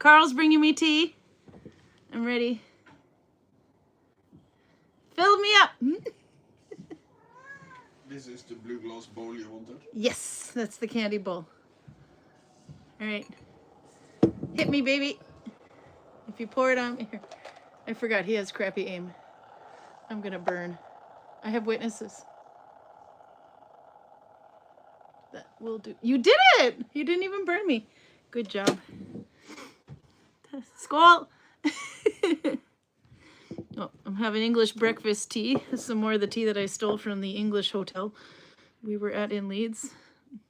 Carl's bringing me tea. I'm ready. Fill me up. This is the blue glass bowl you wanted? Yes, that's the candy bowl. All right. Hit me, baby. If you pour it on me. Here. I forgot he has crappy aim. I'm going to burn. I have witnesses. That will do. You did it! You didn't even burn me. Good job. Squall! Oh, I'm having English breakfast tea. Some more of the tea that I stole from the English hotel we were at in Leeds.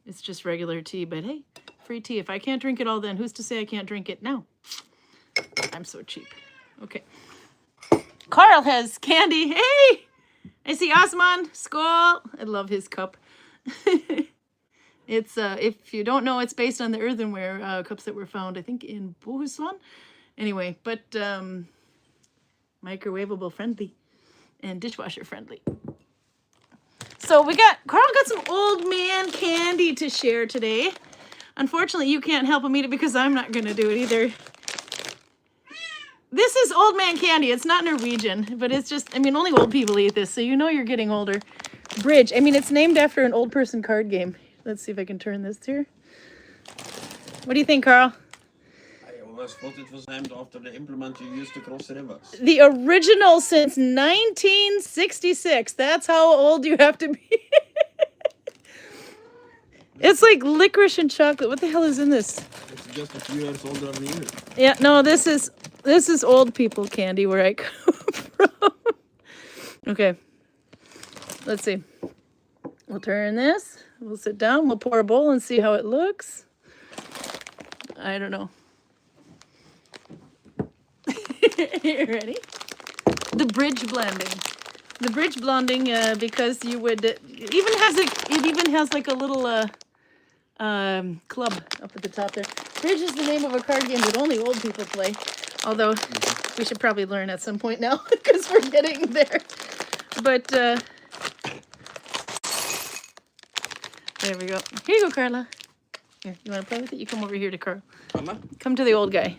It's just regular tea, but hey, free tea. If I can't drink it all then, who's to say I can't drink it now? I'm so cheap. Okay. Carl has candy. Hey! I see Osman. Skål! I love his cup. It's, if you don't know, it's based on the earthenware cups that were found, I think, in Bohuslän. Anyway, but microwavable friendly and dishwasher friendly. So Carl got some old man candy to share today. Unfortunately, you can't help him eat it because I'm not going to do it either. This is old man candy. It's not Norwegian, but it's just, I mean, only old people eat this, so you know you're getting older. Bridge. I mean, it's named after an old person card game. Let's see if I can turn this here. What do you think, Carl? I always thought it was named after the implement you used to cross rivers. The original since 1966. That's how old you have to be. It's like licorice and chocolate. What the hell is in this? It's just a few years older than you. Yeah, no, this is old people candy where I come from. Okay. Let's see. We'll turn this. We'll sit down. We'll pour a bowl and see how it looks. I don't know. You ready? The bridge blending. The bridge blending, because you would it even has like a little club up at the top there. Bridge is the name of a card game that only old people play. Although we should probably learn at some point now because we're getting there. But there we go. Here you go, Carla. Here, you want to play with it? You come over here to Carl. Carla? Come to the old guy.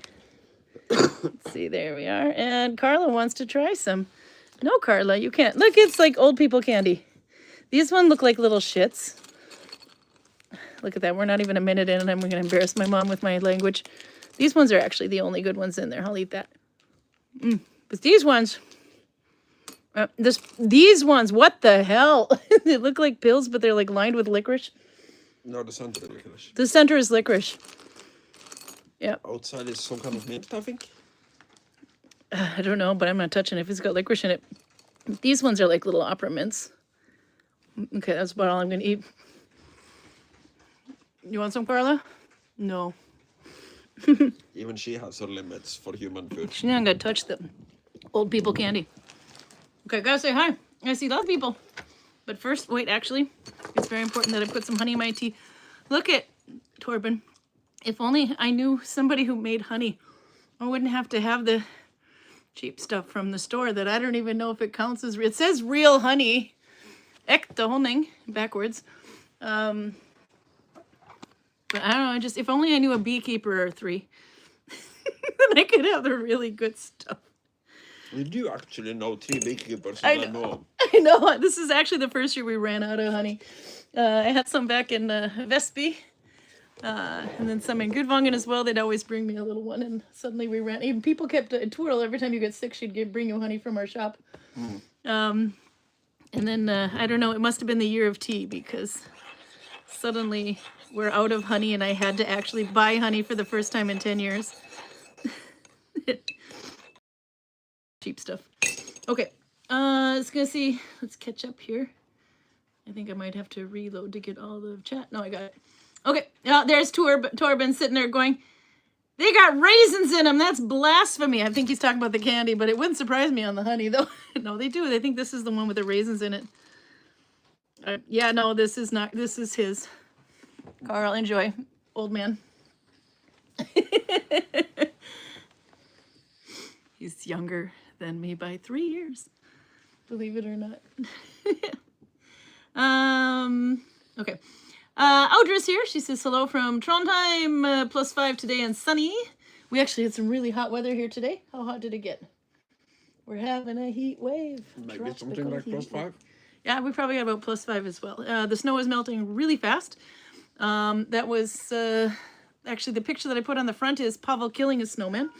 Let's see, there we are. And Carla wants to try some. No, Carla, you can't. Look, it's like old people candy. These ones look like little shits. Look at that. We're not even a minute in, and I'm going to embarrass my mom with my language. These ones are actually the only good ones in there. I'll eat that. But these ones, these ones, what the hell? They look like pills, but they're like lined with licorice. No, the center is licorice. The center is licorice. Yeah. Outside is some kind of mint, I think. I don't know, but I'm not touching it if it's got licorice in it. These ones are like little opera mints. Okay, that's about all I'm going to eat. You want some, Carla? No. Even she has her limits for human food. She's not going to touch the old people candy. Okay, gotta say hi. I see lots of people. But first, wait, actually, it's very important that I put some honey in my tea. Look at Torben. If only I knew somebody who made honey, I wouldn't have to have the cheap stuff from the store that I don't even know if it counts as real. It says real honey. Äkta honning, backwards. But I don't know, if only I knew a beekeeper or three, then I could have the really good stuff. We do actually know 3 beekeepers I that I know. I know. This is actually the first year we ran out of honey. I had some back in Vestby. And then some in Gudvangen as well. They'd always bring me a little one, and suddenly we ran. Even people kept Twirl. Every time you get sick, she'd bring you honey from our shop. And then I don't know. It must have been the year of tea because suddenly we're out of honey, and I had to actually buy honey for the first time in 10 years. Cheap stuff. Okay. Let's go see. Let's catch up here. I think I might have to reload to get all the chat. No, I got it. Okay, there's Torben sitting there going, they got raisins in them. That's blasphemy. I think he's talking about the candy, but it wouldn't surprise me on the honey, though. No, they do. They think this is the one with the raisins in it. Yeah, no, this is not. This is his. Carl, enjoy. Old man. He's younger than me by 3 years. Believe it or not. Okay. Audra's here. She says hello from Trondheim, +5 today and sunny. We actually had some really hot weather here today. How hot did it get? We're having a heat wave. Maybe something like +5. Yeah, we probably got about +5 as well. The snow is melting really fast. That was actually the picture that I put on the front is Pawel killing a snowman.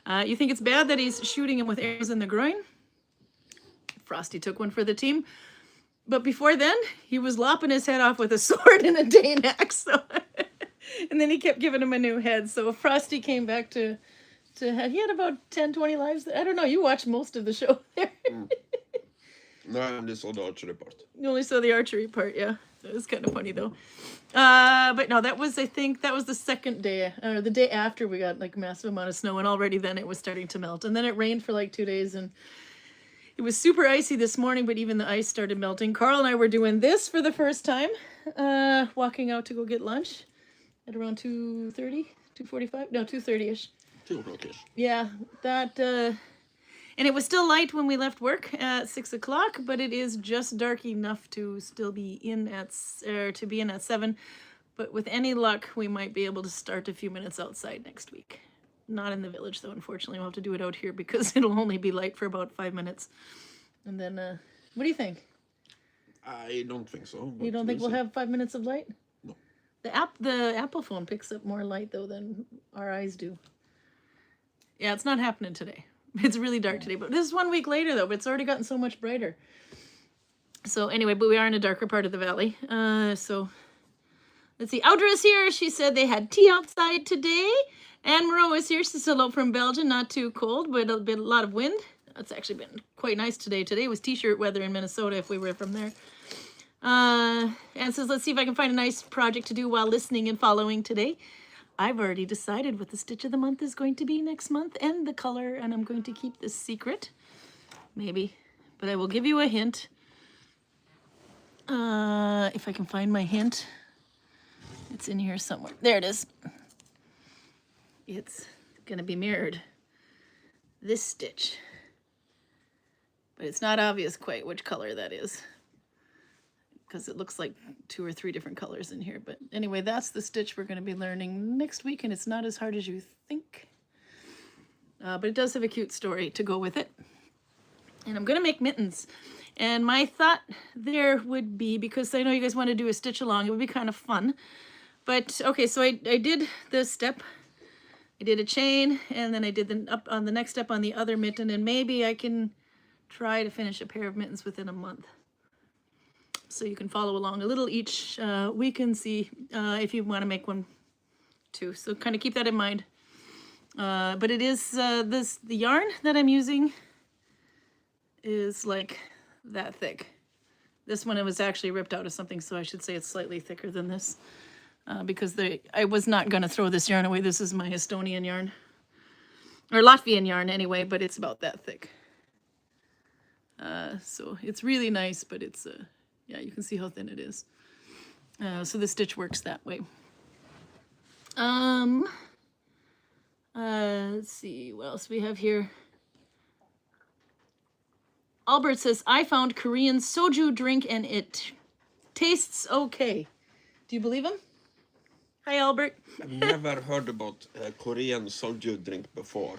You think it's bad that he's shooting him with arrows in the groin? Frosty took one for the team. But before then, he was lopping his head off with a sword and a Dane axe. So and then he kept giving him a new head. So Frosty came back to he had about 10, 20 lives. I don't know. You watched most of the show there. No, I only saw the archery part. You only saw the archery part, yeah. It was kind of funny though. But no, that was, I think, that was the second day, or the day after we got like a massive amount of snow, and already then it was starting to melt. And then it rained for like 2 days, and it was super icy this morning, but even the ice started melting. Carl and I were doing this for the first time, walking out to go get lunch at around 2:30, 2:45, no, 2:30ish. 2 o'clock-ish. Yeah, that, and it was still light when we left work at 6 o'clock, but it is just dark enough to still be in at, to be in at 7. But with any luck, we might be able to start a few minutes outside next week. Not in the village, though, unfortunately. We'll have to do it out here because it'll only be light for about 5 minutes. And then, what do you think? I don't think so. You don't think we'll have 5 minutes of light? No. The Apple phone picks up more light, though, than our eyes do. Yeah, it's not happening today. It's really dark today, but this is 1 week later, though, but it's already gotten so much brighter. So anyway, but we are in a darker part of the valley. So let's see. Audra is here. She said they had tea outside today. And Moreau is here. She's hello from Belgium. Not too cold, but a lot of wind. It's actually been quite nice today. Today was t-shirt weather in Minnesota if we were from there. And says, let's see if I can find a nice project to do while listening and following today. I've already decided what the stitch of the month is going to be next month and the color, and I'm going to keep this secret. Maybe. But I will give you a hint. If I can find my hint. It's in here somewhere. There it is. It's going to be mirrored. This stitch. But it's not obvious quite which color that is, because it looks like 2 or 3 different colors in here. But anyway, that's the stitch we're going to be learning next week, and it's not as hard as you think. But it does have a cute story to go with it. And I'm going to make mittens. And my thought there would be, because I know you guys want to do a stitch along, it would be kind of fun. But, okay, so I did this step. I did a chain, and then I did up on the next step on the other mitten, and maybe I can try to finish a pair of mittens within a month. So you can follow along a little each week and see if you want to make one too. So kind of keep that in mind. But it is the yarn that I'm using is like that thick. This one, it was actually ripped out of something, so I should say it's slightly thicker than this. Because I was not going to throw this yarn away. This is my Estonian yarn. Or Latvian yarn anyway, but it's about that thick. So it's really nice, but it's, yeah, you can see how thin it is. So the stitch works that way. Let's see, what else we have here. Albert says, I found Korean soju drink and it tastes okay. Do you believe him? Hi, Albert. I've never heard about Korean soju drink before.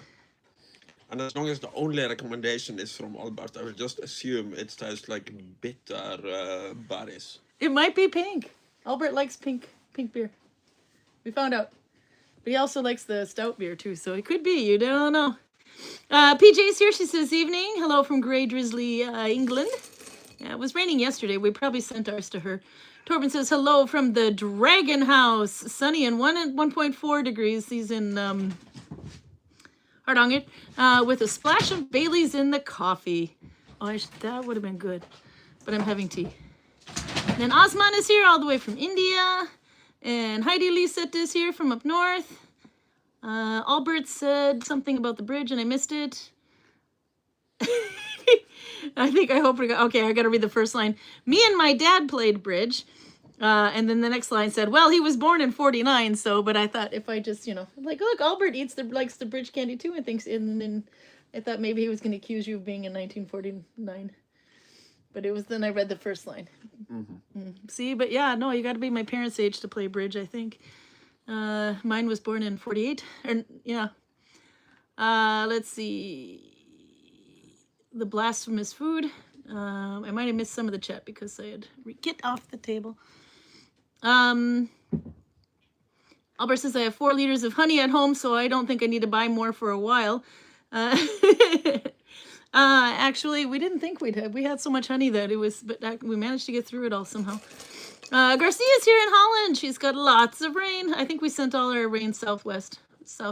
And as long as the only recommendation is from Albert, I will just assume it tastes like bitter berries. It might be pink. Albert likes pink beer. We found out. But he also likes the stout beer too, so it could be. You don't know. PJ's here. She says, evening. Hello from Grey Drizzly, England. Yeah, it was raining yesterday. We probably sent ours to her. Torben says, hello from the Dragon House. Sunny and 1.4 degrees. He's in Hardanger with a splash of Bailey's in the coffee. Oh, that would have been good. But I'm having tea. Then Osman is here all the way from India. And Heidi Lisette is here from up north. Albert said something about the bridge and I missed it. I hope we got, okay, I got to read the first line. Me and my dad played bridge. And then the next line said, well, he was born in 49. So, but I thought if I just, like, look, Albert likes the bridge candy too and thinks, and then I thought maybe he was going to accuse you of being in 1949. But it was, then I read the first line. See, but yeah, no, you got to be my parents' age to play bridge, I think. Mine was born in 48. Or, yeah. Let's see. The blasphemous food. I might have missed some of the chat because I had get off the table. Albert says I have 4 liters of honey at home, so I don't think I need to buy more for a while. Actually, we didn't think we'd have. We had so much honey that it was, but we managed to get through it all somehow. Garcia's here in Holland. She's got lots of rain. I think we sent all our rain south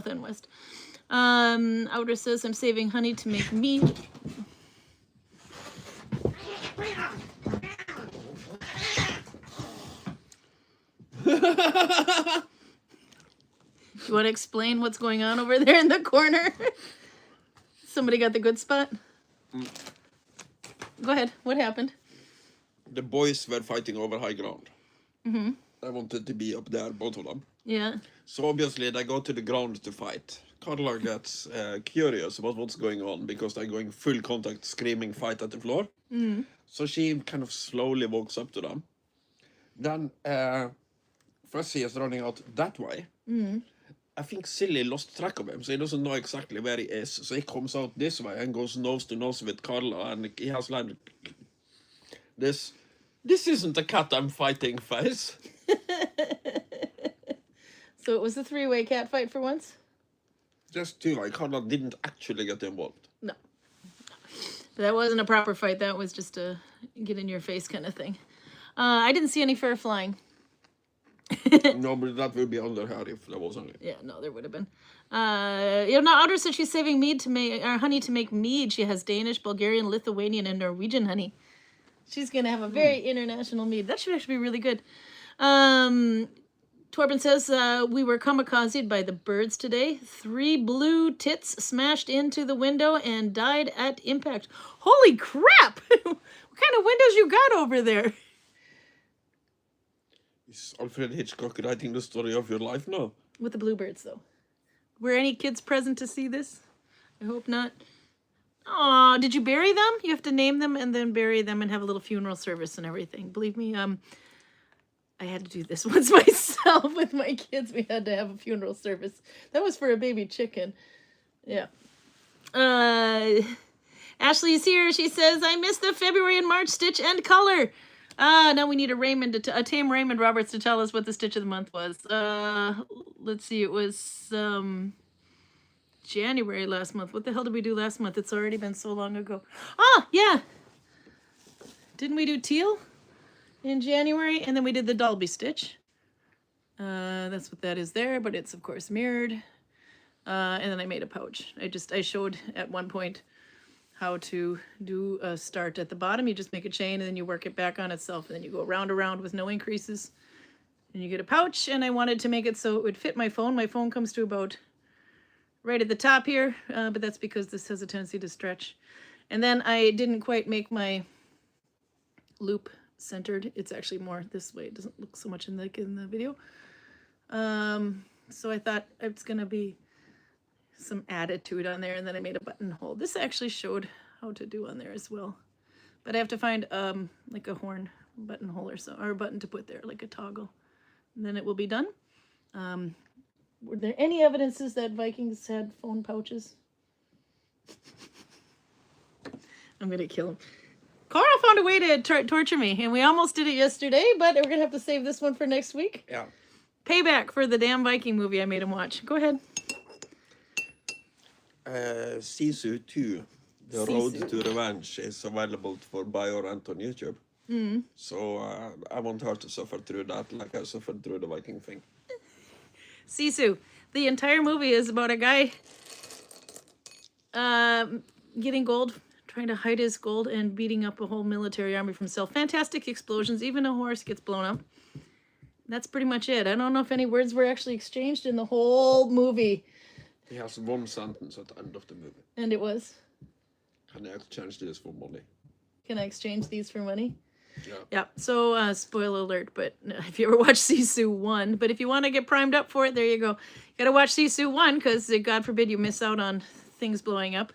and west. Outer says I'm saving honey to make mead. You want to explain what's going on over there in the corner? Somebody got the good spot? Go ahead. What happened? The boys were fighting over high ground. Mm-hmm. I wanted to be up there, both of them. Yeah. So obviously they go to the ground to fight. Carla gets curious about what's going on because they're going full contact, screaming fight at the floor. Mm. So she kind of slowly walks up to them. Then Frosty is running out that way. Mm. I think Silly lost track of him, so he doesn't know exactly where he is. So he comes out this way and goes nose to nose with Carla, and he has like this isn't a cat I'm fighting face. So it was a 3-way cat fight for once? Just 2, like Carla didn't actually get involved. No. But that wasn't a proper fight. That was just a get in your face kind of thing. I didn't see any fur flying. No, but that would be under her if there was any. Yeah, no, there would have been. Otter said she's saving mead to make honey to make mead. She has Danish, Bulgarian, Lithuanian, and Norwegian honey. She's gonna have a very international mead. That should actually be really good. Torben says we were kamikazed by the birds today. 3 blue tits smashed into the window and died at impact. Holy crap! What kind of windows you got over there? Is Alfred Hitchcock writing the story of your life now? With the bluebirds, though. Were any kids present to see this? I hope not. Aw, did you bury them? You have to name them and then bury them and have a little funeral service and everything. Believe me, I had to do this once myself with my kids. We had to have a funeral service. That was for a baby chicken. Yeah. Ashley is here. She says, I missed the February and March stitch and color. Now we need a tame Raymond Roberts to tell us what the stitch of the month was. Let's see, it was January last month. What the hell did we do last month? It's already been so long ago. Ah, yeah. Didn't we do teal in January? And then we did the Dalby stitch. That's what that is there, but it's of course mirrored. And then I made a pouch. I showed at one point how to do a start at the bottom. You just make a chain and then you work it back on itself, and then you go around with no increases and you get a pouch. And I wanted to make it so it would fit my phone. My phone comes to about right at the top here, but that's because this has a tendency to stretch. And then I didn't quite make my loop centered. It's actually more this way. It doesn't look so much in the video. So I thought it's gonna be some attitude on there, and then I made a buttonhole. This actually showed how to do on there as well, but I have to find like a horn buttonhole or a button to put there, like a toggle, and then it will be done. Were there any evidences that Vikings had phone pouches? I'm gonna kill him. Carl found a way to torture me, and we almost did it yesterday, but we're gonna have to save this one for next week. Yeah. Payback for the damn Viking movie I made him watch. Go ahead. Sisu 2, The Road to Revenge, is available for buy or rent on YouTube. Mm. So I want her to suffer through that like I suffered through the Viking thing. Sisu. The entire movie is about a guy getting gold, trying to hide his gold, and beating up a whole military army from himself. Fantastic explosions. Even a horse gets blown up. That's pretty much it. I don't know if any words were actually exchanged in the whole movie. He has one sentence at the end of the movie. And it was? Can I exchange this for money? Can I exchange these for money? Yeah. Yeah. So, spoiler alert, but if you ever watch Sisu 1, but if you want to get primed up for it, there you go. You got to watch Sisu 1 because, God forbid, you miss out on things blowing up.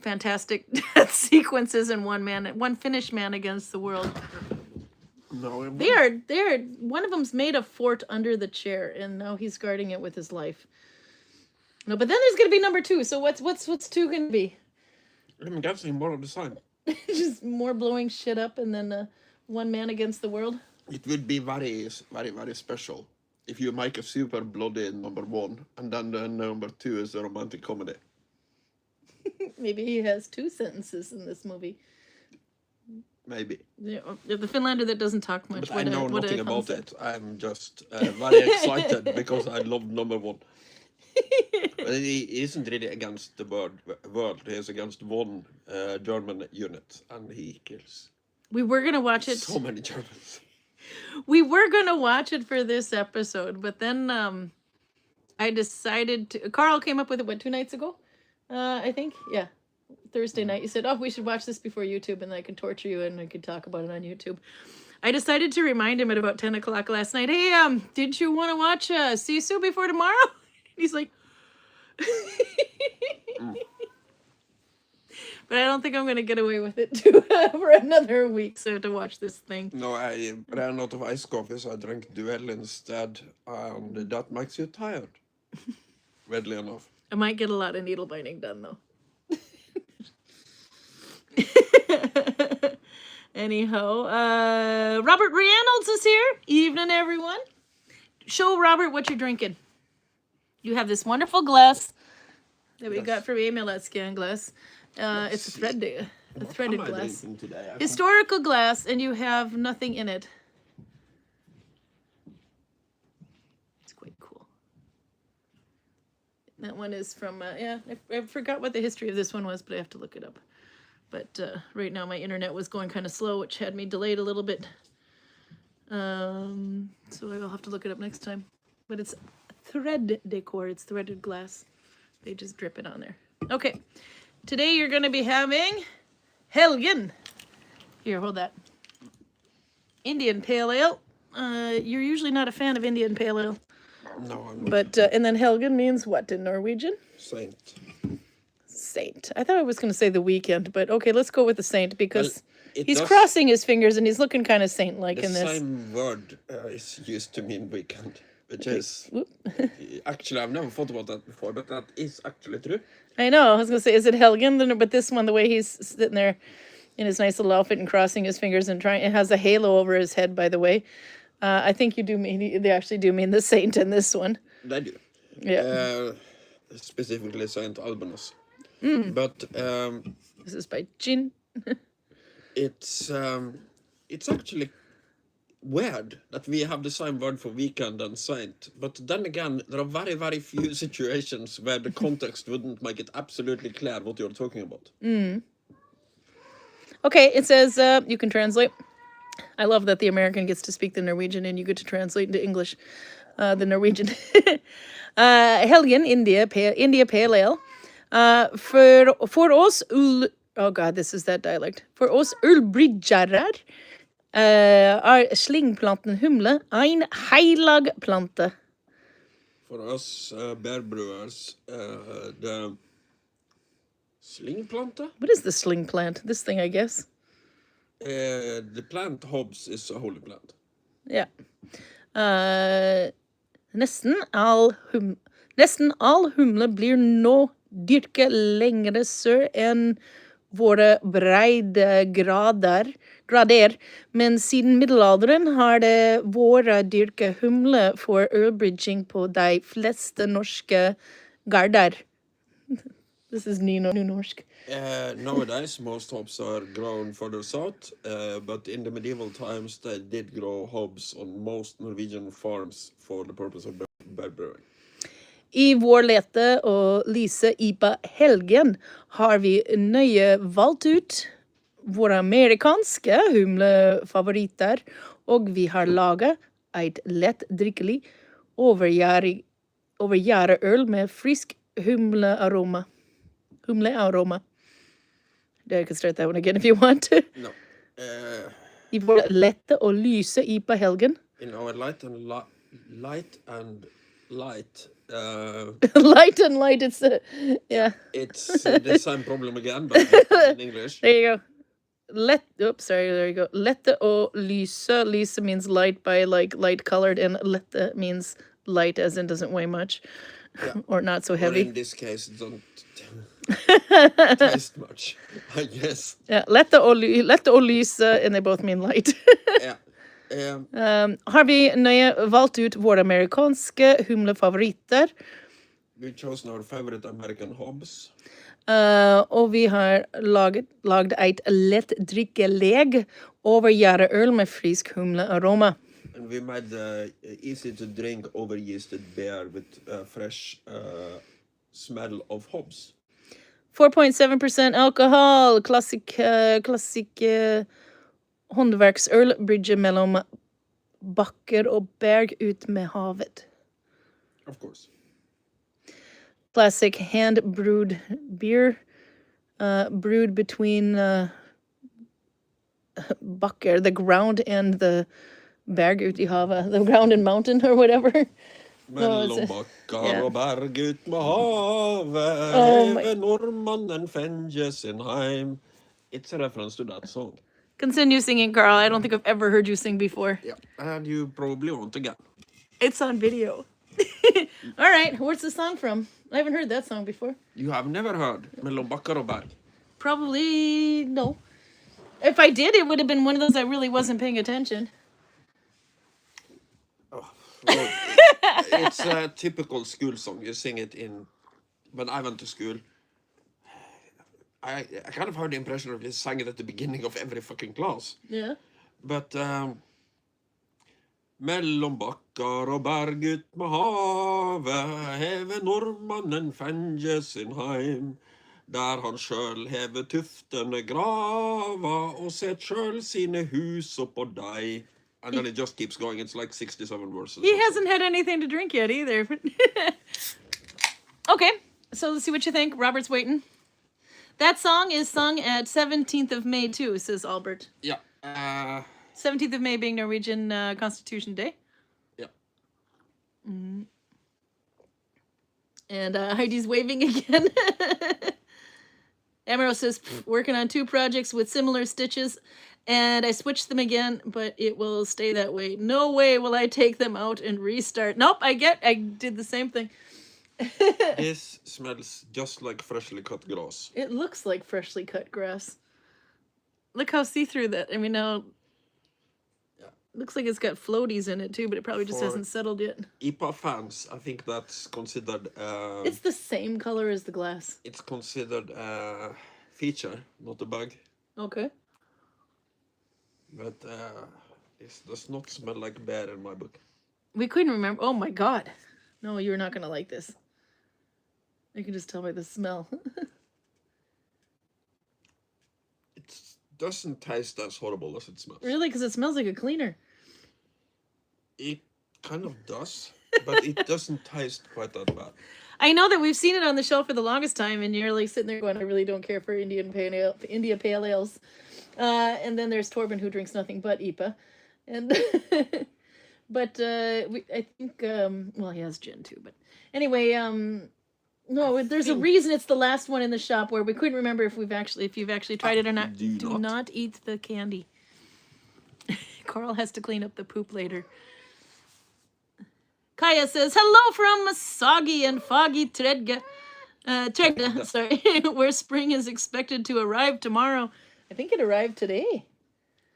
Fantastic sequences in one Finnish man against the world. No, they are. One of them's made a fort under the chair, and now he's guarding it with his life. No, but then there's gonna be number 2. So what's 2 gonna be? I'm guessing more of the same. Just more blowing shit up, and then one man against the world. It would be very, very, very special if you make a super bloody number 1, and then the number 2 is a romantic comedy. Maybe he has 2 sentences in this movie. Maybe. Yeah, the Finlander that doesn't talk much. But I know nothing about it. I'm just very excited because I love number 1. But he isn't really against the world. He is against one German unit, and he kills. We were gonna watch it. So many Germans. We were gonna watch it for this episode, but then I decided to. Carl came up with it 2 nights ago, I think. Yeah, Thursday night. You said, "Oh, we should watch this before YouTube, and then I could torture you and I could talk about it on YouTube." I decided to remind him at about 10 o'clock last night. Hey, did you want to watch Sisu before tomorrow? He's like, but I don't think I'm going to get away with it too for another week. So to watch this thing. No, I ran out of ice coffee, so I drank Duell instead, and that makes you tired. Weirdly enough. I might get a lot of needle binding done though. Anyhow, Robert Reynolds is here. Evening, everyone. Show Robert what you're drinking. You have this wonderful glass that we got from Emil at Scan Glass. It's a threaded glass. Historical glass, and you have nothing in it. It's quite cool. That one is from, I forgot what the history of this one was, but I have to look it up. But right now my internet was going kind of slow, which had me delayed a little bit. So I will have to look it up next time. But it's thread decor. It's threaded glass. They just drip it on there. Okay. Today you're going to be having Helgen. Here, hold that. Indian Pale Ale. You're usually not a fan of Indian Pale Ale. No, I'm not. But, and then Helgen means what in Norwegian? Saint. Saint. I thought I was going to say the weekend, but okay, let's go with the saint because he's does- crossing his fingers and he's looking kind of saint-like The in this. same word is used to mean weekend, which is... Actually, I've never thought about that before, but that is actually true. I know. I was going to say, is it Helgen? But this one, the way he's sitting there in his nice little outfit and crossing his fingers and trying, it has a halo over his head, by the way. I think you do mean, they actually do mean the saint in this one. They do. Yeah. Specifically Saint Albinus. But This is by Jin. it's actually weird that we have the same word for weekend and saint. But then again, there are very, very few situations where the context wouldn't make it absolutely clear what you're talking about. Okay, it says, you can translate. I love that the American gets to speak the Norwegian and you get to translate into English the Norwegian. Helgen, India Pale Ale. For oss oh god, this is that dialect. For oss ullbryggjarar slingplanten humle ein heilag plante. For us bear brewers, the slingplanta? What is the sling plant? This thing, I guess. The plant hops is a holy plant. Ja. Nesten all humle blir nå dyrket lengre sør enn våre breddegrader, men siden middelalderen har det vært dyrket humle for ølbrygging på de fleste norske garder. This is new norsk. Nowadays, most hops are grown further south, but in the medieval times, they did grow hops on most Norwegian farms for the purpose of beer brewing. I vår lete og Lise IPA Helgen har vi nøye valgt ut våre amerikanske humlefavoritter, og vi har laget et lett drikkelig overgjæret øl med frisk humlearoma. I can start that one again if you want to. No. I vår lette og lyse IPA Helgen. In our light and light. Light and light, it's yeah. It's the same problem again, but in English. There you go. There you go. Lette og lyse. Lyse means light by like light colored, and lette means light as in doesn't weigh much. Yeah. or not so Or heavy. in this case, don't taste much, I guess. Ja, lette og lyse, and they both mean light. Yeah. Har vi nøye valgt ut våre amerikanske humlefavoritter, We chose our favorite American hobs. og vi har lagd et lett drikkeleg over gjæreøl med frisk humlearoma. And we made easy to drink over yeasted beer with fresh smell of hops. 4.7% alkohol, klassik håndverksøl, bridge mellom bakker og berg ut med havet. Of course. Classic hand-brewed beer, brewed between bakker, the ground and the berg ut I havet, the ground and mountain or whatever. Mellom bakkar og berg ut med havet, Oh my- heve nordmannen fenje sin heim. It's a reference to that song. Continue singing, Carl. I don't think I've ever heard you sing before. Yeah, and you probably won't again. It's on video. All right, where's the song from? I haven't heard that song before. You have never heard Mellom bakkar og berg? Probably no. If I did, it would have been one of those I really wasn't paying attention. Well, it's a typical school song. You sing it in... When I went to school, I kind of had the impression of you sang it at the beginning of every fucking class. Yeah. But mellom bakkar og berg ut med havet, heve nordmannen fenje sin heim, der han sjøl heve tuftene grava, og set sjøl sine hus oppå deg. And then it just keeps going. It's like 67 verses. He hasn't had anything to drink yet either. Okay, so let's see what you think. Robert's waiting. That song is sung at 17th of May too, says Albert. Yeah. 17th of May being Norwegian Constitution Day. Yeah. And Heidi's waving again. Amaro says, working on 2 projects with similar stitches, and I switched them again, but it will stay that way. No way will I take them out and restart. Nope, I did the same thing. This smells just like freshly cut grass. It looks like freshly cut grass. Look how see-through that. I mean, now... Yeah. Looks like it's got floaties in it too, but it probably just For- hasn't settled yet. IPA fans, I think that's considered... It's the same color as the glass. It's considered a feature, not a bug. Okay. But it does not smell like beer in my book. We couldn't remember. Oh my god. No, you're not going to like this. You can just tell by the smell. It doesn't taste as horrible as it smells. Really? Because it smells like a cleaner. It kind of does, but it doesn't taste quite that bad. I know that we've seen it on the shelf for the longest time, and you're like sitting there going, I really don't care for India Pale Ales. And then there's Torben, who drinks nothing but IPA. And but I think, well, he has gin too. But anyway, no, there's a reason it's the last one in the shop where we couldn't remember if you've actually tried it or not. Do not eat the candy. Carl has to clean up the poop later. Kaya says, hello from soggy and foggy Tredga, sorry, where spring is expected to arrive tomorrow. I think it arrived today.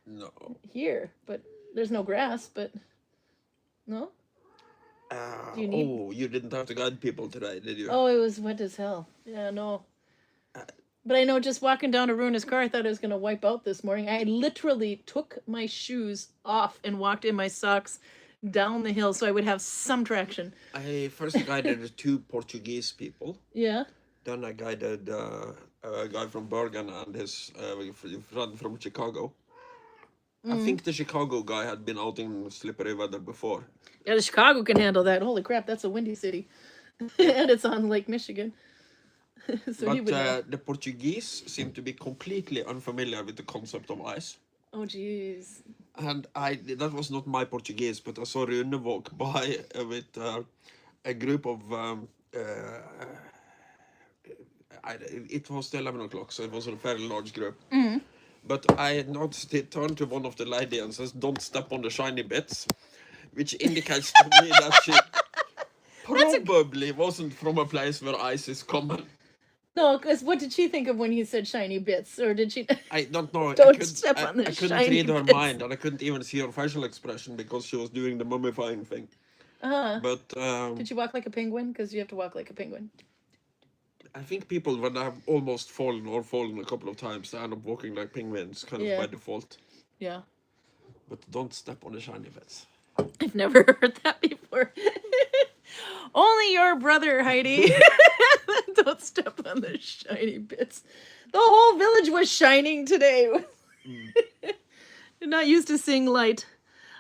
No. Here, but there's no grass, but no? Do you need... Oh, you didn't have to guide people today, did you? Oh, it was wet as hell. Yeah, no. But I know just walking down to Runa's car, I thought I was going to wipe out this morning. I literally took my shoes off and walked in my socks down the hill so I would have some traction. I first guided 2 Portuguese people. Yeah. Then I guided a guy from Bergen and his friend from Chicago. I think the Chicago guy had been out in slippery weather before. Yeah, the Chicago can handle that. Holy crap, that's a windy city. And it's on Lake Michigan. So he would know. But the Portuguese seem to be completely unfamiliar with the concept of ice. Oh, jeez. And that was not my Portuguese, but I saw Rune walk by with a group of... it was 11 o'clock, so it was a fairly large group. Mm-hmm. But I noticed he turned to one of the lady and says, don't step on the shiny bits, which indicates to me that she probably wasn't from a place where ice is common. No, because what did she think of when he said shiny bits? Or did she... I don't know. Don't step on the I couldn't shiny read her bits. mind, and I couldn't even see her facial expression because she was doing the mummifying thing. But did she walk like a penguin? Because you have to walk like a penguin. I think people, when they have almost fallen or fallen a couple of times, they end up walking like penguins, kind of by default. Yeah. But don't step on the shiny bits. I've never heard that before. Only your brother, Heidi. Don't step on the shiny bits. The whole village was shining today. You're not used to seeing light.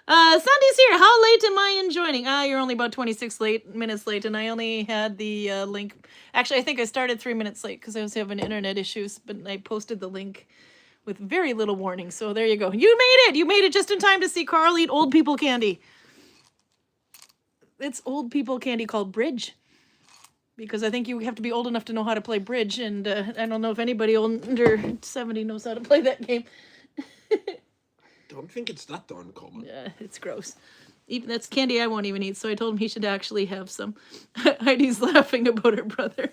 Sandy's here. How late am I in joining? You're only about 26 minutes late, and I only had the link. Actually, I think I started 3 minutes late because I was having internet issues, but I posted the link with very little warning. So there you go. You made it! You made it just in time to see Carl eat old people candy. It's old people candy called bridge. Because I think you have to be old enough to know how to play bridge, and I don't know if anybody under 70 knows how to play that game. Don't think it's that uncommon. Yeah, it's gross. Even that's candy I won't even eat, so I told him he should actually have some. Heidi's laughing about her brother.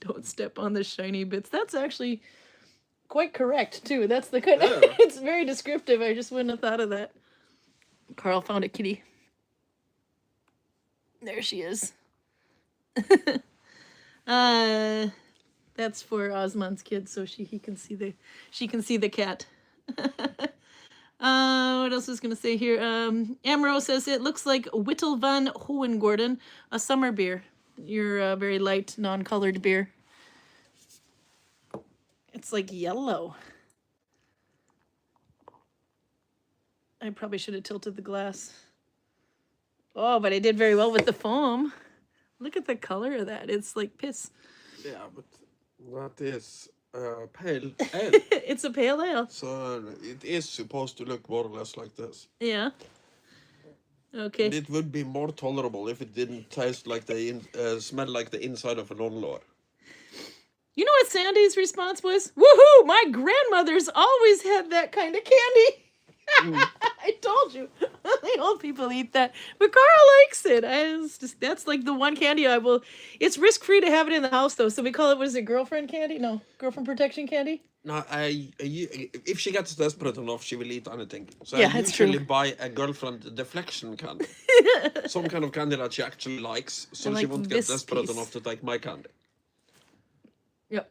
Don't step on the shiny bits. That's actually quite correct, too. That's the kind of... It's very descriptive. I just wouldn't have thought of that. Carl found a kitty. There she is. That's for Osman's kid, so she can see the cat. What else was gonna say here? Amro says it looks like Whittle van Hohengorden, a summer beer. Your very light, non-colored beer. It's like yellow. I probably should have tilted the glass. Oh, but I did very well with the foam. Look at the color of that. It's like piss. Yeah, but that is pale ale. It's a pale ale. So it is supposed to look more or less like this. Yeah. Okay. And it would be more tolerable if it didn't taste like smell like the inside of a lawnmower. You know what Sandy's response was? Woohoo! My grandmother's always had that kind of candy. I told you. The old people eat that. But Carl likes it. That's like the one candy I will... It's risk-free to have it in the house, though. So we call it, what is it, girlfriend candy? No, girlfriend protection candy? No, if she gets desperate enough, she will eat anything. So yeah, I usually buy a girlfriend deflection candy. Some kind of candy that she actually likes, so she won't get desperate enough to take my candy. Yep.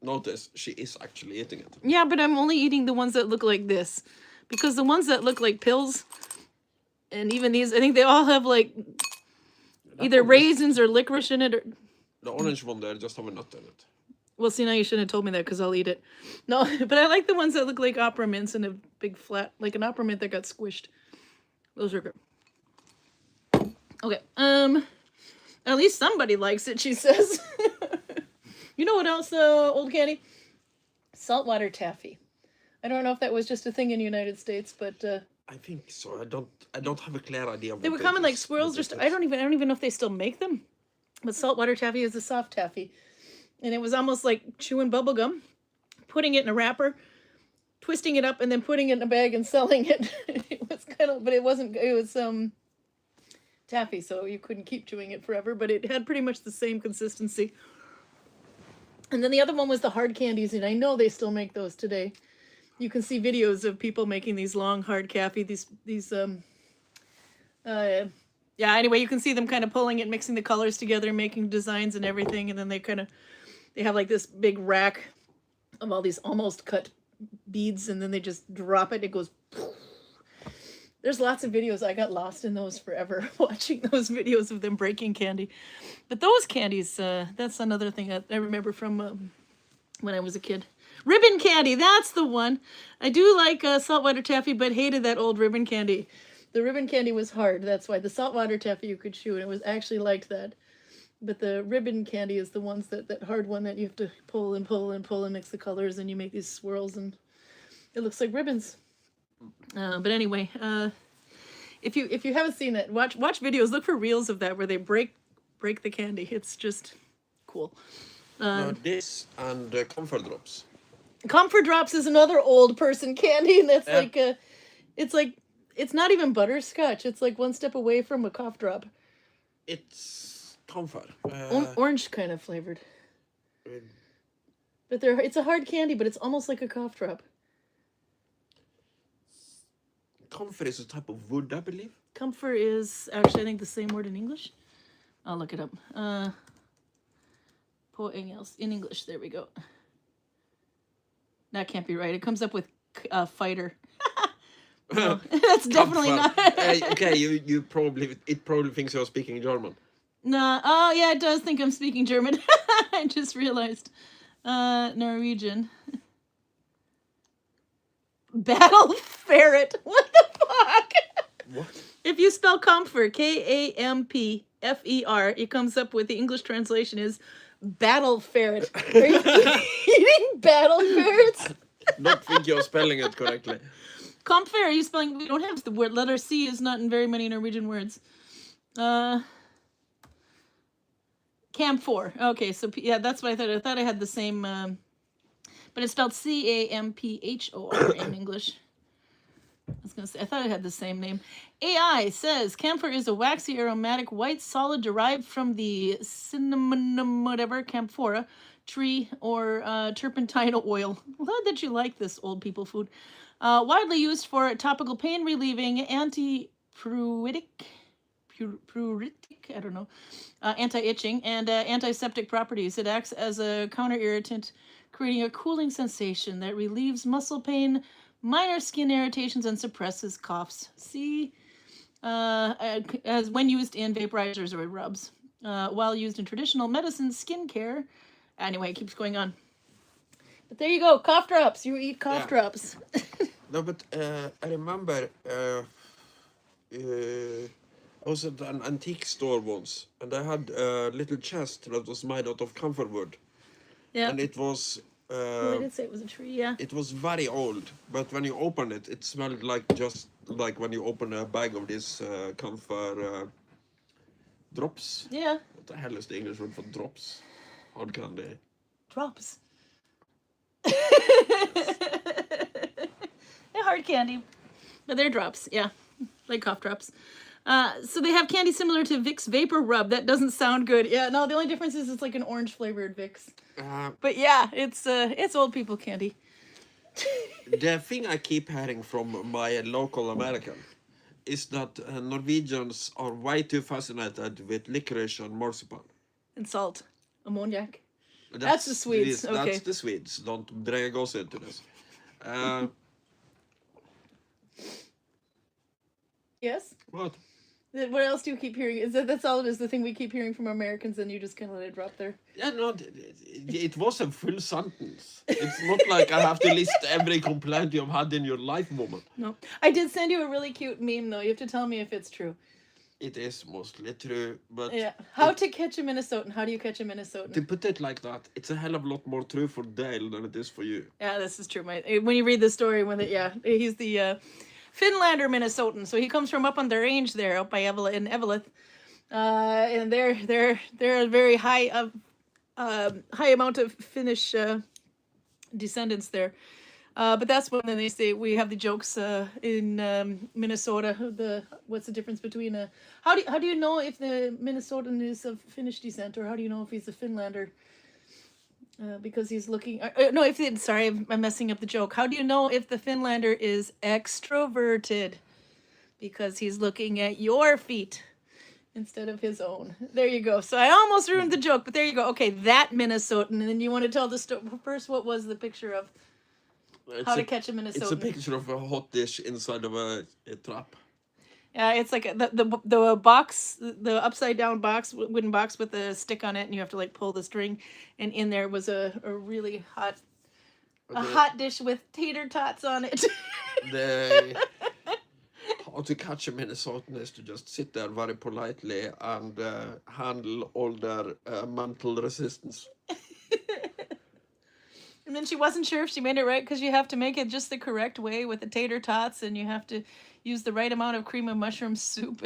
Notice, she is actually eating it. Yeah, but I'm only eating the ones that look like this. Because the ones that look like pills, and even these, I think they all have like either raisins or licorice in it. Or... The orange one there just have a nut in it. Well, see, now you shouldn't have told me that because I'll eat it. No, but I like the ones that look like opera mints and a big flat, like an opera mint that got squished. Those are good. Okay. At least somebody likes it, she says. You know what else, old candy? Saltwater taffy. I don't know if that was just a thing in the United States, but I think so. I don't have a clear idea. They were common like squirrels. I don't even know if they still make them. But saltwater taffy is a soft taffy, and it was almost like chewing bubble gum, putting it in a wrapper, twisting it up, and then putting it in a bag and selling it. It was kind of, but it wasn't. It was taffy, so you couldn't keep chewing it forever. But it had pretty much the same consistency. And then the other one was the hard candies, and I know they still make those today. You can see videos of people making these long hard taffy. Yeah. Anyway, you can see them kind of pulling it, mixing the colors together, making designs and everything, and then they have like this big rack of all these almost cut beads, and then they just drop it. It goes. There's lots of videos. I got lost in those forever watching those videos of them breaking candy. But those candies, that's another thing I remember from when I was a kid. Ribbon candy, that's the one. I do like saltwater taffy, but hated that old ribbon candy. The ribbon candy was hard, that's why. The saltwater taffy you could chew, and it was actually liked that. But the ribbon candy is the ones that hard one that you have to pull and pull and pull and mix the colors, and you make these swirls, and it looks like ribbons. But anyway, if you haven't seen it, watch videos. Look for reels of that where they break the candy. It's just cool. This and comfort drops. Comfort drops is another old person candy, and that's it's not even butterscotch. It's like one step away from a cough drop. It's Camphor. Orange kind of flavored. But it's a hard candy, but it's almost like a cough drop. Camphor is a type of wood, I believe. Camphor is actually, I think, the same word in English. I'll look it up. In English, there we go. That can't be right. It comes up with fighter. No, that's definitely not. Okay, it probably thinks you're speaking German. No, oh yeah, it does think I'm speaking German. I just realized. Norwegian. Battle ferret. What the fuck? What? If you spell camphor, Kampfer, it comes up with the English translation is battle ferret. Are you eating battle ferrets? Not think you're spelling it correctly. Camphor, are you spelling? We don't have the word. Letter C is not in very many Norwegian words. Camphor. Okay, so yeah, that's what I thought. I thought I had the same, but it's spelled Camphor in English. I was gonna say, I thought it had the same name. AI says camphor is a waxy aromatic white solid derived from the cinnamon whatever camphora tree or turpentine oil. Glad that you like this old people food. Widely used for topical pain relieving, anti-pruritic, I don't know, anti-itching, and antiseptic properties. It acts as a counter-irritant, creating a cooling sensation that relieves muscle pain, minor skin irritations, and suppresses coughs. See, as when used in vaporizers or rubs, while used in traditional medicine, skincare. Anyway, it keeps going on. But there you go, cough drops. You eat cough drops. No, but I remember I was at an antique store once, and I had a little chest that was made out of camphor wood. Yeah. And it was... I did say it was a tree, yeah. It was very old, but when you open it, it smelled just like when you open a bag of this camphor drops. Yeah. What the hell is the English word for drops? Hard candy. Drops. They're hard candy, but they're drops, yeah, like cough drops. So they have candy similar to Vicks Vapor Rub. That doesn't sound good. Yeah, no, the only difference is it's like an orange flavored Vicks. But yeah, it's old people candy. The thing I keep hearing from my local American is that Norwegians are way too fascinated with licorice and marzipan. And salt. Ammoniac. That's the Swedes. Okay. That's the Swedes. Don't drag us into this. Yes? What? What else do you keep hearing? That's all it is, the thing we keep hearing from Americans, and you just kind of let it drop there? Yeah, no, it was a full sentence. It's not like I have to list every complaint you've had in your life, woman. No. I did send you a really cute meme, though. You have to tell me if it's true. It is mostly true, but... Yeah. How to catch a Minnesotan. How do you catch a Minnesotan? To put it like that, it's a hell of a lot more true for Dale than it is for you. Yeah, this is true. When you read the story, he's the... Finlander Minnesotan, so he comes from up on the range there, up by Eveleth, and they're a very high amount of Finnish descendants there. But that's when they say we have the jokes in Minnesota. What's the difference between how do you know if the Minnesotan is of Finnish descent, or how do you know if he's a Finlander? Because he's looking... sorry, I'm messing up the joke. How do you know if the Finlander is extroverted? Because he's looking at your feet instead of his own. There you go. So I almost ruined the joke, but there you go. Okay, that Minnesotan. And then you want to tell the story. First, what was the picture of how to catch a Minnesotan? It's a picture of a hot dish inside of a trap. Yeah, it's like the box, the upside down box, wooden box with a stick on it, and you have to like pull the string, and in there was a really hot, hot dish with tater tots on it. How to catch a Minnesotan is to just sit there very politely and handle all their mental resistance. And then she wasn't sure if she made it right, because you have to make it just the correct way with the tater tots, and you have to use the right amount of cream of mushroom soup.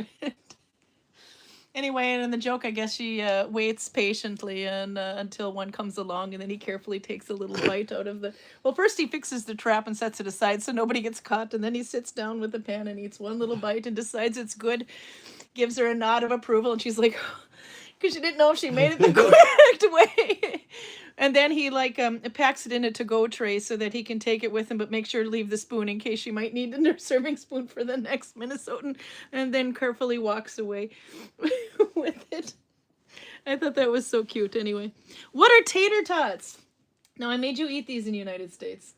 Anyway, and in the joke, I guess she waits patiently and until one comes along, and then he carefully takes a little bite out of the... Well, first he fixes the trap and sets it aside so nobody gets caught, and then he sits down with the pan and eats one little bite and decides it's good, gives her a nod of approval, and she's like... because she didn't know if she made it the correct way. And then he like packs it in a to-go tray so that he can take it with him, but make sure to leave the spoon in case she might need a serving spoon for the next Minnesotan, and then carefully walks away with it. I thought that was so cute anyway. What are tater tots? Now, I made you eat these in the United States.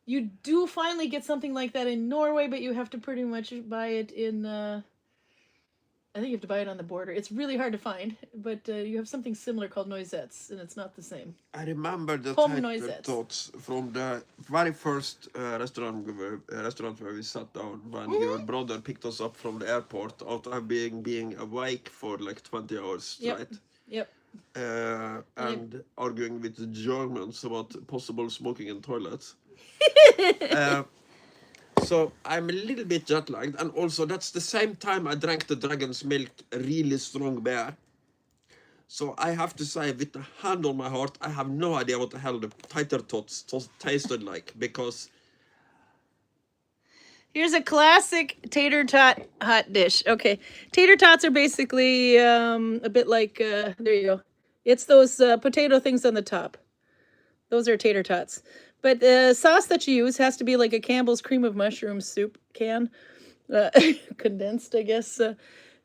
You do finally get something like that in Norway, but you have to pretty much buy it in, I think you have to buy it on the border. It's really hard to find, but you have something similar called noisettes, and it's not the same. I remember the Home tater noisettes. tots from the very first restaurant where we sat down when your brother picked us up from the airport after being awake for like 20 hours straight. Yep. And arguing with the Germans about possible smoking in toilets. So I'm a little bit jet lagged, and also that's the same time I drank the dragon's milk, a really strong beer. So I have to say, with the hand on my heart, I have no idea what the hell the tater tots tasted like, because Here's a classic tater tot hot dish. Okay, tater tots are basically a bit like, there you go. It's those potato things on the top. Those are tater tots. But the sauce that you use has to be like a Campbell's cream of mushroom soup can. Condensed, I guess.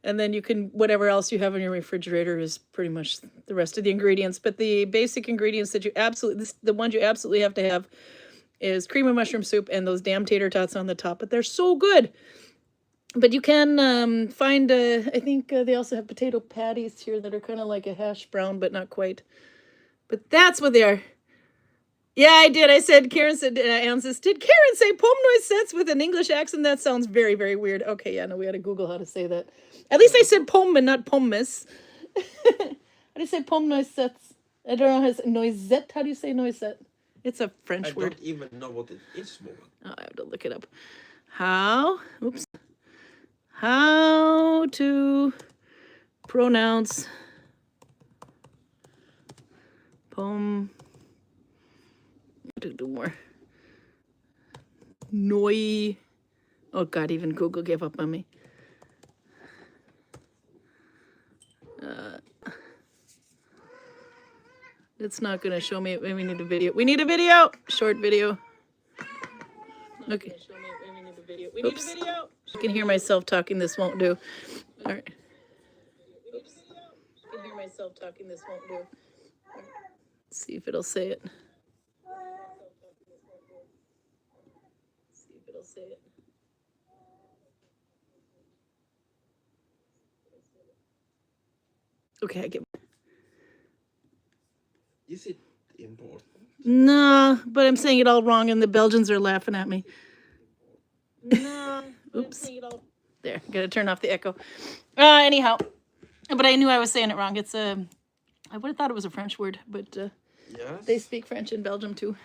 And then you can, whatever else you have in your refrigerator is pretty much the rest of the ingredients. But the basic ingredients that you absolutely, the ones you absolutely have to have is cream of mushroom soup and those damn tater tots on the top. But they're so good. But you can find, I think they also have potato patties here that are kind of like a hash brown, but not quite. But that's what they are. Yeah, I did. I said, Karen said, Anne says, did Karen say pomme noisettes with an English accent? That sounds very, very weird. Okay, yeah, no, we had to Google how to say that. At least I said pomme and not pommes. How do you say pomme noisettes? I don't know how to say noisette. How do you say noisette? It's a French word. I don't even know what it is, woman. Oh, I have to look it up. How to pronounce pomme. Do more. Oh God, even Google gave up on me. It's not gonna show me. We need a video. We need a video. Short video. Okay. We need a video. I can hear myself talking. This won't do. All right. Oops. I can hear myself talking. This won't do. Let's see if it'll say it. Say it. Okay, I get. Is it important? No, but I'm saying it all wrong, and the Belgians are laughing at me. No. Oops. There, gotta turn off the echo. Anyhow, but I knew I was saying it wrong. It's I would have thought it was a French word, but yes. They speak French in Belgium too.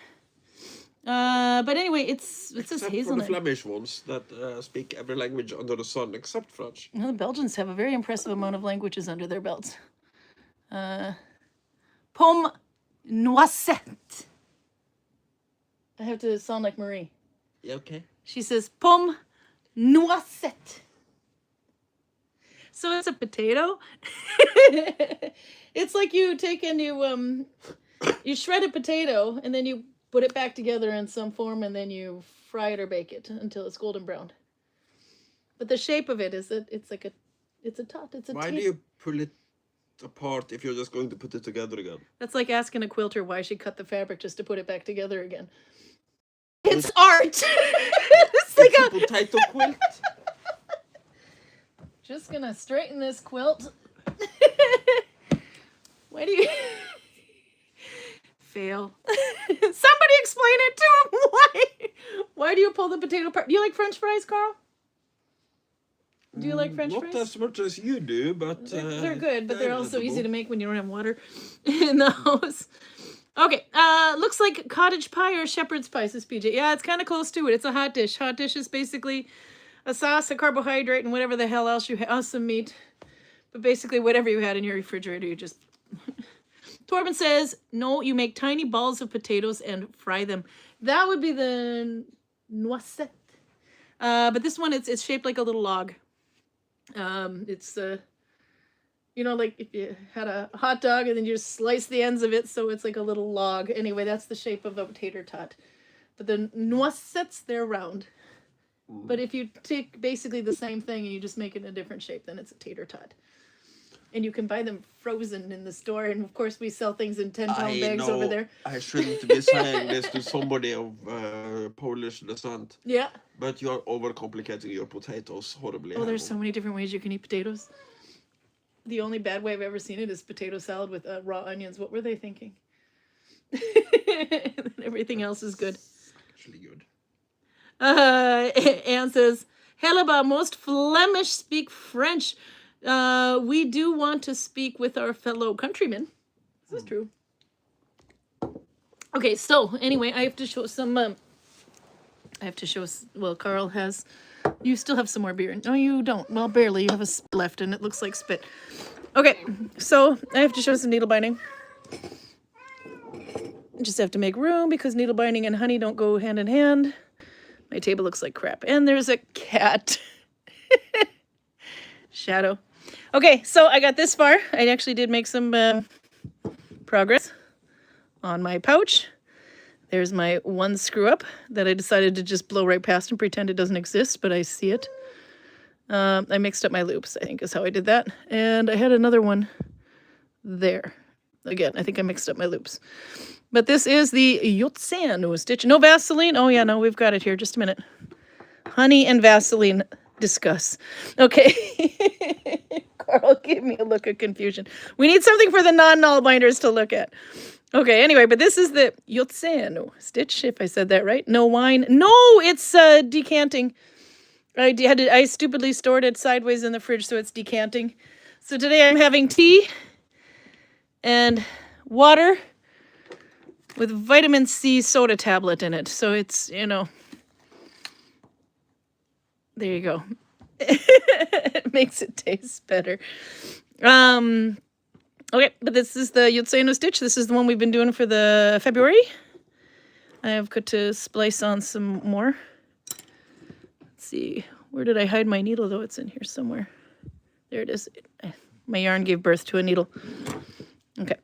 But anyway, it says except hazelnut. for the Flemish ones that speak every language under the sun except French. Well, the Belgians have a very impressive amount of languages under their belts. Pomme noisette. I have to sound like Marie. Yeah, okay. She says pomme noisette. So it's a potato. It's like you take and you shred a potato and then you put it back together in some form, and then you fry it or bake it until it's golden brown. But the shape of it is it's a tot. It's a. Why do you pull it apart if you're just going to put it together again? That's like asking a quilter why she cut the fabric just to put it back together again. It's art. It's like a potato quilt. Just gonna straighten this quilt. Why do you? Fail. Somebody explain it to him. Why do you pull the potato apart? Do you like French fries, Carl? Do you like French fries? Not as much as you do, but they're good, but they're also easy to make when you don't have water in the house. Okay, looks like cottage pie or shepherd's pie, says PJ. Yeah, it's kind of close to it. It's a hot dish. Hot dish is basically a sauce, a carbohydrate, and whatever the hell else you have. Oh, some meat. But basically whatever you had in your refrigerator, you just... Torben says, no, you make tiny balls of potatoes and fry them. That would be the noisette. But this one, it's shaped like a little log. It's You know, like if you had a hot dog and then you just slice the ends of it so it's like a little log. Anyway, that's the shape of a tater tot. But the noisettes, they're round. But if you take basically the same thing and you just make it in a different shape, then it's a tater tot. And you can buy them frozen in the store. And of course, we sell things in 10-pound bags over there. I shouldn't be saying this to somebody of Polish descent. Yeah. But you are overcomplicating your potatoes horribly. Oh, there's so many different ways you can eat potatoes. The only bad way I've ever seen it is potato salad with raw onions. What were they thinking? Everything else is good. Actually good. Anne says, Helaba, most Flemish speak French. We do want to speak with our fellow countrymen. This is true. Okay, so anyway, I have to show some. Well, Carl has. You still have some more beer. No, you don't. Well, barely. You have a spit left, and it looks like spit. Okay, so I have to show some needle binding. Just have to make room because needle binding and honey don't go hand in hand. My table looks like crap. And there's a cat. Shadow. Okay, so I got this far. I actually did make some progress on my pouch. There's my one screw up that I decided to just blow right past and pretend it doesn't exist, but I see it. I mixed up my loops, I think is how I did that. And I had another one there. Again, I think I mixed up my loops. But this is the Joutseno stitch. No Vaseline. Oh, yeah, no, we've got it here. Just a minute. Honey and Vaseline. Discuss. Okay. Carl gave me a look of confusion. We need something for the non-null binders to look at. Okay, anyway, but this is the Joutseno stitch, if I said that right. No wine. No, it's decanting. I stupidly stored it sideways in the fridge, so it's decanting. So today I'm having tea and water with vitamin C soda tablet in it. So it's, you know, there you go. It makes it taste better. Okay, but this is the Joutseno stitch. This is the one we've been doing for the February. I have got to splice on some more. Let's see. Where did I hide my needle, though? It's in here somewhere. There it is. My yarn gave birth to a needle. Okay.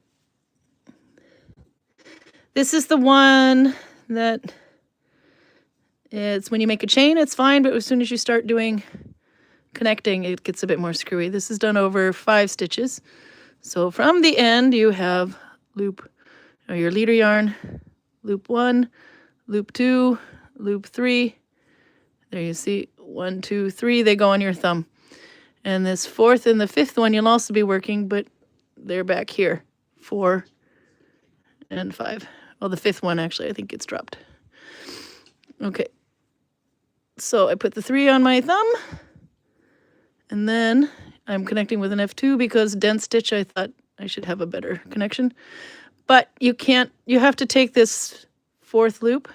This is the one that it's when you make a chain, it's fine, but as soon as you start doing connecting, it gets a bit more screwy. This is done over 5 stitches. So from the end, you have loop, or your leader yarn, loop 1, loop 2, loop 3. There you see 1, 2, 3, they go on your thumb. And this 4th and the 5th one you'll also be working, but they're back here, 4 and 5. Well, the 5th one actually I think gets dropped. Okay, so I put the 3 on my thumb, and then I'm connecting with an F2 because dent stitch I thought I should have a better connection. But you can't, you have to take this 4th loop.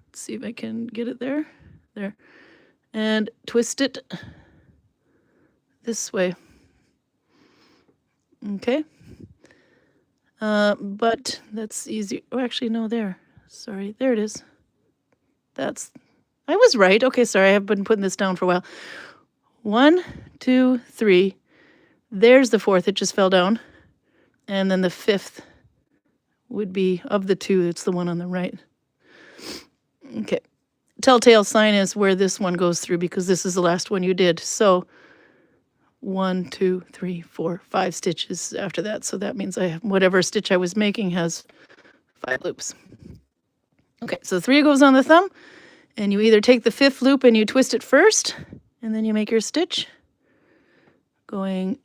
Let's see if I can get it there. There. And twist it this way. Okay. But that's easy. Oh, actually, no, there. Sorry, there it is. That's, I was right. Okay, sorry, I've been putting this down for a while. 1, 2, 3. There's the 4th, it just fell down. And then the 5th would be, of the 2, it's the one on the right. Okay. Telltale sign is where this one goes through because this is the last one you did. So 1, 2, 3, 4, 5 stitches after that. So that means I have whatever stitch I was making has 5 loops. Okay, so 3 goes on the thumb, and you either take the 5th loop and you twist it first, and then you make your stitch going.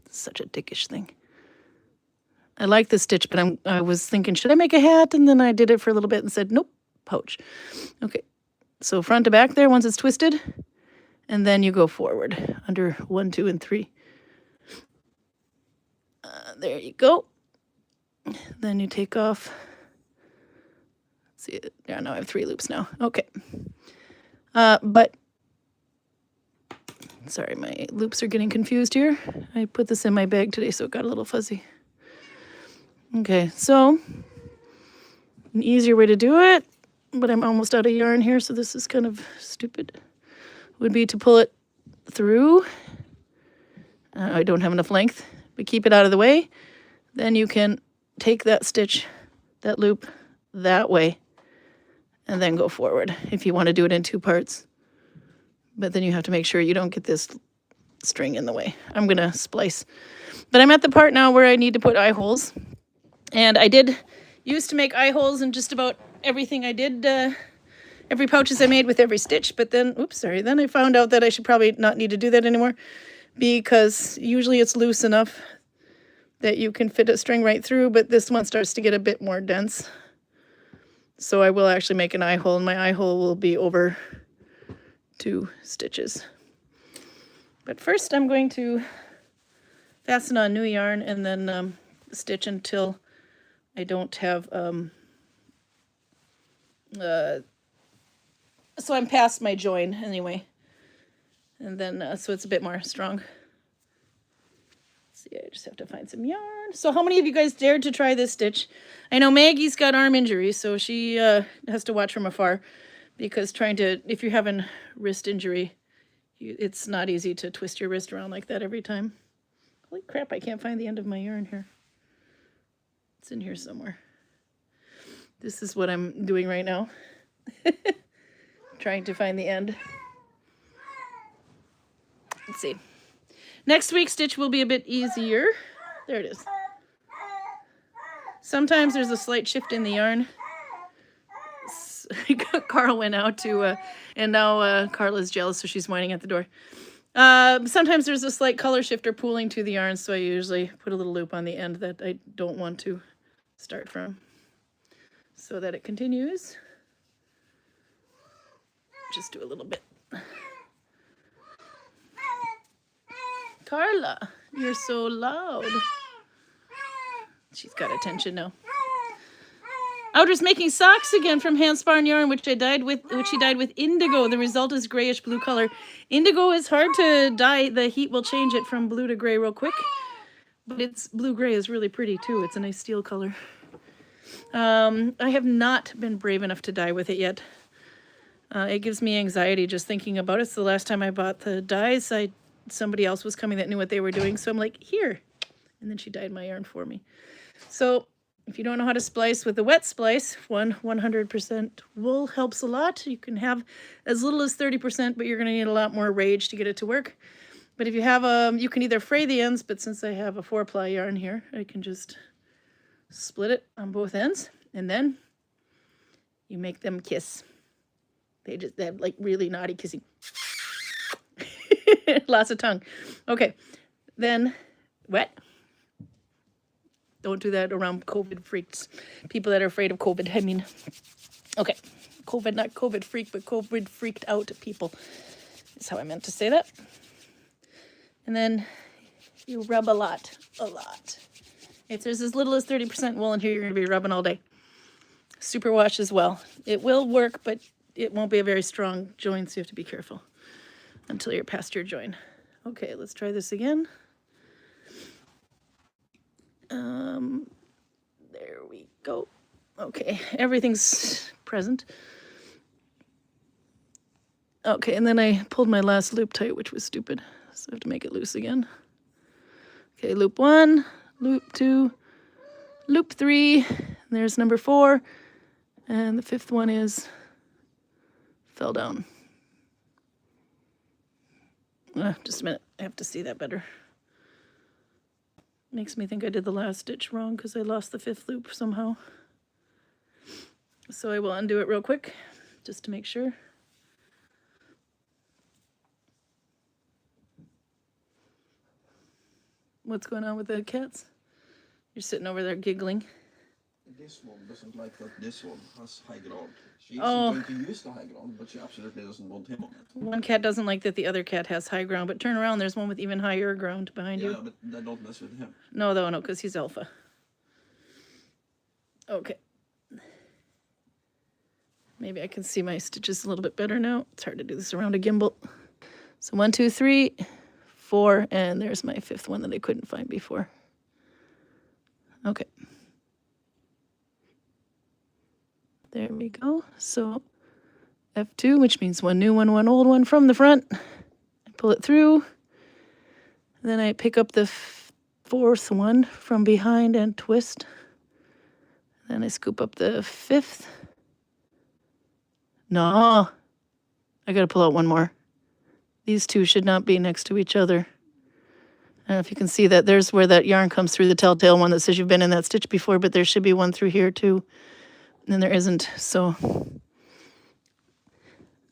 Such a dickish thing. I like this stitch, but I was thinking, should I make a hat? And then I did it for a little bit and said, nope, pouch. Okay, so front to back there once it's twisted, and then you go forward under 1, 2, and 3. There you go. Then you take off. Let's see, yeah, now I have 3 loops now. Okay. But sorry, my loops are getting confused here. I put this in my bag today, so it got a little fuzzy. Okay, so an easier way to do it, but I'm almost out of yarn here, so this is kind of stupid, would be to pull it through I don't have enough length, but keep it out of the way. Then you can take that stitch, that loop, that way, and then go forward if you want to do it in 2 parts. But then you have to make sure you don't get this string in the way. I'm going to splice. But I'm at the part now where I need to put eye holes. And I did used to make eye holes in just about everything I did, every pouches I made with every stitch. But then, oops, sorry, then I found out that I should probably not need to do that anymore, because usually it's loose enough that you can fit a string right through, but this one starts to get a bit more dense. So I will actually make an eye hole, and my eye hole will be over 2 stitches. But first I'm going to fasten on new yarn and then stitch until I don't have, so I'm past my join anyway. And then, so it's a bit more strong. See, I just have to find some yarn. So how many of you guys dared to try this stitch? I know Maggie's got arm injury, so she has to watch from afar, because if you're having wrist injury, it's not easy to twist your wrist around like that every time. Holy crap, I can't find the end of my yarn here. It's in here somewhere. This is what I'm doing right now. Trying to find the end. Let's see. Next week's stitch will be a bit easier. There it is. Sometimes there's a slight shift in the yarn. Carl went out to, and now Carl is jealous, so she's whining at the door. Sometimes there's a slight color shift or pooling to the yarn, so I usually put a little loop on the end that I don't want to start from, so that it continues. Just do a little bit. Carla, you're so loud. She's got attention now. Outer's making socks again from Handspun yarn, which he dyed with indigo. The result is grayish blue color. Indigo is hard to dye. The heat will change it from blue to gray real quick. But it's blue-gray is really pretty too. It's a nice steel color. I have not been brave enough to dye with it yet. It gives me anxiety just thinking about it. So the last time I bought the dyes, somebody else was coming that knew what they were doing. So I'm like, here. And then she dyed my yarn for me. So if you don't know how to splice with a wet splice, 100% wool helps a lot. You can have as little as 30%, but you're going to need a lot more rage to get it to work. But if you have you can either fray the ends, but since I have a 4-ply yarn here, I can just split it on both ends, and then you make them kiss. They have like really naughty kissing. Lots of tongue. Okay, then wet. Don't do that around COVID freaks. People that are afraid of COVID, I mean. Okay, COVID, not COVID freak, but COVID freaked out people is how I meant to say that. And then you rub a lot. If there's as little as 30% wool in here, you're going to be rubbing all day. Superwash as well. It will work, but it won't be a very strong join, so you have to be careful until you're past your join. Okay, let's try this again. There we go. Okay, everything's present. Okay, and then I pulled my last loop tight, which was stupid, so I have to make it loose again. Okay, loop 1, loop 2, loop 3, there's number 4, and the 5th one is fell down. Just a minute, I have to see that better. Makes me think I did the last stitch wrong because I lost the 5th loop somehow. So I will undo it real quick just to make sure. What's going on with the cats? You're sitting over there giggling. This one doesn't like that this one has high ground. She's Oh. going to use the high ground, but she absolutely doesn't want him on it. One cat doesn't like that the other cat has high ground, but turn around, there's one with even higher ground behind you. Yeah, but they don't mess with him. No, because he's alpha. Okay. Maybe I can see my stitches a little bit better now. It's hard to do this around a gimbal. So 1, 2, 3, 4, and there's my 5th one that I couldn't find before. Okay. There we go. So F2, which means one new one, one old one from the front. I pull it through. Then I pick up the fourth one from behind and twist. Then I scoop up the fifth. No, I gotta pull out one more. These two should not be next to each other. I don't know if you can see that. There's where that yarn comes through, the telltale one that says you've been in that stitch before, but there should be one through here too. And there isn't, so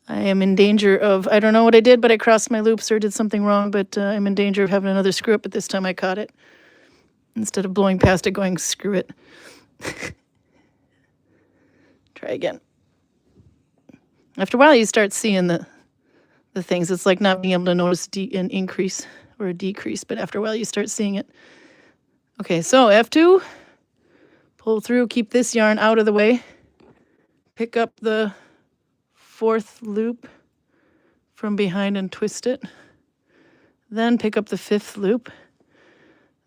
I am in danger of, I don't know what I did, but I crossed my loops or did something wrong, but I'm in danger of having another screw up, but this time I caught it. Instead of blowing past it, going, screw it. Try again. After a while, you start seeing the things. It's like not being able to notice an increase or a decrease, but after a while, you start seeing it. Okay, so F2, pull through, keep this yarn out of the way, pick up the fourth loop from behind and twist it, then pick up the fifth loop,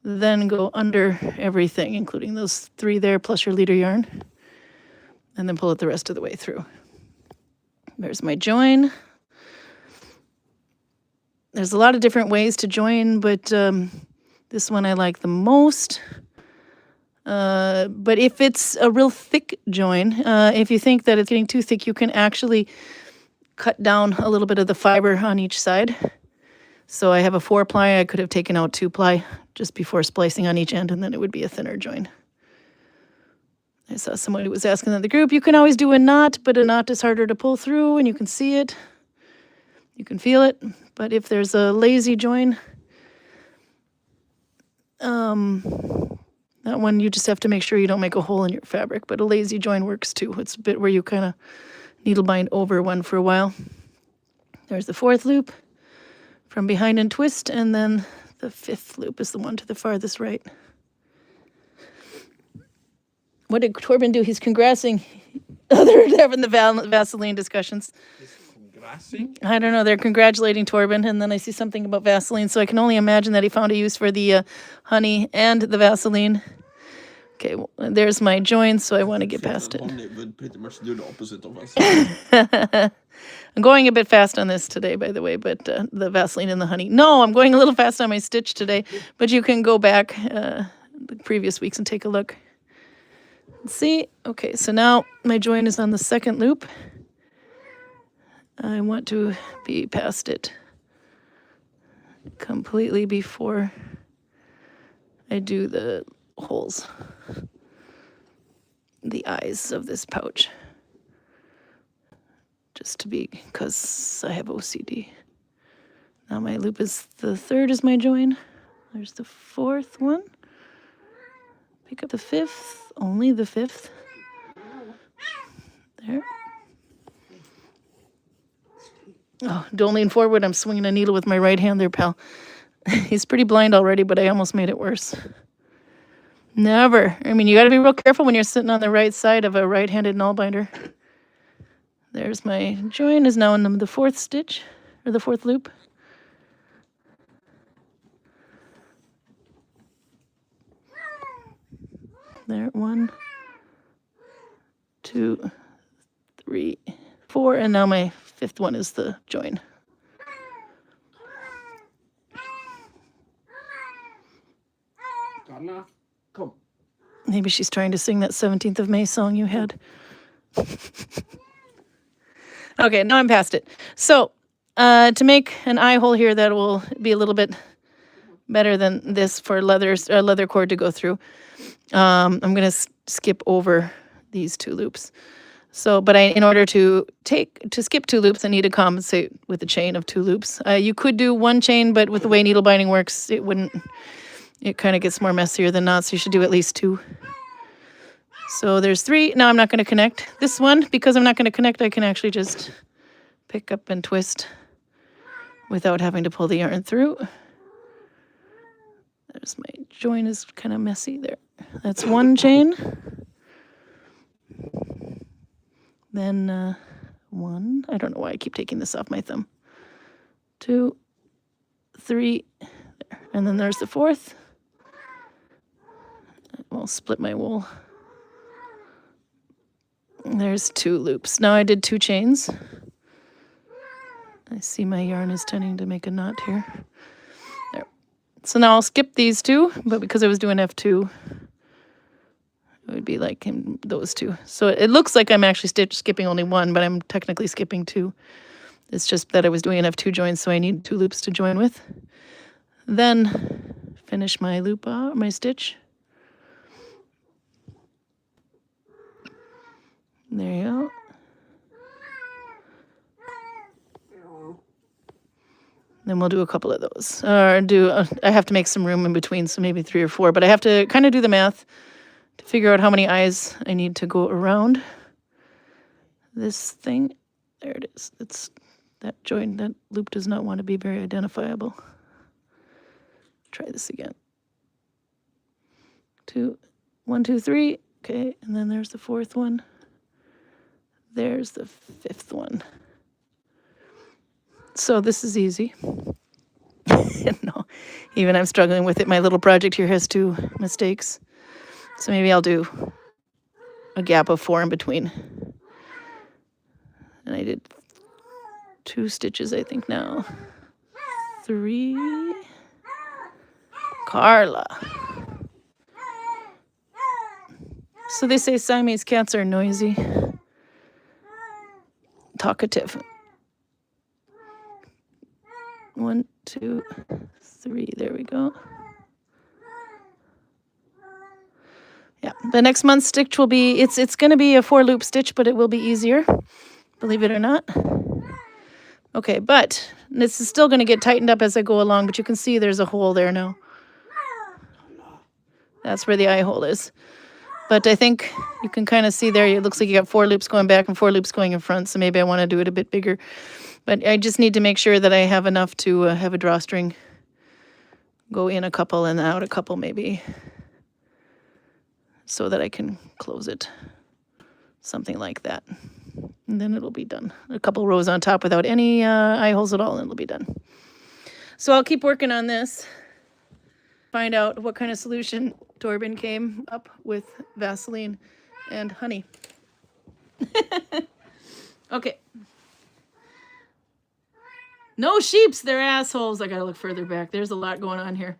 then go under everything, including those three there plus your leader yarn, and then pull it the rest of the way through. There's my join. There's a lot of different ways to join, but this one I like the most. But if it's a real thick join, if you think that it's getting too thick, you can actually cut down a little bit of the fiber on each side. So I have a 4-ply. I could have taken out 2-ply just before splicing on each end, and then it would be a thinner join. I saw someone who was asking in the group, you can always do a knot, but a knot is harder to pull through, and you can see it. You can feel it. But if there's a lazy join, that one you just have to make sure you don't make a hole in your fabric, but a lazy join works too. It's a bit where you kind of needle bind over one for a while. There's the fourth loop from behind and twist, and then the fifth loop is the one to the farthest right. What did Torben do? He's congrassing. They're having the Vaseline discussions. I don't know. They're congratulating Torben, and then I see something about Vaseline, so I can only imagine that he found a use for the honey and the Vaseline. Okay, well, there's my join, so I want to get past it. Honey would pretty much do the opposite of Vaseline. I'm going a bit fast on this today, by the way, but the Vaseline and the honey. No, I'm going a little fast on my stitch today, but you can go back the previous weeks and take a look. See? Okay, so now my join is on the second loop. I want to be past it completely before I do the holes, the eyes of this pouch, just to be, because I have OCD. Now my loop is, the third is my join. There's the fourth one. Pick up the fifth, only the fifth. There. Oh, don't lean forward. I'm swinging a needle with my right hand there, pal. He's pretty blind already, but I almost made it worse. Never. I mean, you got to be real careful when you're sitting on the right side of a right-handed Nalbinder. There's my join is now in the fourth stitch, or the fourth loop. There, 1, 2, 3, 4, and now my fifth one is the join. Carla, come. Maybe she's trying to sing that 17th of May song you had. Okay, now I'm past it. So, to make an eye hole here that will be a little bit better than this for leather cord to go through, I'm going to skip over these 2 loops. So, but in order to skip 2 loops, I need to compensate with a chain of 2 loops. You could do 1 chain, but with the way needle binding works, it kind of gets more messier than not, so you should do at least 2. So there's 3. Now I'm not going to connect this one. Because I'm not going to connect, I can actually just pick up and twist without having to pull the yarn through. There's my join is kind of messy there. That's 1 chain. Then 1, I don't know why I keep taking this off my thumb. 2, 3, there. And then there's the 4th. I'll split my wool. There's 2 loops. Now I did 2 chains. I see my yarn is tending to make a knot here. There. So now I'll skip these two, but because I was doing F2, it would be like those two. So it looks like I'm actually skipping only one, but I'm technically skipping two. It's just that I was doing an F2 join, so I need 2 loops to join with. Then finish my loop, my stitch. There you go. Then we'll do a couple of those. Or I have to make some room in between, so maybe 3 or 4. But I have to kind of do the math to figure out how many eyes I need to go around this thing. There it is. It's that joint, that loop does not want to be very identifiable. Try this again. 2, 1, 2, 3. Okay, and then there's the 4th one. There's the 5th one. So this is easy. No, even I'm struggling with it. My little project here has 2 mistakes. So maybe I'll do a gap of 4 in between. And I did 2 stitches, I think now. 3. Carla. So they say Siamese cats are noisy, talkative. 1, 2, 3, there we go. Yeah, the next month's stitch will be, it's going to be a 4 loop stitch, but it will be easier, believe it or not. Okay, but this is still going to get tightened up as I go along, but you can see there's a hole there now. That's where the eye hole is. But I think you can kind of see there, it looks like you got 4 loops going back and 4 loops going in front, so maybe I want to do it a bit bigger. But I just need to make sure that I have enough to have a drawstring go in a couple and out a couple maybe, so that I can close it. Something like that. And then it'll be done. A couple rows on top without any eye holes at all, and it'll be done. So I'll keep working on this. Find out what kind of solution Torben came up with Vaseline and honey. Okay. No sheeps, they're assholes. I gotta look further back. There's a lot going on here.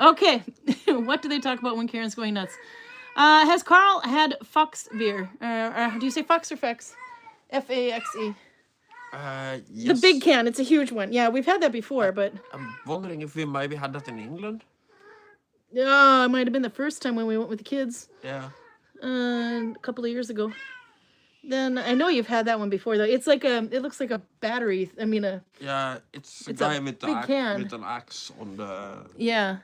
Okay. What do they talk about when Karen's going nuts? Has Carl had Fox beer? Do you say Fox or Fex? F-A-X-E. Yes. The big can. It's a huge one. Yeah, we've had that before, but... I'm wondering if we maybe had that in England. Yeah, it might have been the first time when we went with the kids. Yeah. A couple of years ago. Then I know you've had that one before though. It's like it looks like a battery. I mean Yeah, it's a guy with an axe on the. Yeah.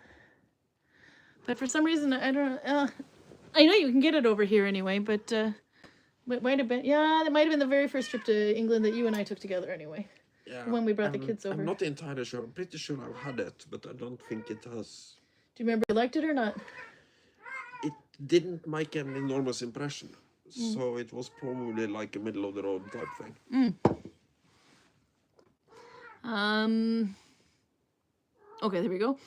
But for some reason I don't. I know you can get it over here anyway, but it might have been. Yeah, that might have been the very first trip to England that you and I took together anyway. Yeah. When we brought the kids over. I'm not entirely sure. I'm pretty sure I've had it, but I don't think it has. Do you remember you liked it or not? It didn't make an enormous impression. So it was probably like a middle of the road type thing. Okay, there we go.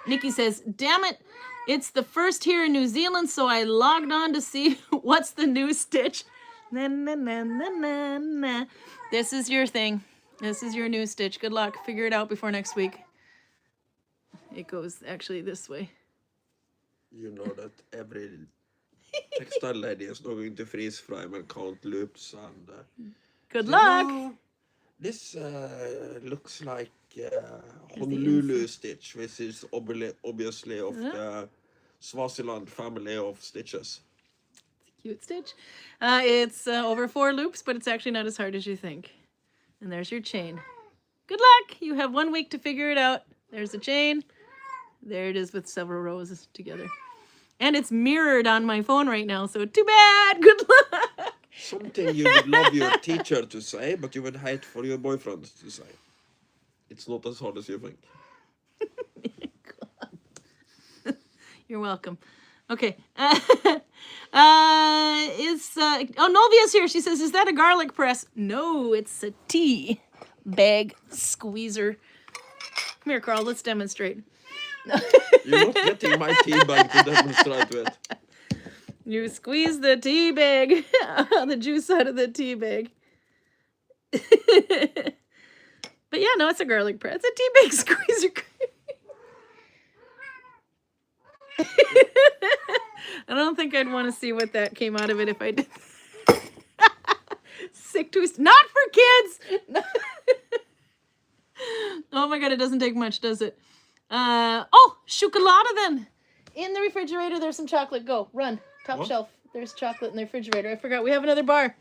Nikki says, damn it, it's the first here in New Zealand, so I logged on to see what's the new stitch. Na, na, na, na, na, na. This is your thing. This is your new stitch. Good luck. Figure it out before next week. It goes actually this way. You know that every textile lady is not going to freeze frame and count loops and... Good luck! No, this looks like Honolulu stitch, which is obviously of the Swaziland family of stitches. Cute stitch. It's over 4 loops, but it's actually not as hard as you think. And there's your chain. Good luck! You have 1 week to figure it out. There's the chain. There it is with several rows together. And it's mirrored on my phone right now, so too bad. Good luck. Something you would love your teacher to say, but you would hate for your boyfriend to say. It's not as hard as you think. You're welcome. Okay. Novia's here. She says, is that a garlic press? No, it's a tea bag squeezer. Come here, Carl. Let's demonstrate. You're not getting my tea bag to demonstrate with. You squeeze the tea bag, the juice out of the tea bag. But yeah, no, it's a garlic press. It's a tea bag squeezer. I don't think I'd want to see what that came out of it if I did. Sick twist. Not for kids! Oh my god, it doesn't take much, does it? Oh, chocolate then. In the refrigerator, there's some chocolate. Go, run. Top shelf. There's chocolate in the refrigerator. I forgot. We have another bar.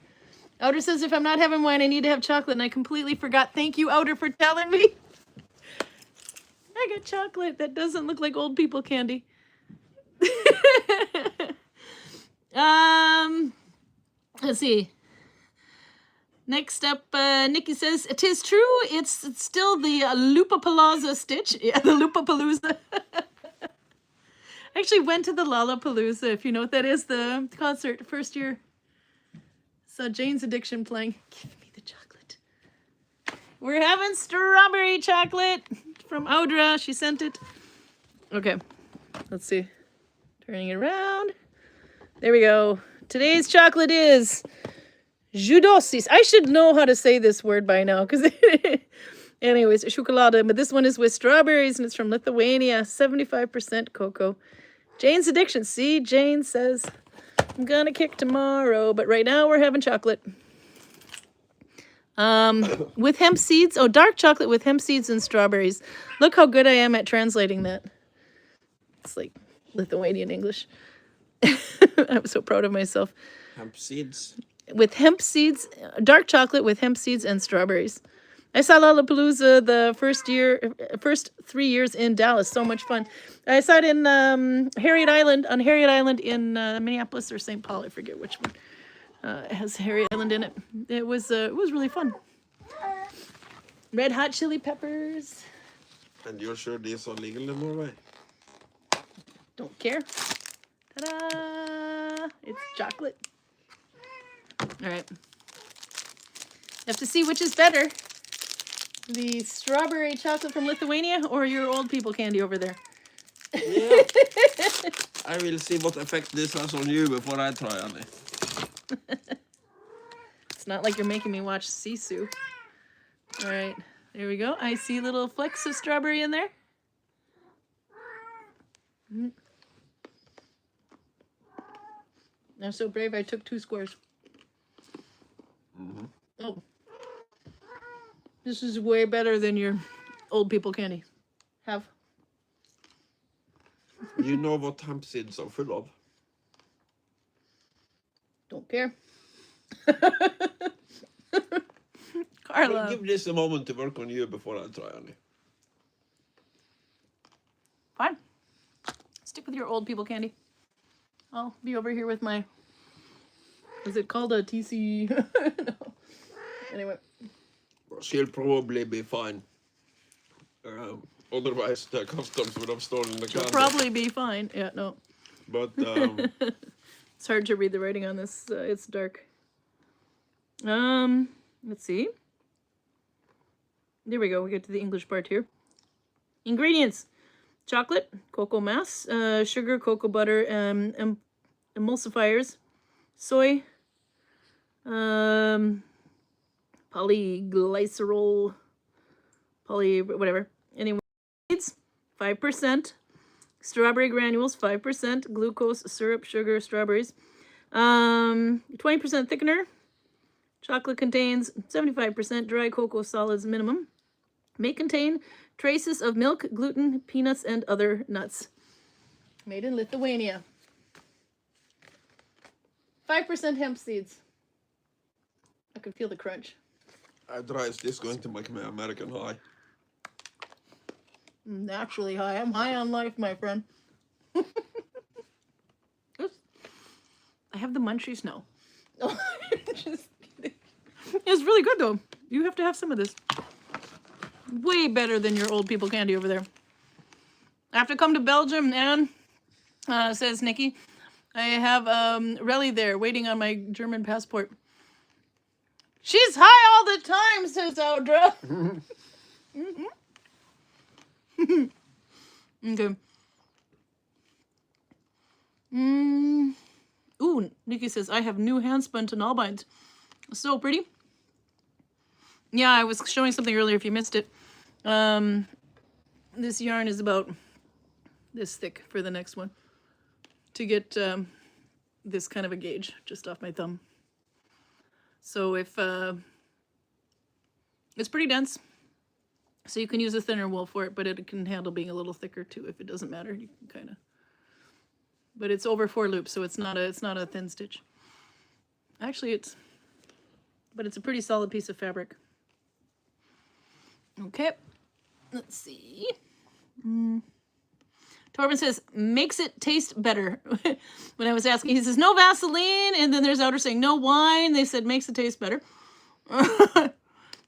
Outer says if I'm not having wine, I need to have chocolate, and I completely forgot. Thank you, Outer, for telling me. I got chocolate that doesn't look like old people candy. Let's see. Next up, Nikki says, "It is true. It's still the Loopapalooza stitch." Yeah, the Loopapalooza. I actually went to the Lollapalooza, if you know what that is, the concert, first year. Saw Jane's Addiction playing. Give me the chocolate. We're having strawberry chocolate from Audra. She sent it. Okay, let's see. Turning it around. There we go. Today's chocolate is Joutseno. I should know how to say this word by now, because anyways, chocolate. But this one is with strawberries, and it's from Lithuania. 75% cocoa. Jane's Addiction. See, Jane says, I'm gonna kick tomorrow, but right now we're having chocolate. With hemp seeds. Oh, dark chocolate with hemp seeds and strawberries. Look how good I am at translating that. It's like Lithuanian English. I'm so proud of myself. Hemp seeds. With hemp seeds, dark chocolate with hemp seeds and strawberries. I saw Lollapalooza the first 3 years in Dallas. So much fun. I saw it in Harriet Island in Minneapolis or St. Paul. I forget which one. It has Harriet Island in it. It was really fun. Red hot chili peppers. And you're sure these are legal in Norway? Don't care. Ta-da! It's chocolate. All right. You have to see which is better. The strawberry chocolate from Lithuania or your old people candy over there? Yeah. I will see what effect this has on you before I try on it. It's not like you're making me watch Sisu. All right. There we go. I see little flecks of strawberry in there. I'm so brave I took 2 squares. Mm-hmm. Oh. This is way better than your old people candy. Have. You know what hemp seeds are full of? Don't care. I'll Carla. give this a moment to work on you before I try on it. Fine. Stick with your old people candy. I'll be over here with my... Is it called a TC? No. Anyway. She'll probably be fine. Otherwise, the customs would have stolen the She'll candy. probably be fine. Yeah, no. But It's hard to read the writing on this. It's dark. Let's see. There we go. We get to the English part here. Ingredients: chocolate, cocoa mass, sugar, cocoa butter, emulsifiers, soy, polyglycerol, whatever. Anyway, seeds, 5%. Strawberry granules, 5%. Glucose, syrup, sugar, strawberries. 20% thickener. Chocolate contains 75% dry cocoa solids minimum. May contain traces of milk, gluten, peanuts, and other nuts. Made in Lithuania. 5% hemp seeds. I can feel the crunch. is this going to make me American high? Naturally high. I'm high on life, my friend. Oops. I have the munchies now. Oh, just kidding. It's really good, though. You have to have some of this. Way better than your old people candy over there. I have to come to Belgium, and says Nikki, I have Relly there waiting on my German passport. She's high all the time, says Audra. Mm-hmm. Okay. Ooh, Nikki says, I have new handspun to Nalbinds. So pretty. Yeah, I was showing something earlier if you missed it. This yarn is about this thick for the next one to get this kind of a gauge just off my thumb. So if it's pretty dense, so you can use a thinner wool for it, but it can handle being a little thicker too if it doesn't matter. You can kind of, but it's over 4 loops, so it's not a thin stitch. Actually, but it's a pretty solid piece of fabric. Okay, let's see. Torben says, makes it taste better. When I was asking, he says, no Vaseline. And then there's Outer saying, no wine. They said, makes it taste better.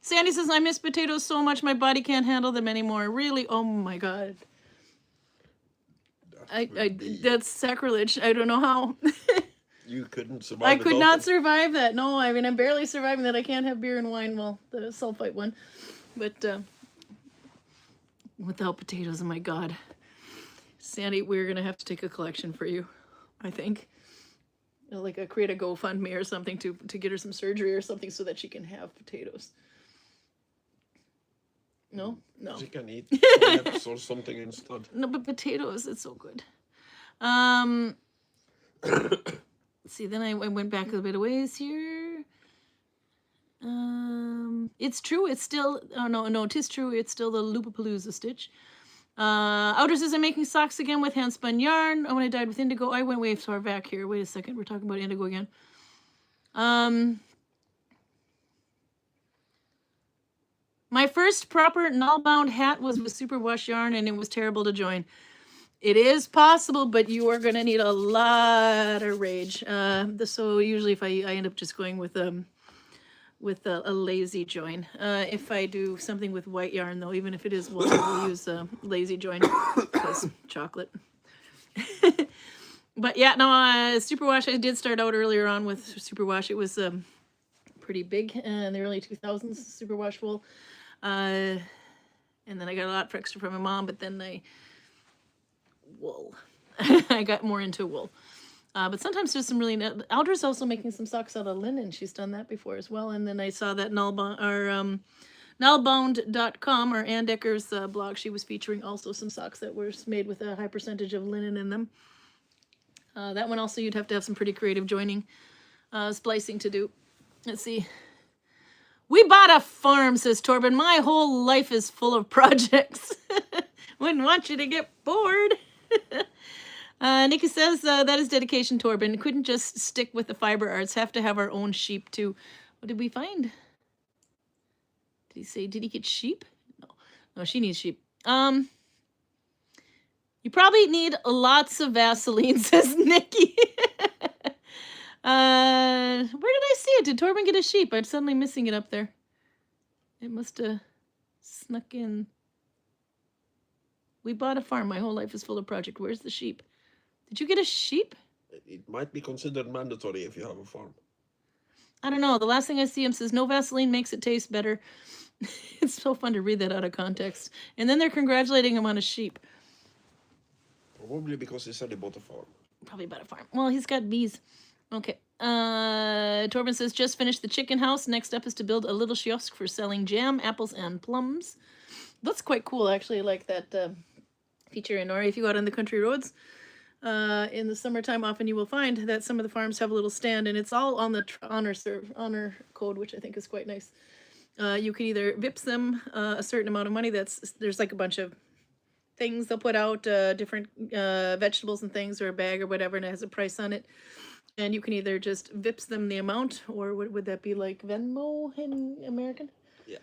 Sandy says, I miss potatoes so much, my body can't handle them anymore. Really? Oh my God. That's sacrilege. I don't know how. You couldn't survive. I could not survive that. No, I mean, I'm barely surviving that. I can't have beer and wine, well, the sulfite one. But without potatoes, oh my God. Sandy, we're going to have to take a collection for you, I think. Like create a GoFundMe or something to get her some surgery or something so that she can have potatoes. No? No. She can eat turnips or something instead. No, but potatoes, it's so good. Let's see, then I went back a bit of ways here. It's true, it's still, oh no, it is true, it's still the Loopapalooza stitch. Outer says, I'm making socks again with hand spun yarn. Oh, when I dyed with indigo, I went way far back here. Wait a second, we're talking about indigo again. My first proper null-bound hat was with superwash yarn, and it was terrible to join. It is possible, but you are going to need a lot of rage. So usually if I end up just going with a lazy join. If I do something with white yarn, though, even if it is wool, we'll use a lazy join because chocolate. But yeah, no, superwash, I did start out earlier on with superwash. It was pretty big in the early 2000s, superwash wool. And then I got a lot for extra from my mom, but then wool. I got more into wool. But sometimes there's some really... Aldra's also making some socks out of linen. She's done that before as well. And then I saw that Nalbound.com, or Ann Decker's blog, she was featuring also some socks that were made with a high percentage of linen in them. That one also, you'd have to have some pretty creative joining, splicing to do. Let's see. We bought a farm, says Torben. My whole life is full of projects. Wouldn't want you to get bored. Nikki says, that is dedication, Torben. Couldn't just stick with the fiber arts. Have to have our own sheep, too. What did we find? Did he say, did he get sheep? No. No, she needs sheep. You probably need lots of Vaseline, says Nikki. Where did I see it? Did Torben get a sheep? I'm suddenly missing it up there. It must have snuck in. We bought a farm. My whole life is full of project. Where's the sheep? Did you get a sheep? It might be considered mandatory if you have a farm. I don't know. The last thing I see him says, no Vaseline makes it taste better. It's so fun to read that out of context. And then they're congratulating him on a sheep. Probably because he said he bought a farm. Probably bought a farm. Well, he's got bees. Okay. Torben says, just finished the chicken house. Next up is to build a little kiosk for selling jam, apples, and plums. That's quite cool, actually. I like that feature in Norway. If you go out on the country roads in the summertime, often you will find that some of the farms have a little stand, and it's all on the honor code, which I think is quite nice. You can either VIPs them a certain amount of money. There's like a bunch of things they'll put out, different vegetables and things, or a bag or whatever, and it has a price on it. And you can either just VIPs them the amount, or what would that be, like Venmo in American? Yeah.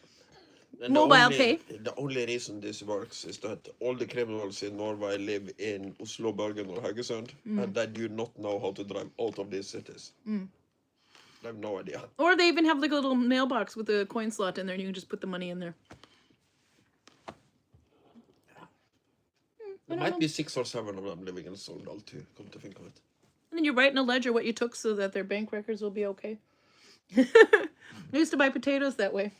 And mobile pay. The only reason this works is that all the criminals in Norway live in Oslo, Bergen, or Haugesund, and they do not know how to drive out of these cities. I have no idea. Or they even have like a little mailbox with a coin slot in there, and you can just put the money in there. There might be 6 or 7 of them living in Sogndal too, come to think of it. And then you write in a ledger what you took so that their bank records will be okay. I used to buy potatoes that way.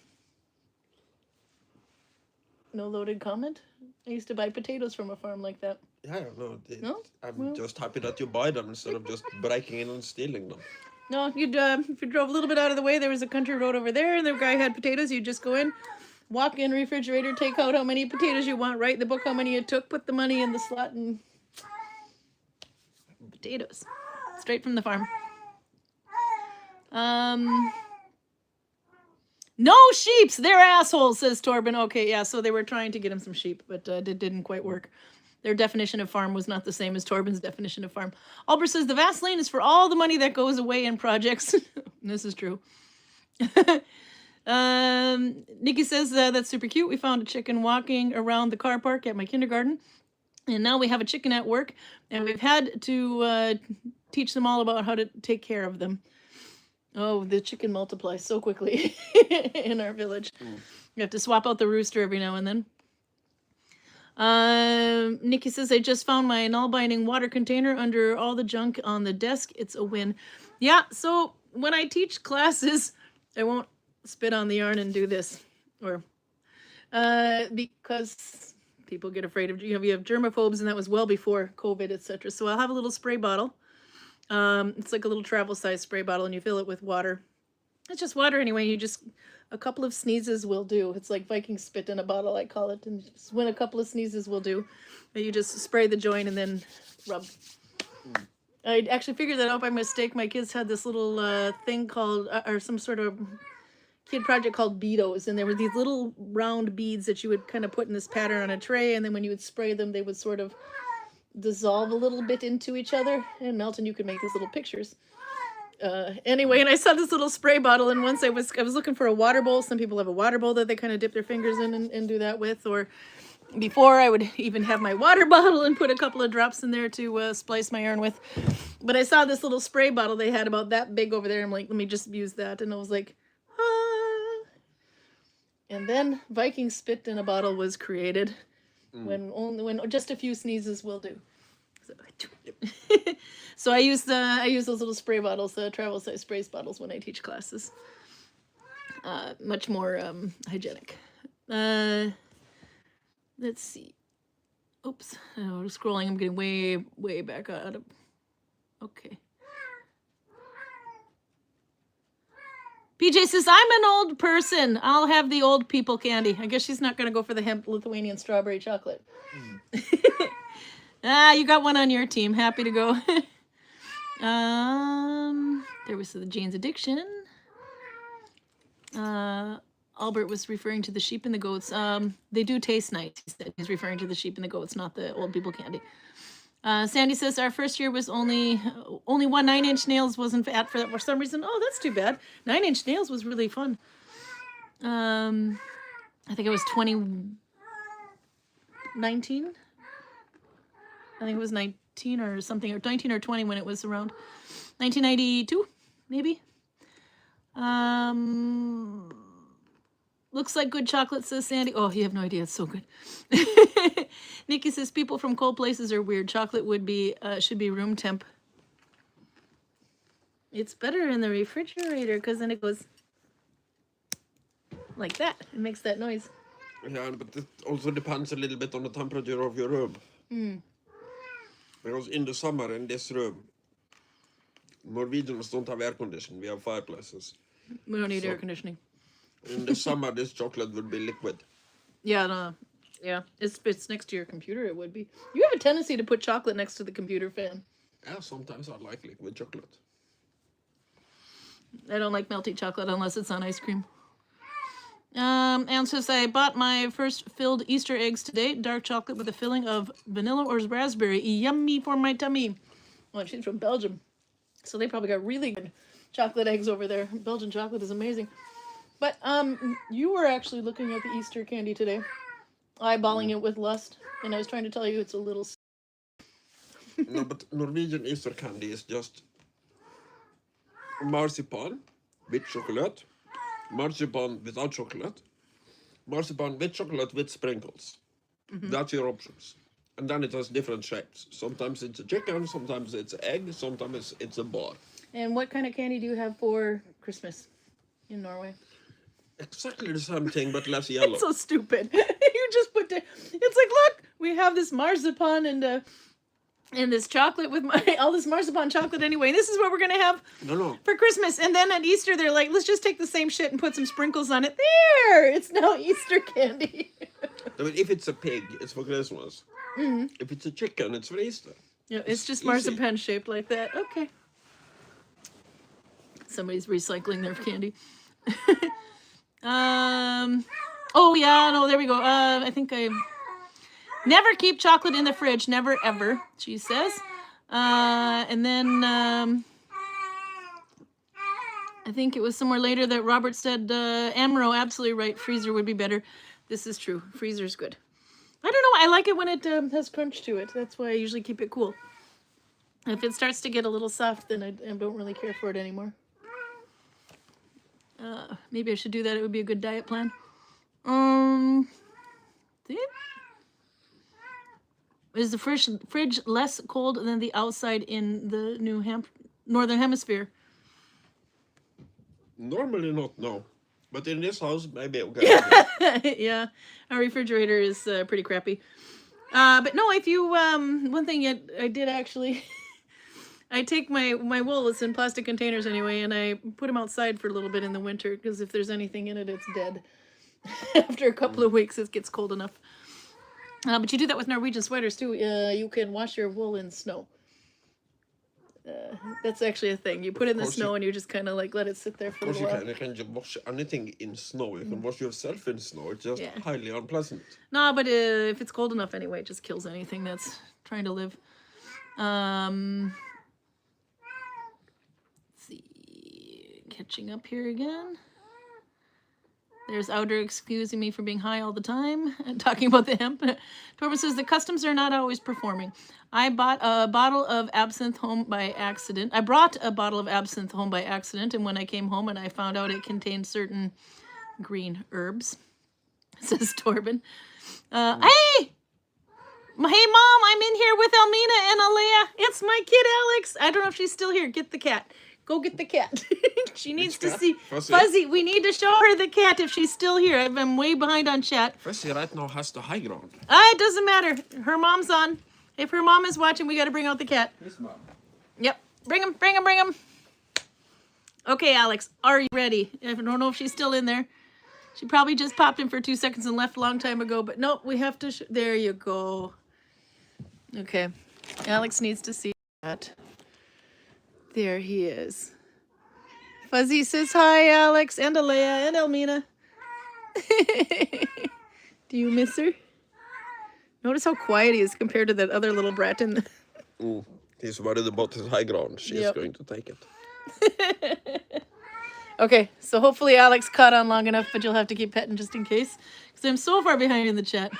No loaded comment? I used to buy potatoes from a farm like that. Yeah, no, No? I'm just happy that you buy them instead of just breaking in and stealing them. No, you'd if you drove a little bit out of the way, there was a country road over there, and the guy had potatoes. You'd just go in, walk in refrigerator, take out how many potatoes you want, write in the book how many you took, put the money in the slot, and potatoes, straight from the farm. No sheeps, they're assholes, says Torben. Okay, yeah, so they were trying to get him some sheep, but it didn't quite work. Their definition of farm was not the same as Torben's definition of farm. Albert says the Vaseline is for all the money that goes away in projects. This is true. Nikki says that's super cute. We found a chicken walking around the car park at my kindergarten. And now we have a chicken at work. And we've had to teach them all about how to take care of them. Oh, the chicken multiplies so quickly in our village. You have to swap out the rooster every now and then. Nikki says, I just found my Nalbinding water container under all the junk on the desk. It's a win. Yeah, so when I teach classes, I won't spit on the yarn and do this. Or because people get afraid of, you have germaphobes, and that was well before COVID, etc. So I'll have a little spray bottle. It's like a little travel size spray bottle, and you fill it with water. It's just water anyway. You just, a couple of sneezes will do. It's like Viking spit in a bottle, I call it. And just when a couple of sneezes will do, but you just spray the joint and then rub. I actually figured that out by mistake. My kids had this little thing called, or some sort of kid project called beados, and there were these little round beads that you would kind of put in this pattern on a tray, and then when you would spray them, they would sort of dissolve a little bit into each other and melt, and you could make these little pictures. Anyway, and I saw this little spray bottle, and once I was looking for a water bowl. Some people have a water bowl that they kind of dip their fingers in and do that with, or before I would even have my water bottle and put a couple of drops in there to splice my yarn with. But I saw this little spray bottle they had about that big over there. I'm like, let me just use that, and I was like, ah. And then Viking spit in a bottle was created when just a few sneezes will do. So I use those little spray bottles, the travel size spray bottles, when I teach classes. Much more hygienic. Let's see. Oops. Oh, scrolling. I'm getting way back out of. Okay. PJ says, I'm an old person. I'll have the old people candy. I guess she's not going to go for the hemp Lithuanian strawberry chocolate. You got one on your team. Happy to go. There was the Jane's addiction. Albert was referring to the sheep and the goats. They do taste nice, he said. He's referring to the sheep and the goats, not the old people candy. Sandy says our first year was only one 9-inch nails wasn't at for that for some reason. Oh, that's too bad. 9-inch nails was really fun. I think it was 19. I think it was 19 or something, or 19 or 20 when it was around 1992, maybe. Looks like good chocolate, says Sandy. Oh, you have no idea. It's so good. Nikki says people from cold places are weird. Chocolate would be should be room temp. It's better in the refrigerator because then it goes like that. It makes that noise. Yeah, but it also depends a little bit on the temperature of your room. Because in the summer in this room, Norwegians don't have air conditioning. We have fireplaces. We don't need air conditioning. In the summer, this chocolate would be liquid. Yeah, no. Yeah, it's next to your computer, it would be. You have a tendency to put chocolate next to the computer fan. Yeah, sometimes I like liquid chocolate. I don't like melty chocolate unless it's on ice cream. Anne says, I bought my first filled Easter eggs today. Dark chocolate with a filling of vanilla or raspberry. Yummy for my tummy. Well, she's from Belgium, so they probably got really good chocolate eggs over there. Belgian chocolate is amazing. But you were actually looking at the Easter candy today, eyeballing it with lust, and I was trying to tell you it's a little. No, but Norwegian Easter candy is just marzipan with chocolate, marzipan without chocolate, marzipan with chocolate with sprinkles. That's your options. And then it has different shapes. Sometimes it's a chicken, sometimes it's an egg, sometimes it's a bar. And what kind of candy do you have for Christmas in Norway? Exactly the same thing, but less yellow. It's so stupid. You just put it's like, look, we have this marzipan and And this chocolate with all this marzipan chocolate anyway. This is what we're gonna have No. for Christmas. And then at Easter, they're like, let's just take the same shit and put some sprinkles on it. There, it's now Easter candy. I mean, if it's a pig, it's for Christmas. If it's a chicken, it's for Easter. Yeah, it's just easy. marzipan shaped like that. Okay. Somebody's recycling their candy. Oh yeah, no, there we go. I think I never keep chocolate in the fridge, never ever, she says. And then I think it was somewhere later that Robert said, Amro, absolutely right, freezer would be better. This is true, freezer's good. I don't know, I like it when it has crunch to it. That's why I usually keep it cool. If it starts to get a little soft, then I don't really care for it anymore. Maybe I should do that. It would be a good diet plan. Is the fridge less cold than the outside in the Northern Hemisphere? Normally not, no. But in this house, maybe okay. Yeah, our refrigerator is pretty crappy. But no, if you, one thing I did actually, I take my wool, it's in plastic containers anyway, and I put them outside for a little bit in the winter, because if there's anything in it, it's dead. After a couple of weeks, it gets cold enough. But you do that with Norwegian sweaters too. You can wash your wool in snow. That's actually a thing. You put it in the snow and you just kind of like let it sit there for a while. You can just wash anything in snow. You can wash yourself in snow. It's just highly unpleasant. No, but if it's cold enough anyway, it just kills anything that's trying to live. Let's see, catching up here again. There's Outer excusing me for being high all the time and talking about the hemp. Torben says the customs are not always performing. I bought a bottle of absinthe home by accident. I brought a bottle of absinthe home by accident, and when I came home and I found out it contained certain green herbs, says Torben. Hey! Hey, Mom, I'm in here with Elmina and Alea. It's my kid, Alex. I don't know if she's still here. Get the cat. Go get the cat. She needs to see Fuzzy. We need to show her the cat if she's still here. I'm way behind on chat. Fuzzy right now has the high ground. It doesn't matter. Her mom's on. If her mom is watching, we got to bring out the cat. His mom. Yep. Bring him, bring him, bring him. Okay, Alex, are you ready? I don't know if she's still in there. She probably just popped in for 2 seconds and left a long time ago, but nope, we have to... There you go. Okay. Alex needs to see that. There he is. Fuzzy says hi, Alex, and Alea, and Elmina. Do you miss her? Notice how quiet he is compared to that other little brat in the... He's worried about his high ground. She's going to take it. Okay, so hopefully Alex caught on long enough, but you'll have to keep petting just in case. Because I'm so far behind in the chat.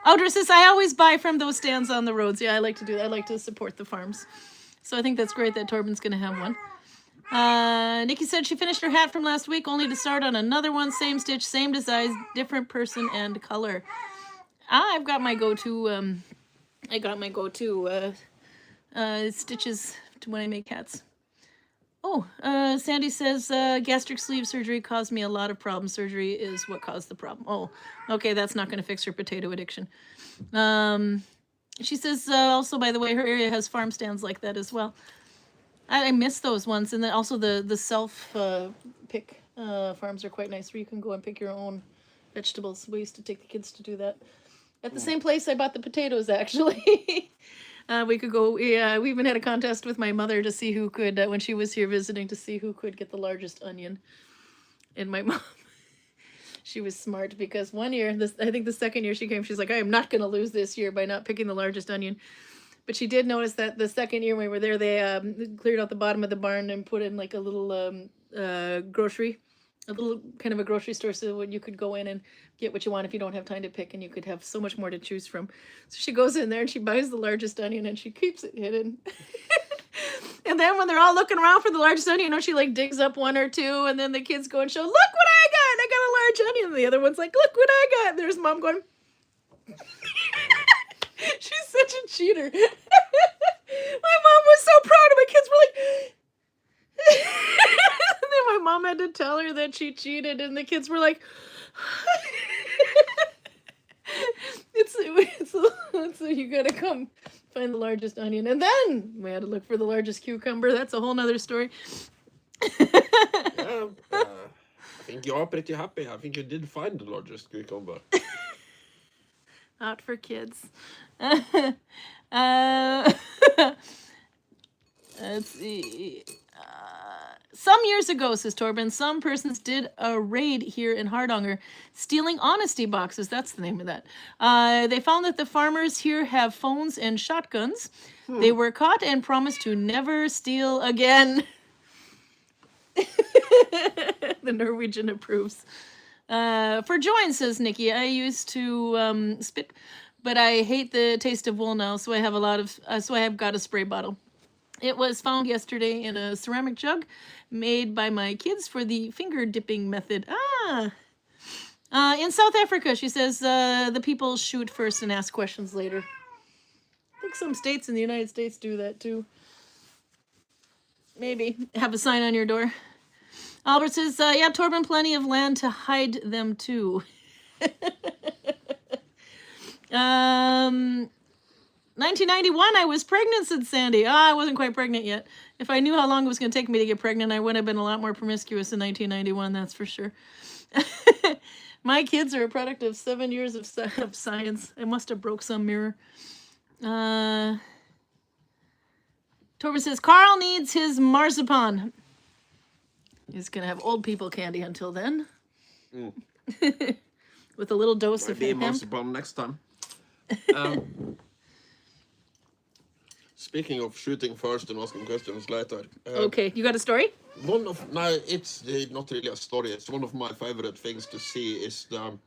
Audra says, I always buy from those stands on the roads. Yeah, I like to do that. I like to support the farms. So I think that's great that Torben's going to have one. Nikki said she finished her hat from last week, only to start on another one. Same stitch, same design, different person and color. I've got my go-to, stitches to when I make hats. Oh, Sandy says, gastric sleeve surgery caused me a lot of problems. Surgery is what caused the problem. Oh, okay, that's not going to fix her potato addiction. She says, also, by the way, her area has farm stands like that as well. I miss those ones. And then also the self-pick farms are quite nice, where you can go and pick your own vegetables. We used to take the kids to do that. At the same place I bought the potatoes, actually. We could go, we even had a contest with my mother to see who could, when she was here visiting, to see who could get the largest onion. And my mom, she was smart, because one year, I think the second year she came, she's like, I am not going to lose this year by not picking the largest onion. But she did notice that the second year we were there, they cleared out the bottom of the barn and put in like a little grocery, a little kind of a grocery store, so when you could go in and get what you want if you don't have time to pick, and you could have so much more to choose from. So she goes in there and she buys the largest onion and she keeps it hidden. And then when they're all looking around for the largest onion, you know, she like digs up one or two, and then the kids go and show, look what I got! I got a large onion. And the other one's like, look what I got! And there's Mom going, she's such a cheater. My mom was so proud, and my kids were like, and then my mom had to tell her that she cheated, and the kids were like, you gotta come find the largest onion. And then we had to look for the largest cucumber. That's a whole nother story. Yeah, I think you are pretty happy. I think you did find the largest cucumber. Not for kids. Let's see. Some years ago, says Torben, some persons did a raid here in Hardanger, stealing honesty boxes. That's the name of that. They found that the farmers here have phones and shotguns. They were caught and promised to never steal again. The Norwegian approves. For join, says Nikki, I used to spit, but I hate the taste of wool now, so I have got a spray bottle. It was found yesterday in a ceramic jug made by my kids for the finger dipping method. In South Africa, she says, the people shoot first and ask questions later. I think some states in the United States do that too. Maybe have a sign on your door. Albert says, yeah, Torben, plenty of land to hide them too. 1991, I was pregnant, said Sandy. I wasn't quite pregnant yet. If I knew how long it was going to take me to get pregnant, I would have been a lot more promiscuous in 1991, that's for sure. My kids are a product of 7 years of science. I must have broke some mirror. Torben says, Carl needs his marzipan. He's going to have old people candy until then. With a little dose of hemp. Marzipan next time. Speaking of shooting first and asking questions later. Okay, you got a story? It's not really a story. It's one of my favorite things to see is the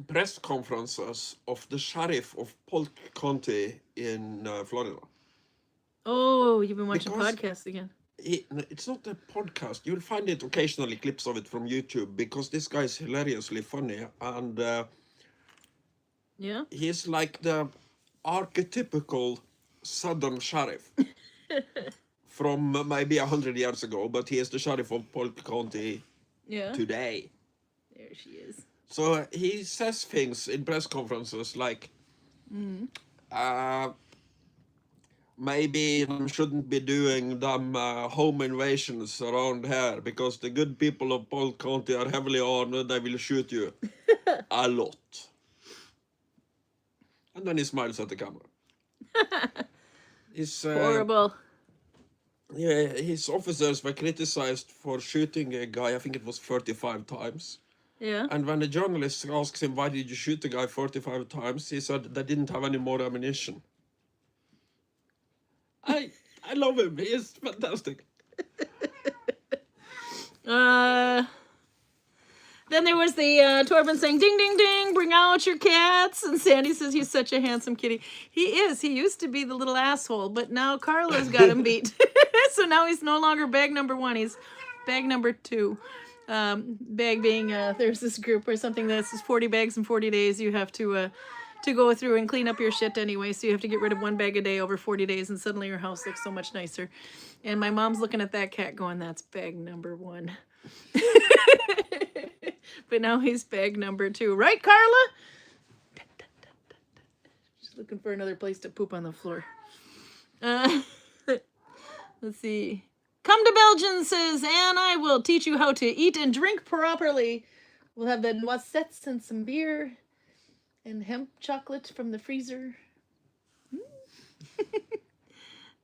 press conferences of the sheriff of Polk County in Florida. Oh, you've been watching podcasts again. It's not a podcast. You'll find it occasionally, clips of it from YouTube, because this guy is hilariously funny, and yeah, he's like the archetypical Southern sheriff from maybe 100 years ago, but he is the sheriff of Polk County today. There she is. So he says things in press conferences like, maybe I shouldn't be doing them home invasions around here because the good people of Polk County are heavily armed. They will shoot you a lot. And then he smiles at the camera. Horrible. Yeah, his officers were criticized for shooting a guy, I think it was 35 times. Yeah. And when the journalist asks him, why did you shoot the guy 45 times? He said they didn't have any more ammunition. I love him. He is fantastic. Then there was the Torben saying, ding, ding, ding, bring out your cats. And Sandy says he's such a handsome kitty. He is. He used to be the little asshole, but now Carla's got him beat. So now he's no longer bag number 1. He's bag number 2. Bag being, there's this group or something that's 40 bags in 40 days. You have to go through and clean up your shit anyway. So you have to get rid of 1 bag a day over 40 days. And suddenly your house looks so much nicer. And my mom's looking at that cat going, that's bag number 1. But now he's bag number 2. Right, Carla? She's looking for another place to poop on the floor. Let's see. Come to Belgium, says Anne. I will teach you how to eat and drink properly. We'll have the noisettes and some beer and hemp chocolate from the freezer.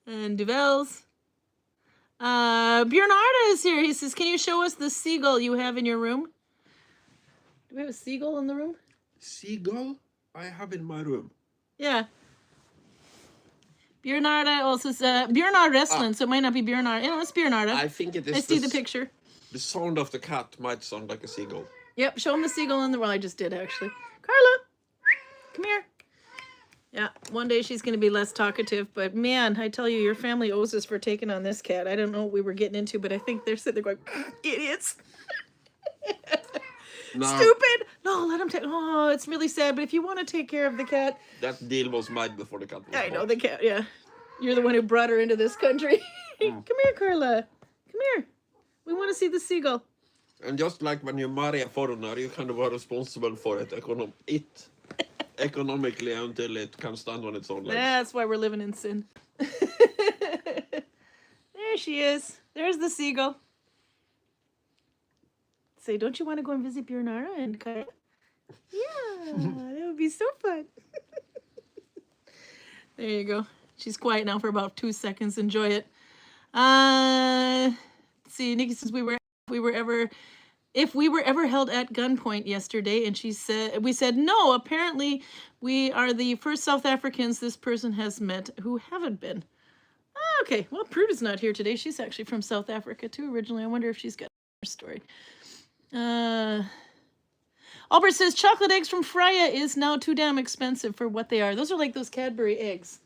And Duvel's. Bjornarda is here. He says, can you show us the seagull you have in your room? Do we have a seagull in the room? Seagull? I have in my room. Yeah. Bjornarda also says, Bjornar wrestling, so it might not be Bjornar. Yeah, it's Bjornarda. I think it is. I see the picture. The sound of the cat might sound like a seagull. Yep, show him the seagull in the well, I just did actually. Carla, come here. Yeah, one day she's going to be less talkative, but man, I tell you, your family owes us for taking on this cat. I don't know what we were getting into, but I think they're sitting there going, idiots. No. Stupid. No, let him take. Oh, it's really sad, but if you want to take care of the cat. That deal was made before the cat was born. I know, the cat, yeah. You're the one who brought her into this country. Come here, Carla. Come here. We want to see the seagull. And just like when you marry a foreigner, you kind of are responsible for it. economically until it can stand on its own legs. That's why we're living in sin. There she is. There's the seagull. Say, don't you want to go and visit Bjornara and Kaya? Yeah, that would be so fun. There you go. She's quiet now for about 2 seconds. Enjoy it. Let's see, Nikki says if we were ever held at gunpoint yesterday, and we said no. Apparently, we are the first South Africans this person has met who haven't been. Okay, well, Prude is not here today. She's actually from South Africa too originally. I wonder if she's got her story. Albert says chocolate eggs from Freya is now too damn expensive for what they are. Those are like those Cadbury eggs.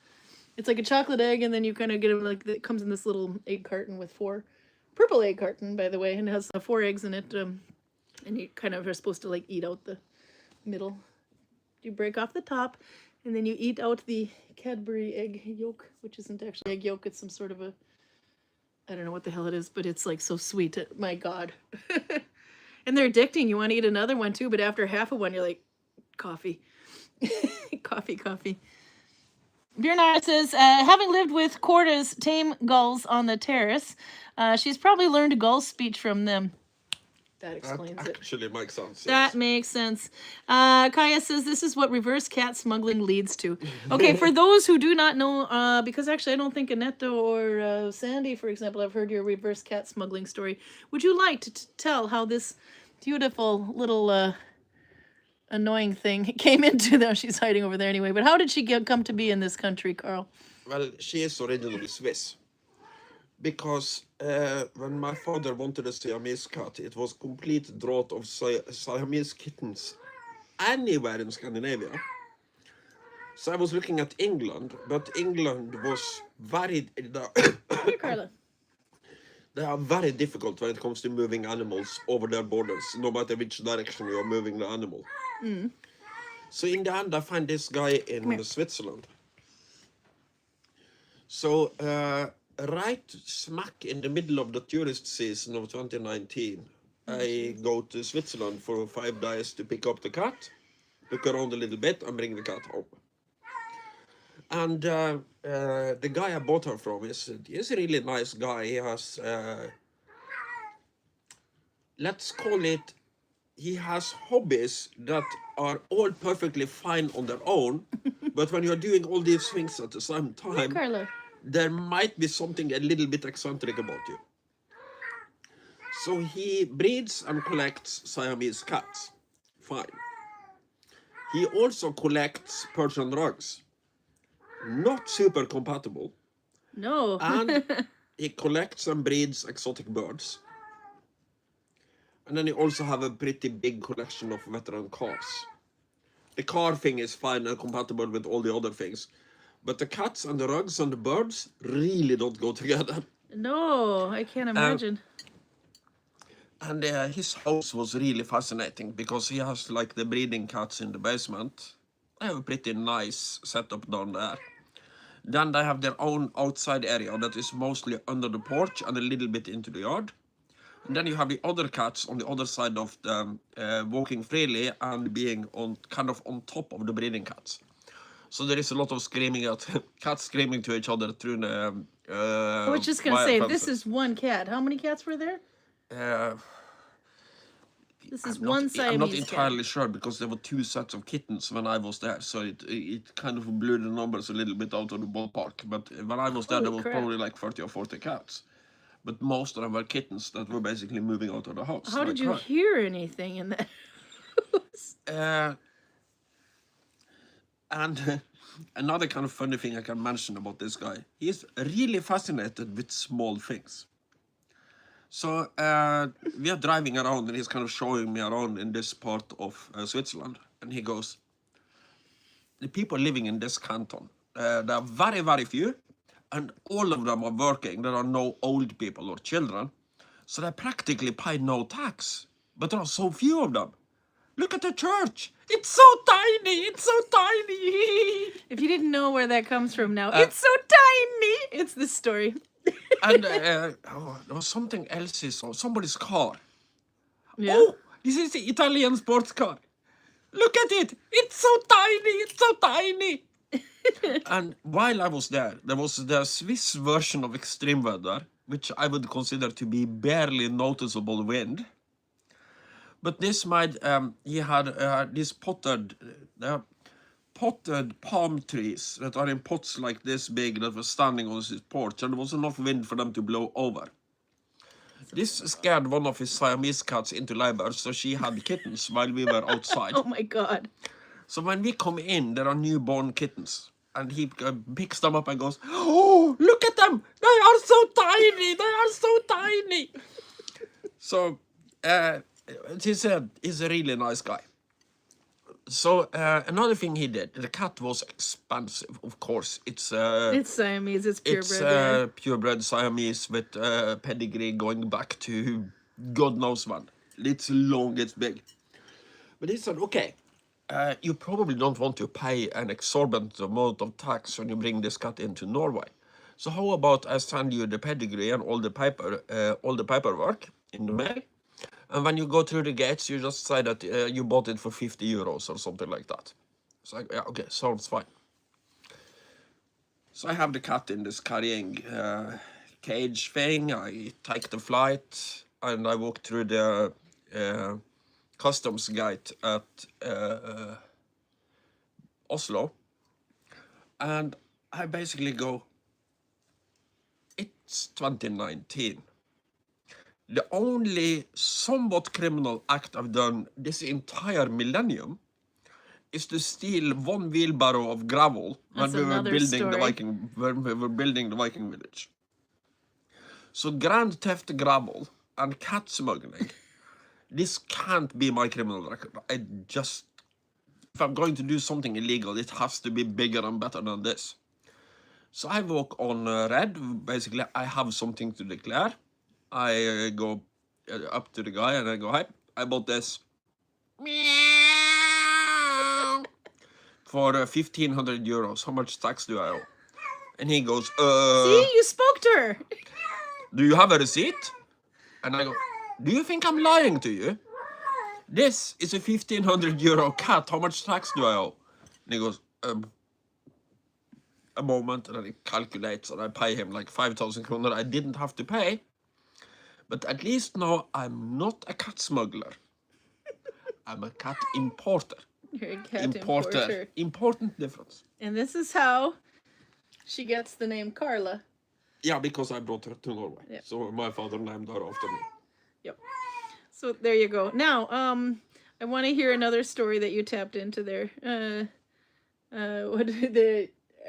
It's like a chocolate egg, and then you kind of get it like it comes in this little egg carton with 4 purple egg carton, by the way, and it has 4 eggs in it. And you kind of are supposed to like eat out the middle. You break off the top, and then you eat out the Cadbury egg yolk, which isn't actually egg yolk. It's some sort of a, I don't know what the hell it is, but it's like so sweet. My God. And they're addicting. You want to eat another one too, but after half of one, you're like, coffee. coffee. Bjornar says, having lived with Corda's tame gulls on the terrace, she's probably learned gull speech from them. That explains that actually makes sense. That yes. makes sense. Kaya says this is what reverse cat smuggling leads to. Okay, for those who do not know, because actually I don't think Annette or Sandy, for example, have heard your reverse cat smuggling story. Would you like to tell how this beautiful little annoying thing came into them? She's hiding over there anyway. But how did she come to be in this country, Carl? Well, she is originally Swiss. Because when my father wanted a Siamese cat, it was complete drought of Siamese kittens anywhere in Scandinavia. So I was looking at England, but England was very... Here, Carla. They are very difficult when it comes to moving animals over their borders, no matter which direction you are moving the animal. Mm. So in the end, I find this guy in Switzerland. So... right smack in the middle of the tourist season of 2019, I go to Switzerland for 5 days to pick up the cat, look around a little bit, and bring the cat home. And the guy I bought her from is a really nice guy. He has, let's call it, he has hobbies that are all perfectly fine on their own, but when you're doing all these things at the same time, Carla. There might be something a little bit eccentric about you. So he breeds and collects Siamese cats. Fine. He also collects Persian rugs. Not super compatible. No. And he collects and breeds exotic birds. And then he also have a pretty big collection of veteran cars. The car thing is fine and compatible with all the other things. But the cats and the rugs and the birds really don't go together. No, I can't imagine. And his house was really fascinating because he has like the breeding cats in the basement. They have a pretty nice setup down there. Then they have their own outside area that is mostly under the porch and a little bit into the yard. And then you have the other cats on the other side of the walking freely and being on kind of on top of the breeding cats. So there is a lot of screaming at cats screaming to each other through the. I was just gonna say, this is one cat. How many cats were there? This is one Siamese cat. I'm not entirely sure because there were 2 sets of kittens when I was there, so it kind of blew the numbers a little bit out of the ballpark. But when I was there, there was probably like 30 or 40 cats. But most of them were kittens that were basically moving out of the house. How did you hear anything in that house? And another kind of funny thing I can mention about this guy, he's really fascinated with small things. So we are driving around and he's kind of showing me around in this part of Switzerland. And he goes, the people living in this canton, there are very, very few. And all of them are working. There are no old people or children. So they practically pay no tax. But there are so few of them. Look at the church. It's so tiny. It's so tiny. If you didn't know where that comes from now, it's so tiny. It's this story. And there was something else. Somebody's car. Yeah. Oh, this is the Italian sports car. Look at it! It's so tiny! It's so tiny! And while I was there was the Swiss version of extreme weather, which I would consider to be barely noticeable wind. But this might, he had these potted palm trees that are in pots like this big that were standing on his porch, and there was enough wind for them to blow over. This scared one of his Siamese cats into labor, so she had kittens while we were outside. Oh my God. So when we come in, there are newborn kittens. And he picks them up and goes, "Oh, look at them! They are so tiny! They are so tiny!" So, he's a really nice guy. So, another thing he did, the cat was expensive, of course. It's Siamese, it's purebred. Purebred Siamese with pedigree going back to God knows when. It's long, it's big. But he said, okay, you probably don't want to pay an exorbitant amount of tax when you bring this cat into Norway. So how about I send you the pedigree and all the paperwork in the mail, and when you go through the gates, you just say that you bought it for 50 euros or something like that. It's like, yeah, okay, sounds fine. So I have the cat in this carrying cage thing. I take the flight and I walk through the customs gate at Oslo, and I basically go, it's 2019. The only somewhat criminal act I've done this entire millennium is to steal one wheelbarrow of gravel when we were building the Viking village. So grand theft gravel and cat smuggling. This can't be my criminal record. If I'm going to do something illegal, it has to be bigger and better than this. So I walk on red. Basically, I have something to declare. I go up to the guy and I go, "Hi, I bought this for 1,500 euros. How much tax do I owe?" And he goes, See, you spoke to her. "Do you have a receipt?" And I go, "Do you think I'm lying to you? This is a 1,500 euro cat. How much tax do I owe?" And he goes, a moment, and then he calculates, and I pay him like 5,000 kroner I didn't have to pay. But at least now I'm not a cat smuggler. I'm a cat importer. You're a cat importer. Important difference. And this is how she gets the name Karla. Yeah, because I brought her to Norway. Yep. So my father named her after me. Yep. So there you go. Now, I want to hear another story that you tapped into there.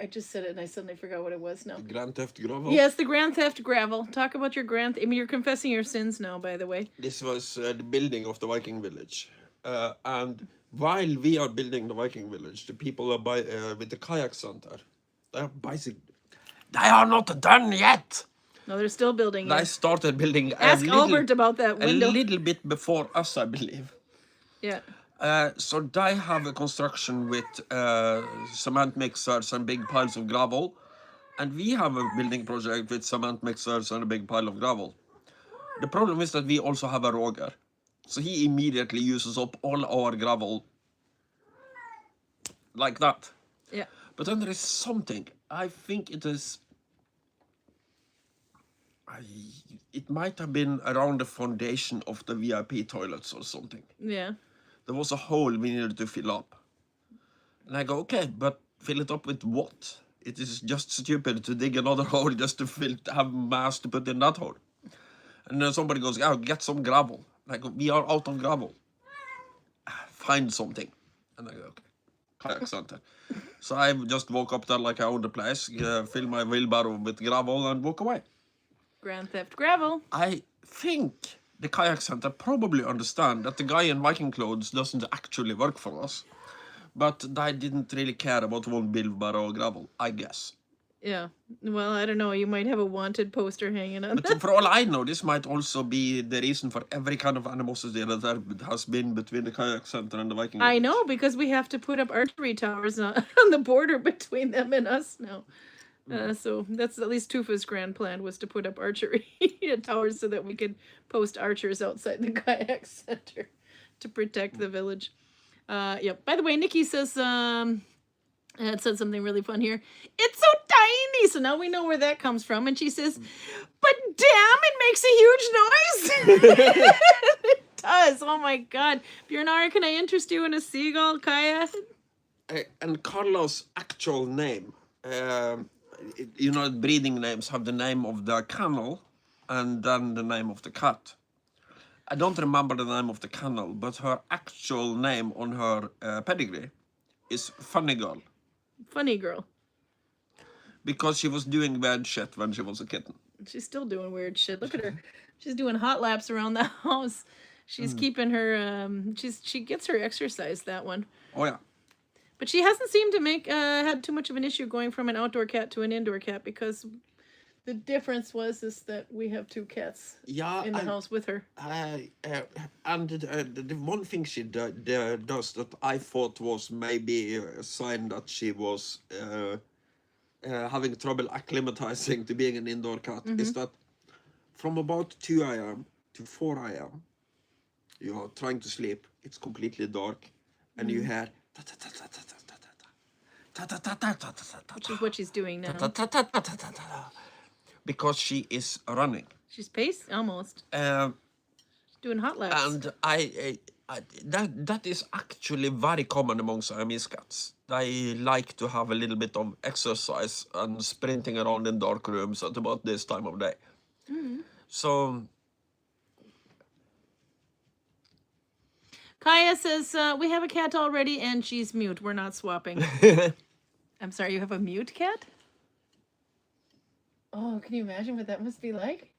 I just said it and I suddenly forgot what it was now. The Grand Theft Gravel? Yes, the Grand Theft Gravel. Talk about your you're confessing your sins now, by the way. This was the building of the Viking village. And while we are building the Viking village, the people are with the kayak center, they are not done yet. No, they're still building They it. started building Ask Albert about that window. a little bit before us, I believe. Yeah. So they have a construction with cement mixers and big piles of gravel. And we have a building project with cement mixers and a big pile of gravel. The problem is that we also have a Roger. So he immediately uses up all our gravel like that. Yeah. But then there is something. I think it is... it might have been around the foundation of the VIP toilets or something. Yeah. There was a hole we needed to fill up. And I go, okay, but fill it up with what? It is just stupid to dig another hole just to have mass to put in that hole. And then somebody goes, "Oh, get some gravel." And I go, "We are out of gravel. Find something." And I go, okay, kayak center. So I just walk up there like I own the place, fill my wheelbarrow with gravel and walk away. Grand Theft Gravel. I think the kayak center probably understand that the guy in Viking clothes doesn't actually work for us. But they didn't really care about one wheelbarrow of gravel, I guess. Yeah. Well, I don't know. You might have a wanted poster hanging on. But for all I know, this might also be the reason for every kind of animosity that there has been between the kayak center and the Viking. I know, because we have to put up archery towers on the border between them and us now. So that's at least Tufa's grand plan, was to put up archery towers so that we could post archers outside the kayak center to protect the village. Yep. By the way, Nikki says, it said something really fun here. It's so tiny. So now we know where that comes from. And she says, but damn, it makes a huge noise. It does. Oh my God. Björnar, can I interest you in a seagull, Kaya? And Carlos' actual name, you know, breeding names have the name of the kennel and then the name of the cat. I don't remember the name of the kennel, but her actual name on her pedigree is Funny Girl. Funny girl. Because she was doing weird shit when she was a kitten. She's still doing weird shit. Look at her. She's doing hot laps around the house. She's keeping her, she gets her exercise, that one. Oh, yeah. But she hasn't seemed to make, had too much of an issue going from an outdoor cat to an indoor cat, because the difference is that we have 2 cats in the house with her. And the one thing she does that I thought was maybe a sign that she was having trouble acclimatizing to being an indoor cat is that from about 2 a.m. to 4 a.m. you're trying to sleep, it's completely dark, and you hear which is what she's doing now. Because she is running. She's paced almost. Doing hot laps. And that is actually very common among Siamese cats. They like to have a little bit of exercise and sprinting around in dark rooms at about this time of day. So Kaya says, we have a cat already and she's mute. We're not swapping. I'm sorry, you have a mute cat? Oh, can you imagine what that must be like?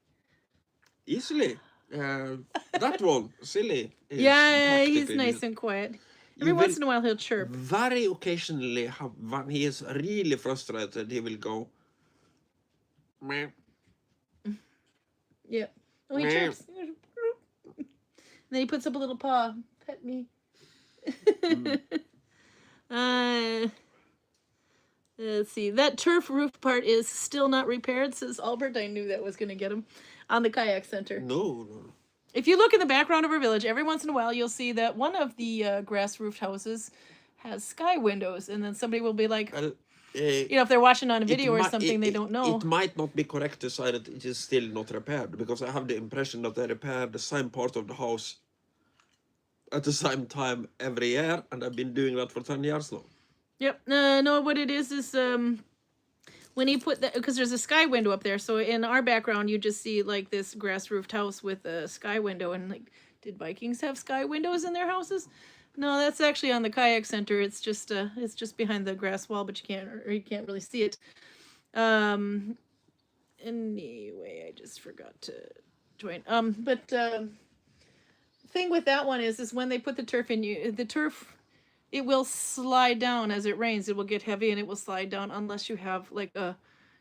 easily. That one, silly. Yeah, he's nice and quiet. Every once in a while he'll chirp. Very occasionally, when he is really frustrated, he will go. Meh. Yeah. Oh, he chirps. Then he puts up a little paw. Pet me. Let's see. That turf roof part is still not repaired, says Albert. I knew that was going to get him on the kayak center. No. If you look in the background of our village, every once in a while you'll see that one of the grass roofed houses has sky windows, and then somebody will be like, if they're watching on a video or something, they don't know. It might not be correct to say that it is still not repaired, because I have the impression that they repair the same part of the house at the same time every year, and I've been doing that for 10 years now. Yep. No, what it is when you put that, because there's a sky window up there, so in our background you just see like this grass roofed house with a sky window, and like, did Vikings have sky windows in their houses? No, that's actually on the kayak center. It's just behind the grass wall, but you can't really see it. Anyway, I just forgot to join. Thing with that one is when they put the turf in, the turf, it will slide down as it rains. It will get heavy and it will slide down unless you have like a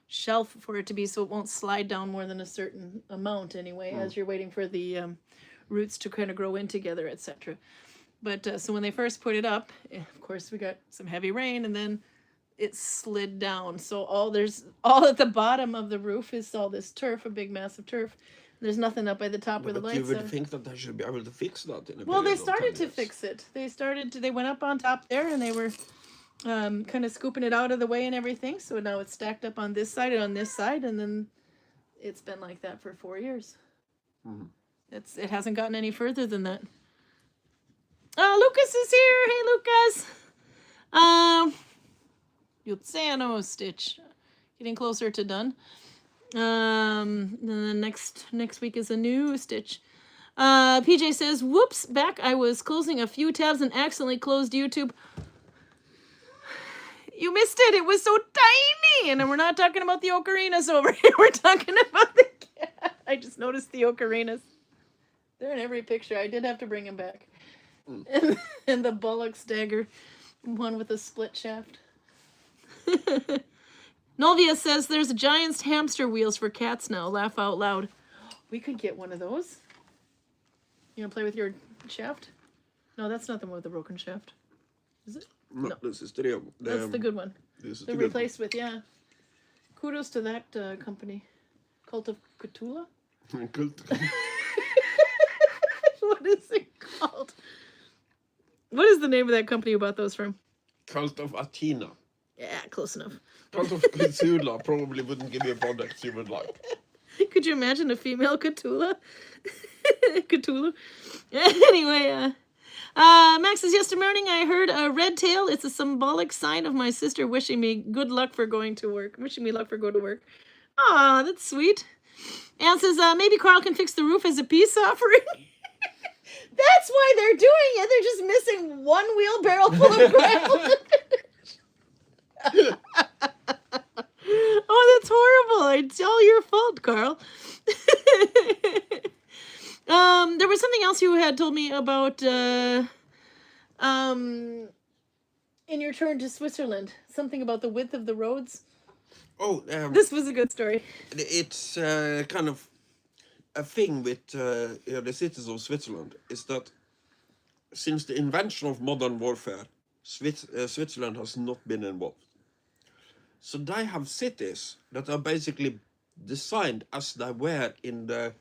shelf for it to be, so it won't slide down more than a certain amount anyway, as you're waiting for the roots to kind of grow in together, etc. But so when they first put it up, of course we got some heavy rain, and then it slid down. So all at the bottom of the roof is all this turf, a big massive turf. There's nothing up by the top where the lights are. You would think that they should be able to fix that in a Well, they started to fix it. They went up on top there, and they were kind of scooping it out of the way and everything. So now it's stacked up on this side and on this side, and then it's been like that for 4 years. Mm-hmm. It hasn't gotten any further than that. Oh, Lucas is here. Hey, Lucas. Joutseno stitch. Getting closer to done. The next week is a new stitch. PJ says, whoops, back I was closing a few tabs and accidentally closed YouTube. You missed it. It was so tiny. And we're not talking about the ocarinas over here. We're talking about the cat. I just noticed the ocarinas. They're in every picture. I did have to bring him back. And the bullock stagger, one with a split shaft. Nolvia says there's giant hamster wheels for cats now. Laugh out loud. We could get one of those. You want to play with your shaft? No, that's not the one with the broken shaft. Is it? No. This is that's the good one. They're replaced with, yeah. Kudos to that company. Cult of Cthulhu? What is it called? What is the name of that company you bought those from? Cult of Athena. Yeah, close enough. Cult of Cthulhu probably wouldn't give you products you would like. Could you imagine a female Cthulhu? Cthulhu. Anyway, Max says, yesterday morning I heard a red tail. It's a symbolic sign of my sister wishing me good luck for going to work. Wishing me luck for going to work. Aw, that's sweet. Anne says, maybe Carl can fix the roof as a peace offering. That's why they're doing it. They're just missing one wheelbarrow full of gravel. Oh, that's horrible. It's all your fault, Carl. There was something else you had told me about in your turn to Switzerland. Something about the width of the roads. Oh, This was a good story. it's kind of a thing with the cities of Switzerland is that since the invention of modern warfare, Switzerland has not been involved. So they have cities that are basically designed as they were in the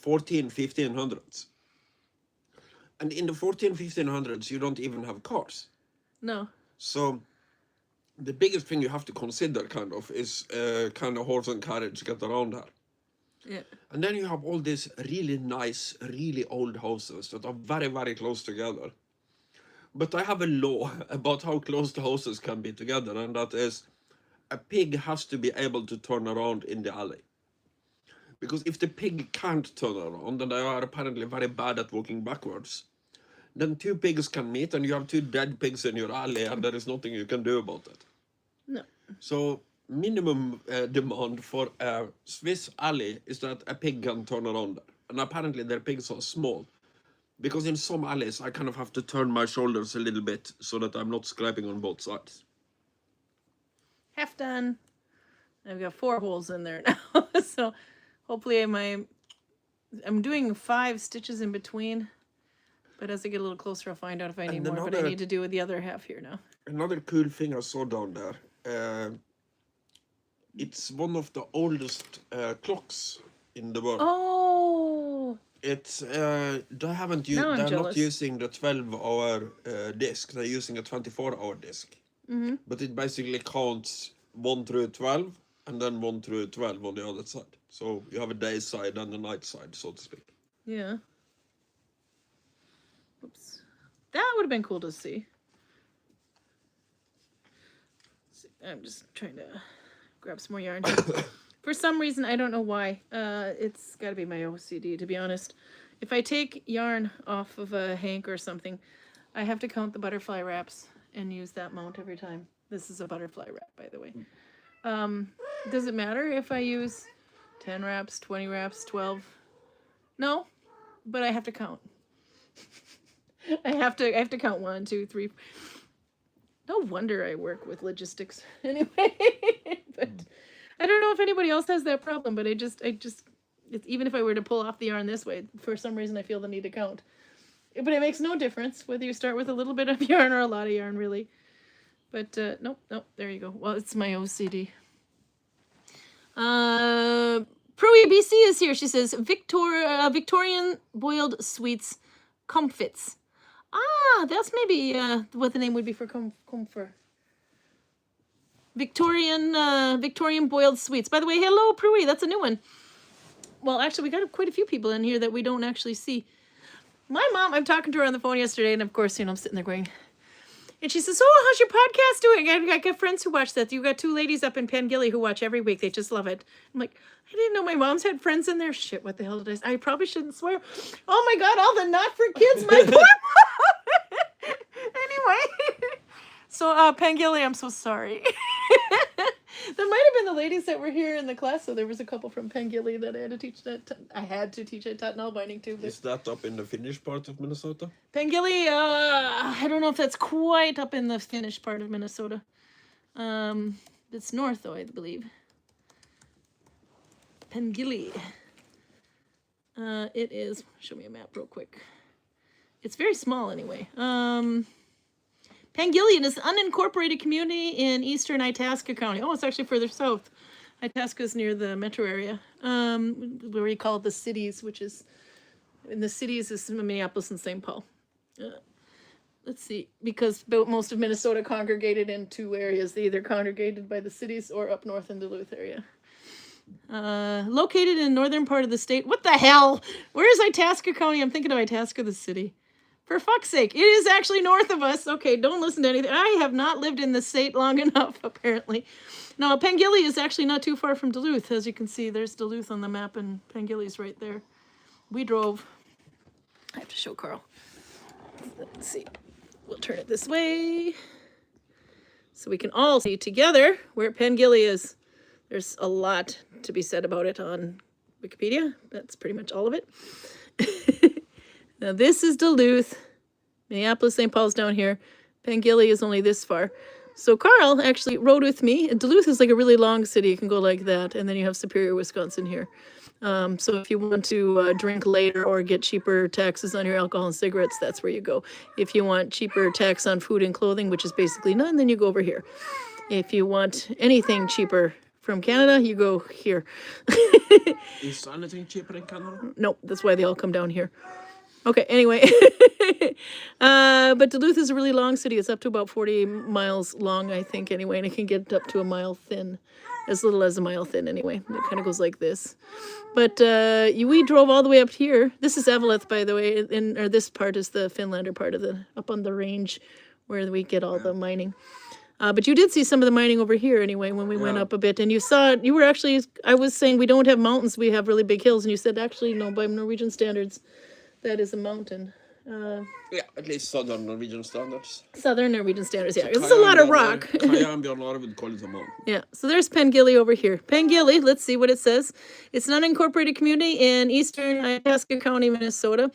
1500s. And in the 1500s, you don't even have cars. No. So the biggest thing you have to consider kind of is kind of horse and carriage to get around her. Yeah. And then you have all these really nice, really old houses that are very, very close together. But I have a law about how close the houses can be together, and that is a pig has to be able to turn around in the alley. Because if the pig can't turn around, and they are apparently very bad at walking backwards, then two pigs can meet and you have two dead pigs in your alley and there is nothing you can do about it. No. So minimum demand for a Swiss alley is that a pig can turn around there. And apparently their pigs are small. Because in some alleys I kind of have to turn my shoulders a little bit so that I'm not scraping on both sides. Half done. I've got 4 holes in there now. So hopefully I'm doing 5 stitches in between. But as I get a little closer, I'll find out if I need more. But I need to do with the other half here now. Another cool thing I saw down there. It's one of the oldest clocks in the world. Oh. It's they're not using the 12-hour disc. They're using a 24-hour disc. Mm-hmm. But it basically counts 1 through 12 and then 1 through 12 on the other side. So you have a day side and a night side, so to speak. Yeah. Oops. That would have been cool to see. I'm just trying to grab some more yarn here. For some reason, I don't know why. It's got to be my OCD, to be honest. If I take yarn off of a hank or something, I have to count the butterfly wraps and use that mount every time. This is a butterfly wrap, by the way. Does it matter if I use 10 wraps, 20 wraps, 12? No, but I have to count. I have to count 1, 2, 3. No wonder I work with logistics anyway. But I don't know if anybody else has that problem, but it's even if I were to pull off the yarn this way, for some reason I feel the need to count. But it makes no difference whether you start with a little bit of yarn or a lot of yarn, really. But nope, there you go. Well, it's my OCD. Prue BC is here. She says Victorian boiled sweets comfits. Ah, that's maybe what the name would be for comfort. Victorian boiled sweets. By the way, hello, Prue. That's a new one. Well, actually, we got quite a few people in here that we don't actually see. My mom, I'm talking to her on the phone yesterday, and of course, I'm sitting there going, and she says, "Oh, how's your podcast doing?" I got friends who watch that. You got 2 ladies up in Pangilly who watch every week. They just love it. I'm like, I didn't know my mom's had friends in there. Shit, what the hell did I say? I probably shouldn't swear. Oh my God, all the not for kids, my poor mom. Anyway, so Pangilly, I'm so sorry. That might have been the ladies that were here in the class. So there was a couple from Pangilly that I had to teach that. I had to teach at Nalbinding too. Is that up in the Finnish part of Minnesota? Pangilly, I don't know if that's quite up in the Finnish part of Minnesota. It's north though, I believe. Pangilly. It is. Show me a map real quick. It's very small anyway. Pangillion is an unincorporated community in eastern Itasca County. Oh, it's actually further south. Itasca is near the metro area, where we call it the cities, which is, in the cities is Minneapolis and St. Paul. let's see, because most of Minnesota congregated in two areas. They either congregated by the cities or up north in Duluth area. Located in northern part of the state. What the hell? Where is Itasca County? I'm thinking of Itasca, the city. For fuck's sake, it is actually north of us. Okay, don't listen to anything. I have not lived in the state long enough, apparently. No, Pengilly is actually not too far from Duluth. As you can see, there's Duluth on the map, and Pengilly's right there. We drove. I have to show Carl. Let's see. We'll turn it this way so we can all see together where Pengilly is. There's a lot to be said about it on Wikipedia. That's pretty much all of it. Now this is Duluth. Minneapolis, St. Paul's down here. Pengilly is only this far. So Carl actually rode with me. Duluth is like a really long city. You can go like that. And then you have Superior, Wisconsin here. So if you want to drink later or get cheaper taxes on your alcohol and cigarettes, that's where you go. If you want cheaper tax on food and clothing, which is basically none, then you go over here. If you want anything cheaper from Canada, you go here. Is anything cheaper in Canada? Nope, that's why they all come down here. Okay, anyway. But Duluth is a really long city. It's up to about 40 miles long, I think, anyway, and it can get up to a mile thin. As little as a mile thin, anyway. It kind of goes like this. But we drove all the way up here. This is Eveleth, by the way, or this part is the Finlander part of up on the range where we get all the mining. But you did see some of the mining over here, anyway, when we went up a bit. And you saw, you were actually, I was saying we don't have mountains, we have really big hills. And you said, actually, no, by Norwegian standards, that is a mountain. Yeah, at least southern Norwegian standards. Southern Norwegian standards, yeah. It's a lot of rock. Kajan would call it a mountain. Yeah, so there's Pengilly over here. Pengilly, let's see what it says. It's an unincorporated community in eastern Itasca County, Minnesota,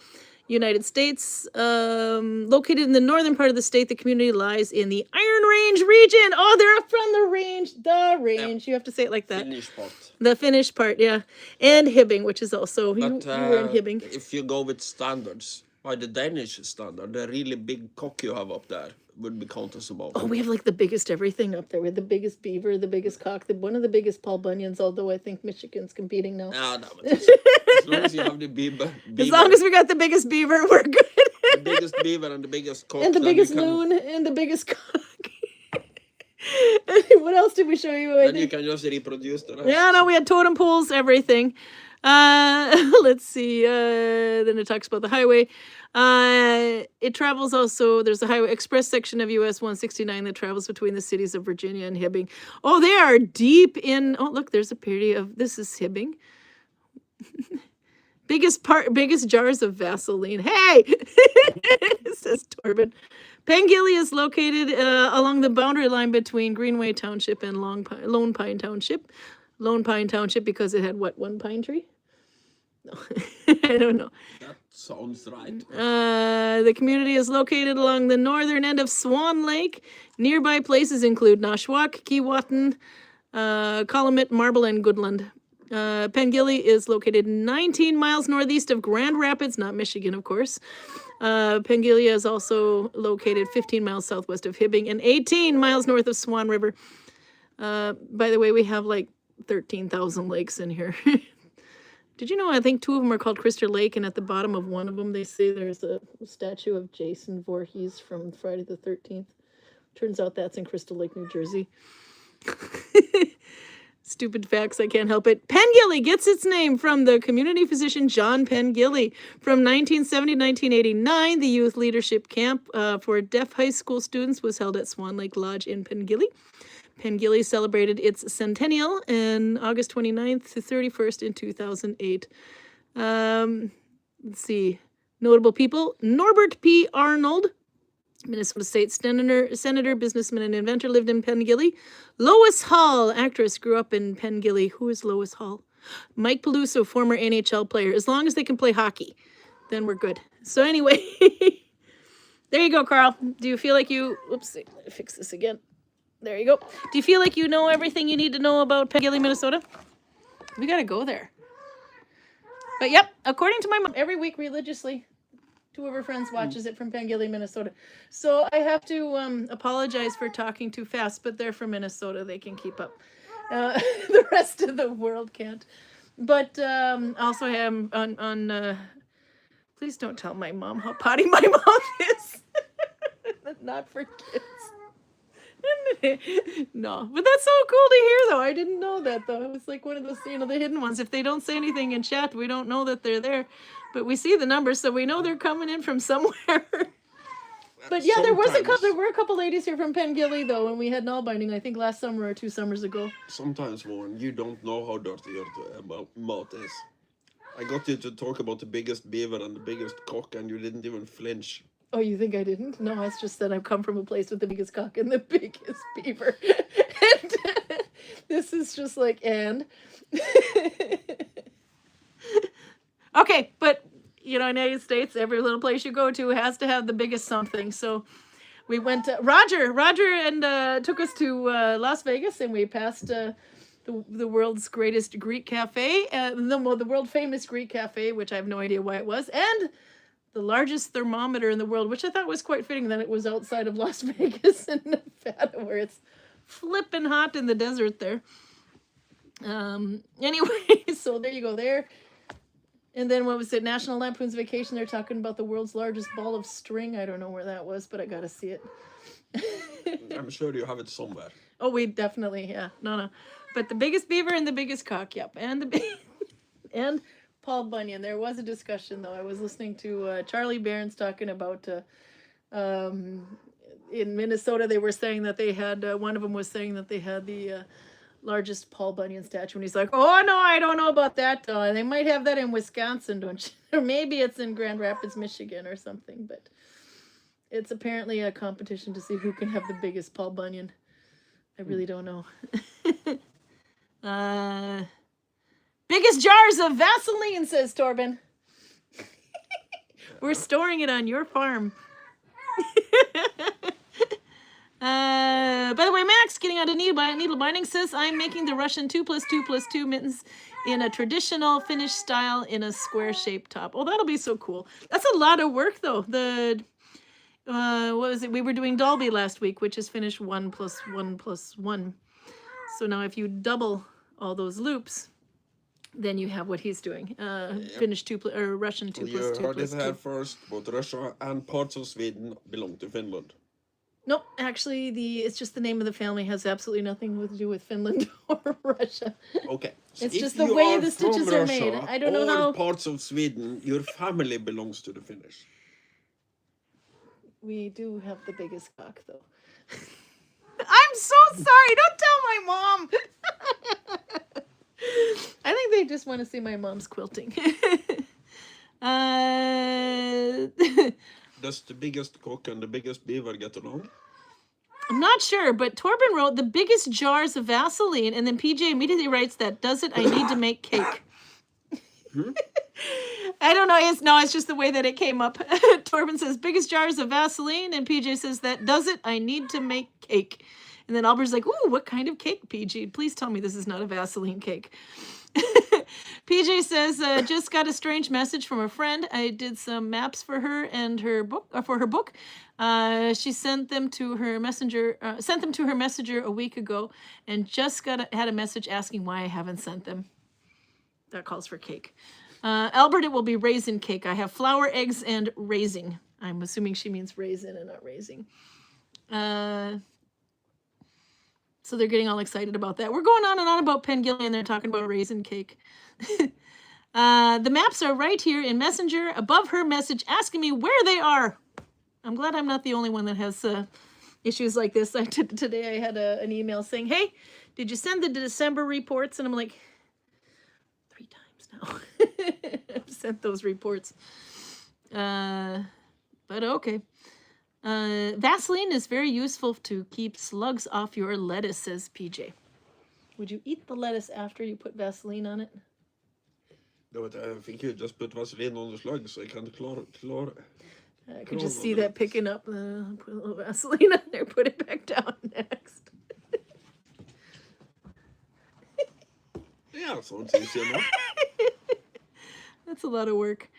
United States. Located in the northern part of the state, the community lies in the Iron Range region. Oh, they're up from the range. The range. Yeah. You have to say it like that. Finnish part. The Finnish part, yeah. And Hibbing, which is also, but, you were in Hibbing. If you go with standards, by the Danish standard, the really big cock you have up there would be counted as a mountain. Oh, we have like the biggest everything up there. We have the biggest beaver, the biggest cock, one of the biggest Paul Bunyans, although I think Michigan's competing now. No, but as long as you have the beaver. As long as we got the biggest beaver, we're good. The biggest beaver and the biggest cock. And the biggest loon and the biggest cock. What else did we show you? Then you can just reproduce the rest. Yeah, no, we had totem poles, everything. Let's see. Then it talks about the highway. It travels also, there's a highway express section of US 169 that travels between the cities of Virginia and Hibbing. Oh, they are deep in, oh, look, there's a parody of, this is Hibbing. biggest jars of Vaseline. Hey! Says Torben. Pengilly is located along the boundary line between Greenway Township and Lone Pine Township. Lone Pine Township because it had what, one pine tree? No, I don't know. That sounds right. The community is located along the northern end of Swan Lake. Nearby places include Nashwauk, Keewatin, Calumet, Marble, and Goodland. Pengilly is located 19 miles northeast of Grand Rapids, not Michigan, of course. Pengilly is also located 15 miles southwest of Hibbing and 18 miles north of Swan River. By the way, we have like 13,000 lakes in here. Did you know, I think 2 of them are called Crystal Lake, and at the bottom of one of them, they say there's a statue of Jason Voorhees from Friday the 13th. Turns out that's in Crystal Lake, New Jersey. Stupid facts, I can't help it. Pengilly gets its name from the community physician John Pengilly. From 1970 to 1989, the youth leadership camp for deaf high school students was held at Swan Lake Lodge in Pengilly. Pengilly celebrated its centennial in August 29th to 31st in 2008. Let's see. Notable people. Norbert P. Arnold, Minnesota State Senator, businessman, and inventor, lived in Pengilly. Lois Hall, actress, grew up in Pengilly. Who is Lois Hall? Mike Peluso, former NHL player. As long as they can play hockey, then we're good. So anyway, there you go, Carl. Do you feel like you... Oops, let me fix this again. There you go. Do you feel like you know everything you need to know about Pengilly, Minnesota? We got to go there. But yep, according to my mom, every week religiously, 2 of her friends watches it from Pengilly, Minnesota. So I have to apologize for talking too fast, but they're from Minnesota. They can keep up. The rest of the world can't. But also am on please don't tell my mom how potty my mouth is. not for kids. No, but that's so cool to hear, though. I didn't know that, though. It was like one of those, the hidden ones. If they don't say anything in chat, we don't know that they're there. But we see the numbers, so we know they're coming in from somewhere. But yeah, there were a couple ladies here from Pengilly, though, when we had Nalbinding, I think last summer or 2 summers ago. Sometimes, Warren, you don't know how dirty your mouth is. I got you to talk about the biggest beaver and the biggest cock, and you didn't even flinch. Oh, you think I didn't? No, it's just that I've come from a place with the biggest cock and the biggest beaver. And this is just like, and. Okay, but, United States, every little place you go to has to have the biggest something. So we went to, Roger and took us to Las Vegas, and we passed the world's greatest Greek cafe, the world famous Greek cafe, which I have no idea why it was, and the largest thermometer in the world, which I thought was quite fitting that it was outside of Las Vegas in Nevada, where it's flipping hot in the desert there. Anyway, so there you go there. And then what was it? National Lampoon's Vacation. They're talking about the world's largest ball of string. I don't know where that was, but I got to see it. I'm sure you have it somewhere. Oh, we definitely, yeah. No. But the biggest beaver and the biggest cock, yep. And Paul Bunyan. There was a discussion, though. I was listening to Charlie Barron's talking about in Minnesota, they were saying that they had, one of them was saying that they had the largest Paul Bunyan statue, and he's like, oh, no, I don't know about that. They might have that in Wisconsin, don't you? Or maybe it's in Grand Rapids, Michigan or something, but it's apparently a competition to see who can have the biggest Paul Bunyan. I really don't know. Biggest jars of Vaseline, says Torben. We're storing it on your farm. By the way, Max, getting out of needle binding, says, I'm making the Russian 2+2+2 mittens in a traditional Finnish style in a square-shaped top. Oh, that'll be so cool. That's a lot of work, though. What was it? We were doing Dalby last week, which is Finnish 1+1+1. So now if you double all those loops, then you have what he's doing. Finnish Russian 2+2+2. You heard it here first. Both Russia and parts of Sweden belong to Finland. Nope, actually, it's just the name of the family has absolutely nothing to do with Finland or Russia. Okay. So it's just the way the stitches are made. I don't know how. Parts of Sweden, your family belongs to the Finnish. We do have the biggest cock, though. I'm so sorry. Don't tell my mom. I think they just want to see my mom's quilting. Does the biggest cock and the biggest beaver get along? I'm not sure, but Torben wrote the biggest jars of Vaseline, and then PJ immediately writes that, does it? I need to make cake. I don't know. It's just the way that it came up. Torben says, biggest jars of Vaseline, and PJ says that, does it? I need to make cake. And then Albert's like, ooh, what kind of cake, PJ? Please tell me this is not a Vaseline cake. PJ says, just got a strange message from a friend. I did some maps for her and her book, for her book. She sent them to her messenger, a week ago, and just had a message asking why I haven't sent them. That calls for cake. Albert, it will be raisin cake. I have flour, eggs, and raisin. I'm assuming she means raisin and not raising. So they're getting all excited about that. We're going on and on about Pengilly, and they're talking about raisin cake. The maps are right here in Messenger above her message asking me where they are. I'm glad I'm not the only one that has issues like this. Today I had an email saying, hey, did you send the December reports? And I'm like, 3 times now. I've sent those reports. But okay. Vaseline is very useful to keep slugs off your lettuce, says PJ. Would you eat the lettuce after you put Vaseline on it? No, I think you just put Vaseline on the slugs, so I can't claw. I could just see that picking up. Put a little Vaseline on there, put it back down next. Yeah, sounds easy enough. That's a lot of work.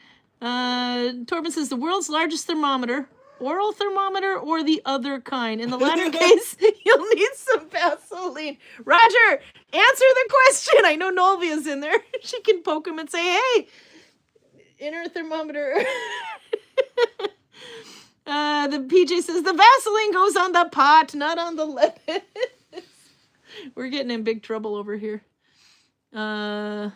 Torben says the world's largest thermometer. Oral thermometer or the other kind. In the latter case, you'll need some Vaseline. Roger, answer the question. I know Nolvia's in there. She can poke him and say, hey, inner thermometer. The PJ says the Vaseline goes on the pot, not on the lettuce. We're getting in big trouble over here. Let's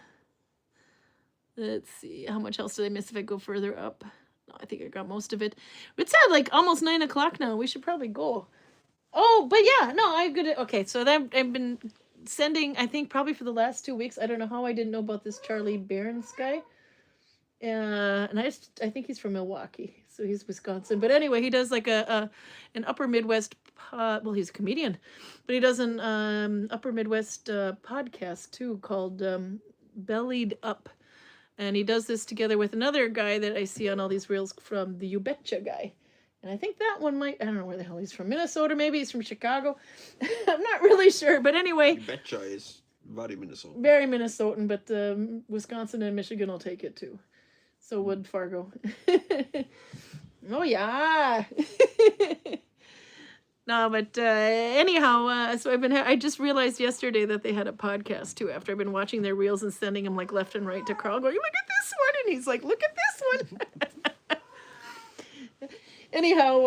see. How much else did I miss if I go further up? No, I think I got most of it. It's at like almost 9 o'clock now. We should probably go. Oh, but yeah, no, I'm good. Okay, so I've been sending, I think probably for the last 2 weeks. I don't know how I didn't know about this Charlie Barnes guy. And I think he's from Milwaukee, so he's Wisconsin. But anyway, he does like an Upper Midwest. Well, he's a comedian, but he does an Upper Midwest podcast too called Bellied Up, and he does this together with another guy that I see on all these reels from the You Betcha guy. And I think that one I don't know where the hell he's from. Minnesota, maybe he's from Chicago. I'm not really sure, but anyway. You Betcha is very Minnesota. Very Minnesotan, but Wisconsin and Michigan will take it too. So would Fargo. Oh, yeah. No, but anyhow, so I just realized yesterday that they had a podcast too after I've been watching their reels and sending them like left and right to Carl going, look at this one. And he's like, look at this one. Anyhow,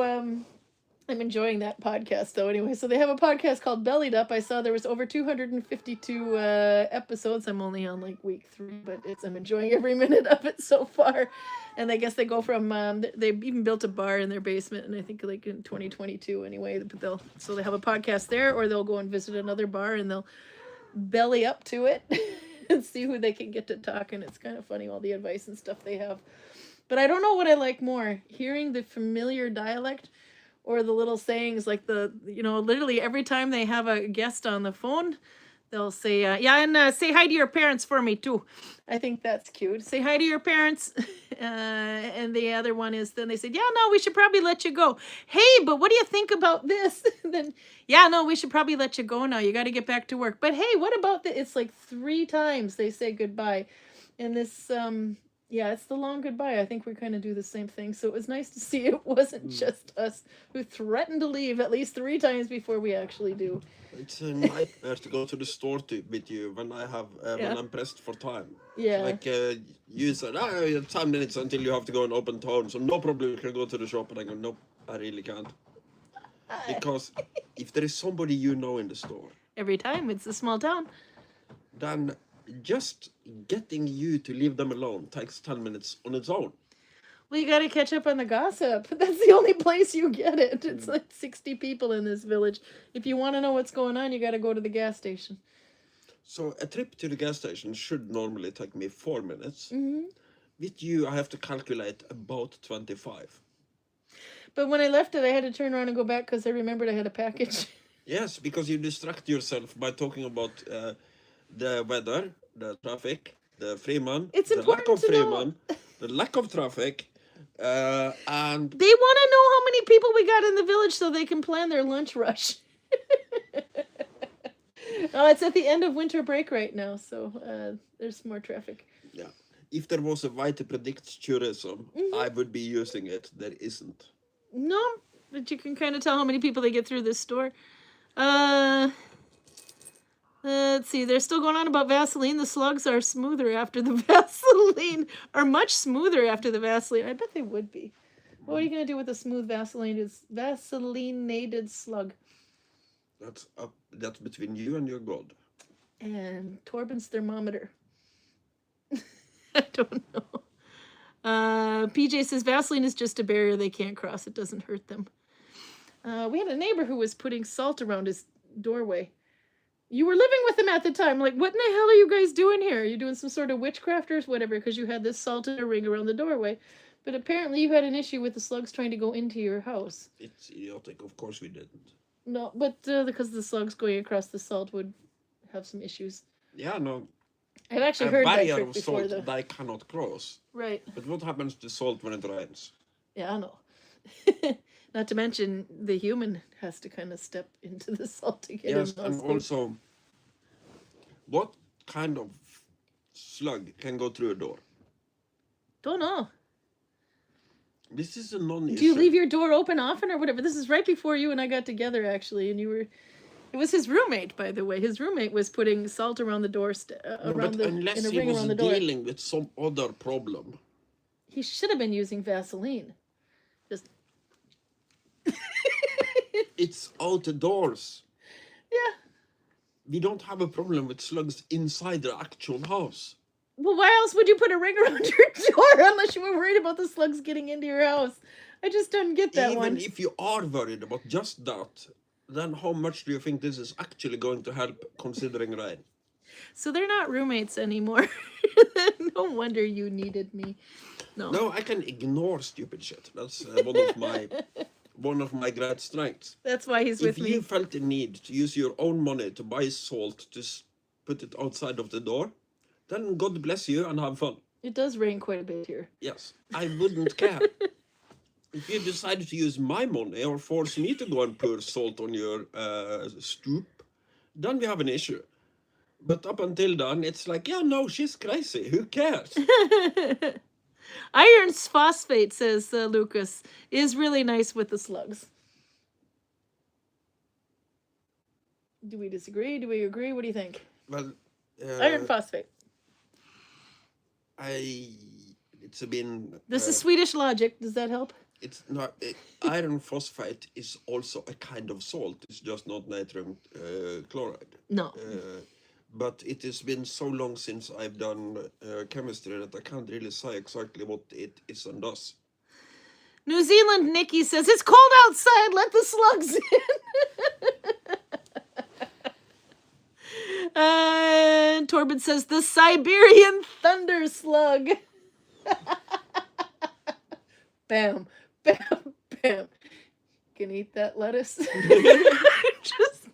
I'm enjoying that podcast though. Anyway, so they have a podcast called Bellied Up. I saw there was over 252 episodes. I'm only on like week 3, but I'm enjoying every minute of it so far. And I guess they go from they even built a bar in their basement, and I think like in 2022 anyway. But they have a podcast there, or they'll go and visit another bar and they'll belly up to it and see who they can get to talk. And it's kind of funny all the advice and stuff they have. But I don't know what I like more, hearing the familiar dialect or the little sayings like literally every time they have a guest on the phone, they'll say, and say hi to your parents for me too. I think that's cute. Say hi to your parents. And the other one is, then they said, yeah, no, we should probably let you go. Hey, but what do you think about this? Then, yeah, no, we should probably let you go now. You got to get back to work. But hey, what about this? It's like 3 times they say goodbye. And this, it's the long goodbye. I think we kind of do the same thing. So it was nice to see it wasn't just us who threatened to leave at least 3 times before we actually do. It's a nightmare to go to the store with you when when I'm pressed for time. Yeah. Like you said, you have 10 minutes until you have to go and open town, so no problem, you can go to the shop. And I go, nope, I really can't. Because if there is somebody you know in the store. Every time, it's a small town. Then just getting you to leave them alone takes 10 minutes on its own. Well, you got to catch up on the gossip. That's the only place you get it. It's like 60 people in this village. If you want to know what's going on, you got to go to the gas station. So a trip to the gas station should normally take me 4 minutes. Mm-hmm. With you, I have to calculate about 25. But when I left it, I had to turn around and go back because I remembered I had a package. Yes, because you distract yourself by talking about the weather, the traffic, the Freeman, the lack of Freeman, the lack of traffic, and... They want to know how many people we got in the village so they can plan their lunch rush. Oh, it's at the end of winter break right now, so there's more traffic. Yeah. If there was a way to predict tourism, I would be using it. There isn't. No, but you can kind of tell how many people they get through this store. Let's see, they're still going on about Vaseline. The slugs are smoother after the Vaseline, are much smoother after the Vaseline. I bet they would be. What are you going to do with a smooth Vaseline-ated slug? That's between you and your God. And Torben's thermometer. I don't know. PJ says Vaseline is just a barrier they can't cross. It doesn't hurt them. We had a neighbor who was putting salt around his doorway. You were living with him at the time. Like, what in the hell are you guys doing here? Are you doing some sort of witchcraft or whatever? Because you had this salt in a ring around the doorway. But apparently you had an issue with the slugs trying to go into your house. It's idiotic. Of course we didn't. No, but because the slugs going across the salt would have some issues. Yeah, no. I've actually heard that barrier trick of before, salt though. they cannot cross. Right. But what happens to salt when it rains? Yeah, I know. Not to mention the human has to kind of step into the salt to get Yes, in those and things. also, what kind of slug can go through a door? Don't know. This is a non-issue. Do you leave your door open often or whatever? This is right before you and I got together, actually, and you were... It was his roommate, by the way. His roommate was putting salt around the door, unless in a he ring was around the door. dealing with some other problem. He should have been using Vaseline. Just It's outdoors. Yeah. We don't have a problem with slugs inside the actual house. Well, why else would you put a ring around your door unless you were worried about the slugs getting into your house? I just don't get that one. Even if you are worried about just that, then how much do you think this is actually going to help considering rain? So they're not roommates anymore. No wonder you needed me. No, I can ignore stupid shit. That's one of my great strengths. That's why he's with If me. you felt the need to use your own money to buy salt to put it outside of the door, then God bless you and have fun. It does rain quite a bit here. Yes, I wouldn't care. If you decided to use my money or force me to go and pour salt on your stoop, then we have an issue. But up until then, it's like, yeah, no, she's crazy. Who cares? Iron phosphate, says Lucas, is really nice with the slugs. Do we disagree? Do we agree? What do you think? Well, Iron phosphate. It's been... This is Swedish logic. Does that help? It's not... iron phosphate is also a kind of salt. It's just not natrium chloride. No. But it has been so long since I've done chemistry that I can't really say exactly what it is and does. New Zealand Nikki says, it's cold outside, let the slugs in. And Torben says, the Siberian thunder slug. Bam, bam, bam. Can eat that lettuce. Just...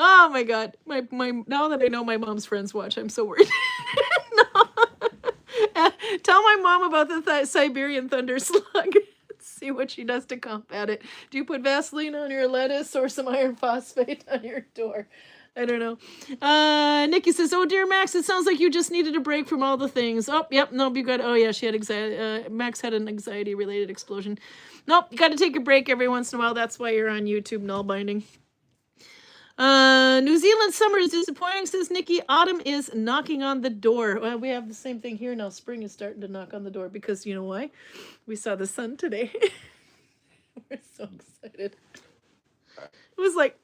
Oh my god. My now that I know my mom's friends watch, I'm so worried. No. Tell my mom about the Siberian thunder slug. See what she does to combat it. Do you put Vaseline on your lettuce or some iron phosphate on your door? I don't know. Nikki says, oh dear Max, it sounds like you just needed a break from all the things. Oh, yep, nope, you got, oh yeah, she had anxiety, Max had an anxiety related explosion. Nope, you got to take a break every once in a while. That's why you're on YouTube Nalbinding. New Zealand summer is disappointing, says Nikki. Autumn is knocking on the door. Well, we have the same thing here now. Spring is starting to knock on the door because you know why? We saw the sun today. We're so excited. It was like,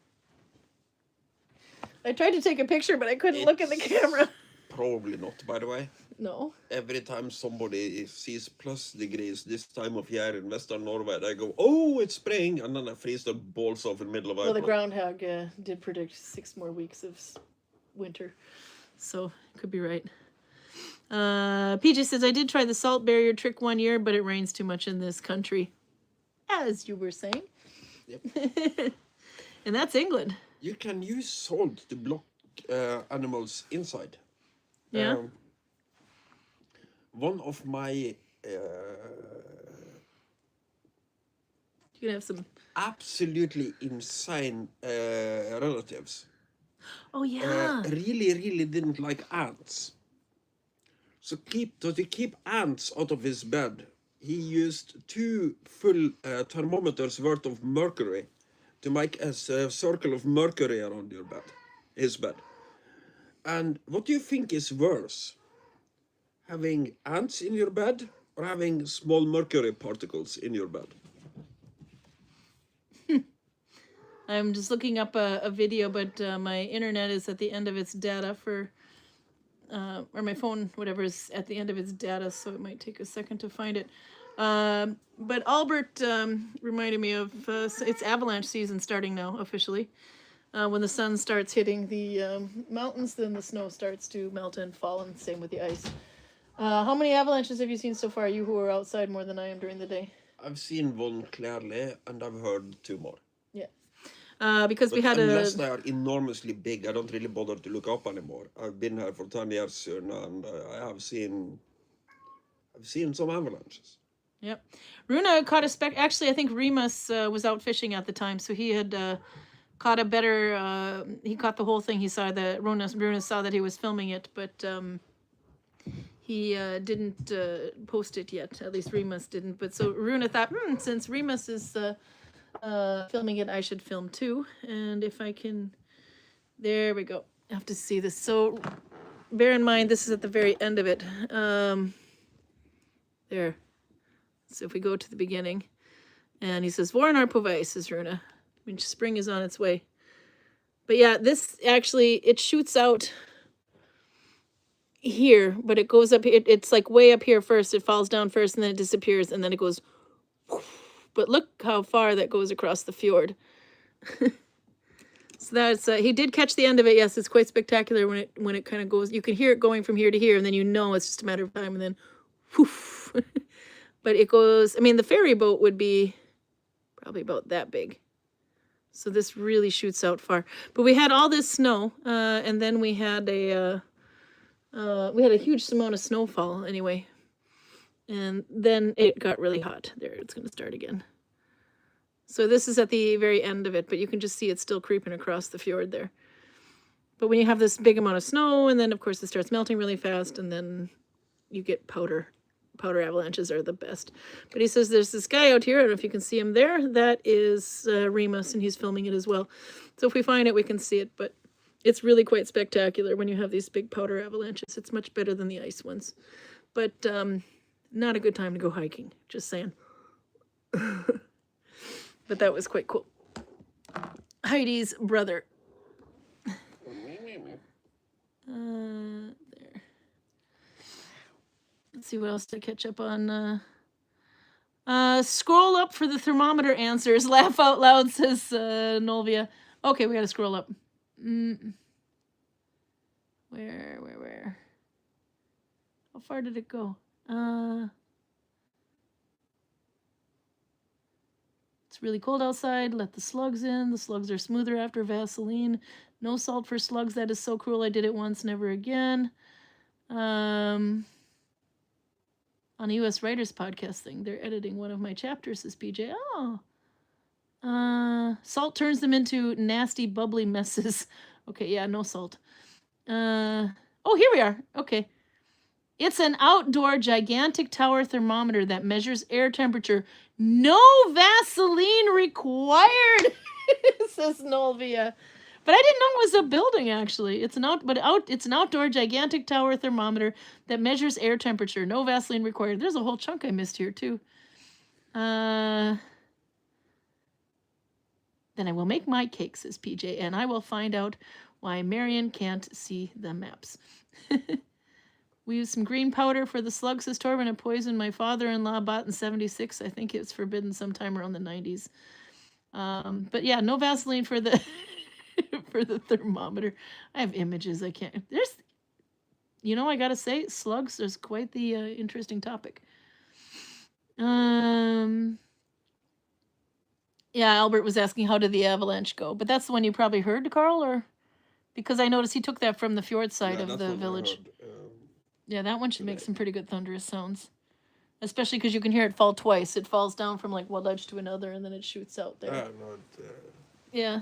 I tried to take a picture, but I couldn't look at the camera. Probably not, by the way. No. Every time somebody sees plus degrees this time of year in Western Norway, they go, oh, it's spring, and then they freeze their balls off in the middle of April. Well, the groundhog did predict 6 more weeks of winter, so could be right. PJ says, I did try the salt barrier trick one year, but it rains too much in this country, as you were saying. Yep. And that's England. You can use salt to block animals inside. Yeah. One of my you can have some absolutely insane relatives. Oh yeah. Really didn't like ants. So to keep ants out of his bed, he used 2 full thermometers worth of mercury to make a circle of mercury around his bed. And what do you think is worse? Having ants in your bed or having small mercury particles in your bed? I'm just looking up a video, but my internet is at the end of its data for, or my phone, whatever, is at the end of its data, so it might take a second to find it. But Albert reminded me of, it's avalanche season starting now, officially. When the sun starts hitting the mountains, then the snow starts to melt and fall, and same with the ice. How many avalanches have you seen so far, you who are outside more than I am during the day? I've seen one clearly, and I've heard 2 more. Yeah. Because we had unless they are enormously big, I don't really bother to look up anymore. I've been here for 10 years soon, and I have seen... I've seen some avalanches. Yep. Runa caught a speck. Actually, I think Remus was out fishing at the time, so he had caught a better... he caught the whole thing. He saw that... Runa saw that he was filming it, but... he didn't post it yet. At least Remus didn't. But so Runa thought, since Remus is filming it, I should film too. And if I can... There we go. I have to see this. So bear in mind, this is at the very end of it. There. So if we go to the beginning. And he says, Vorinar Povei, says Runa. I mean, spring is on its way. But yeah, this actually, it shoots out here, but it goes up, it's like way up here first. It falls down first and then it disappears and then it goes, but look how far that goes across the fjord. So that's, he did catch the end of it. Yes, it's quite spectacular when it kind of goes, you can hear it going from here to here and then you know it's just a matter of time and then whoof. But it goes, I mean, the ferry boat would be probably about that big. So this really shoots out far. But we had all this snow, and then we had a huge amount of snowfall anyway. And then it got really hot. There, it's going to start again. So this is at the very end of it, but you can just see it's still creeping across the fjord there. But when you have this big amount of snow, and then of course it starts melting really fast, and then you get powder. Powder avalanches are the best. But he says there's this guy out here. I don't know if you can see him there. That is Remus, and he's filming it as well. So if we find it, we can see it. But it's really quite spectacular when you have these big powder avalanches. It's much better than the ice ones. But not a good time to go hiking. Just saying. But that was quite cool. Heidi's brother. There. Let's see what else to catch up on. Scroll up for the thermometer answers. Laugh out loud, says Nolvia. Okay, we gotta scroll up. Where? How far did it go? It's really cold outside. Let the slugs in. The slugs are smoother after Vaseline. No salt for slugs. That is so cruel. I did it once, never again. On a U.S. Writers podcast thing, they're editing one of my chapters, says PJ. Oh. Salt turns them into nasty, bubbly messes. Okay, yeah, no salt. Oh, here we are. Okay. It's an outdoor gigantic tower thermometer that measures air temperature. No Vaseline required, says Nolvia. But I didn't know it was a building, actually. It's an outdoor gigantic tower thermometer that measures air temperature. No Vaseline required. There's a whole chunk I missed here, too. Then I will make my cake, says PJ, and I will find out why Marion can't see the maps. We used some green powder for the slugs, says Torben. A poison my father-in-law bought in 76. I think it's forbidden sometime around the 90s. But yeah, no Vaseline for the for the thermometer. I have images. I can't. There's, I gotta say, slugs is quite the interesting topic. Yeah, Albert was asking how did the avalanche go, but that's the one you probably heard, Carl, or because I noticed he took that from the fjord side of the village. Yeah, that one should make some pretty good thunderous sounds. Especially because you can hear it fall twice. It falls down from like one ledge to another and then it shoots out there. Yeah.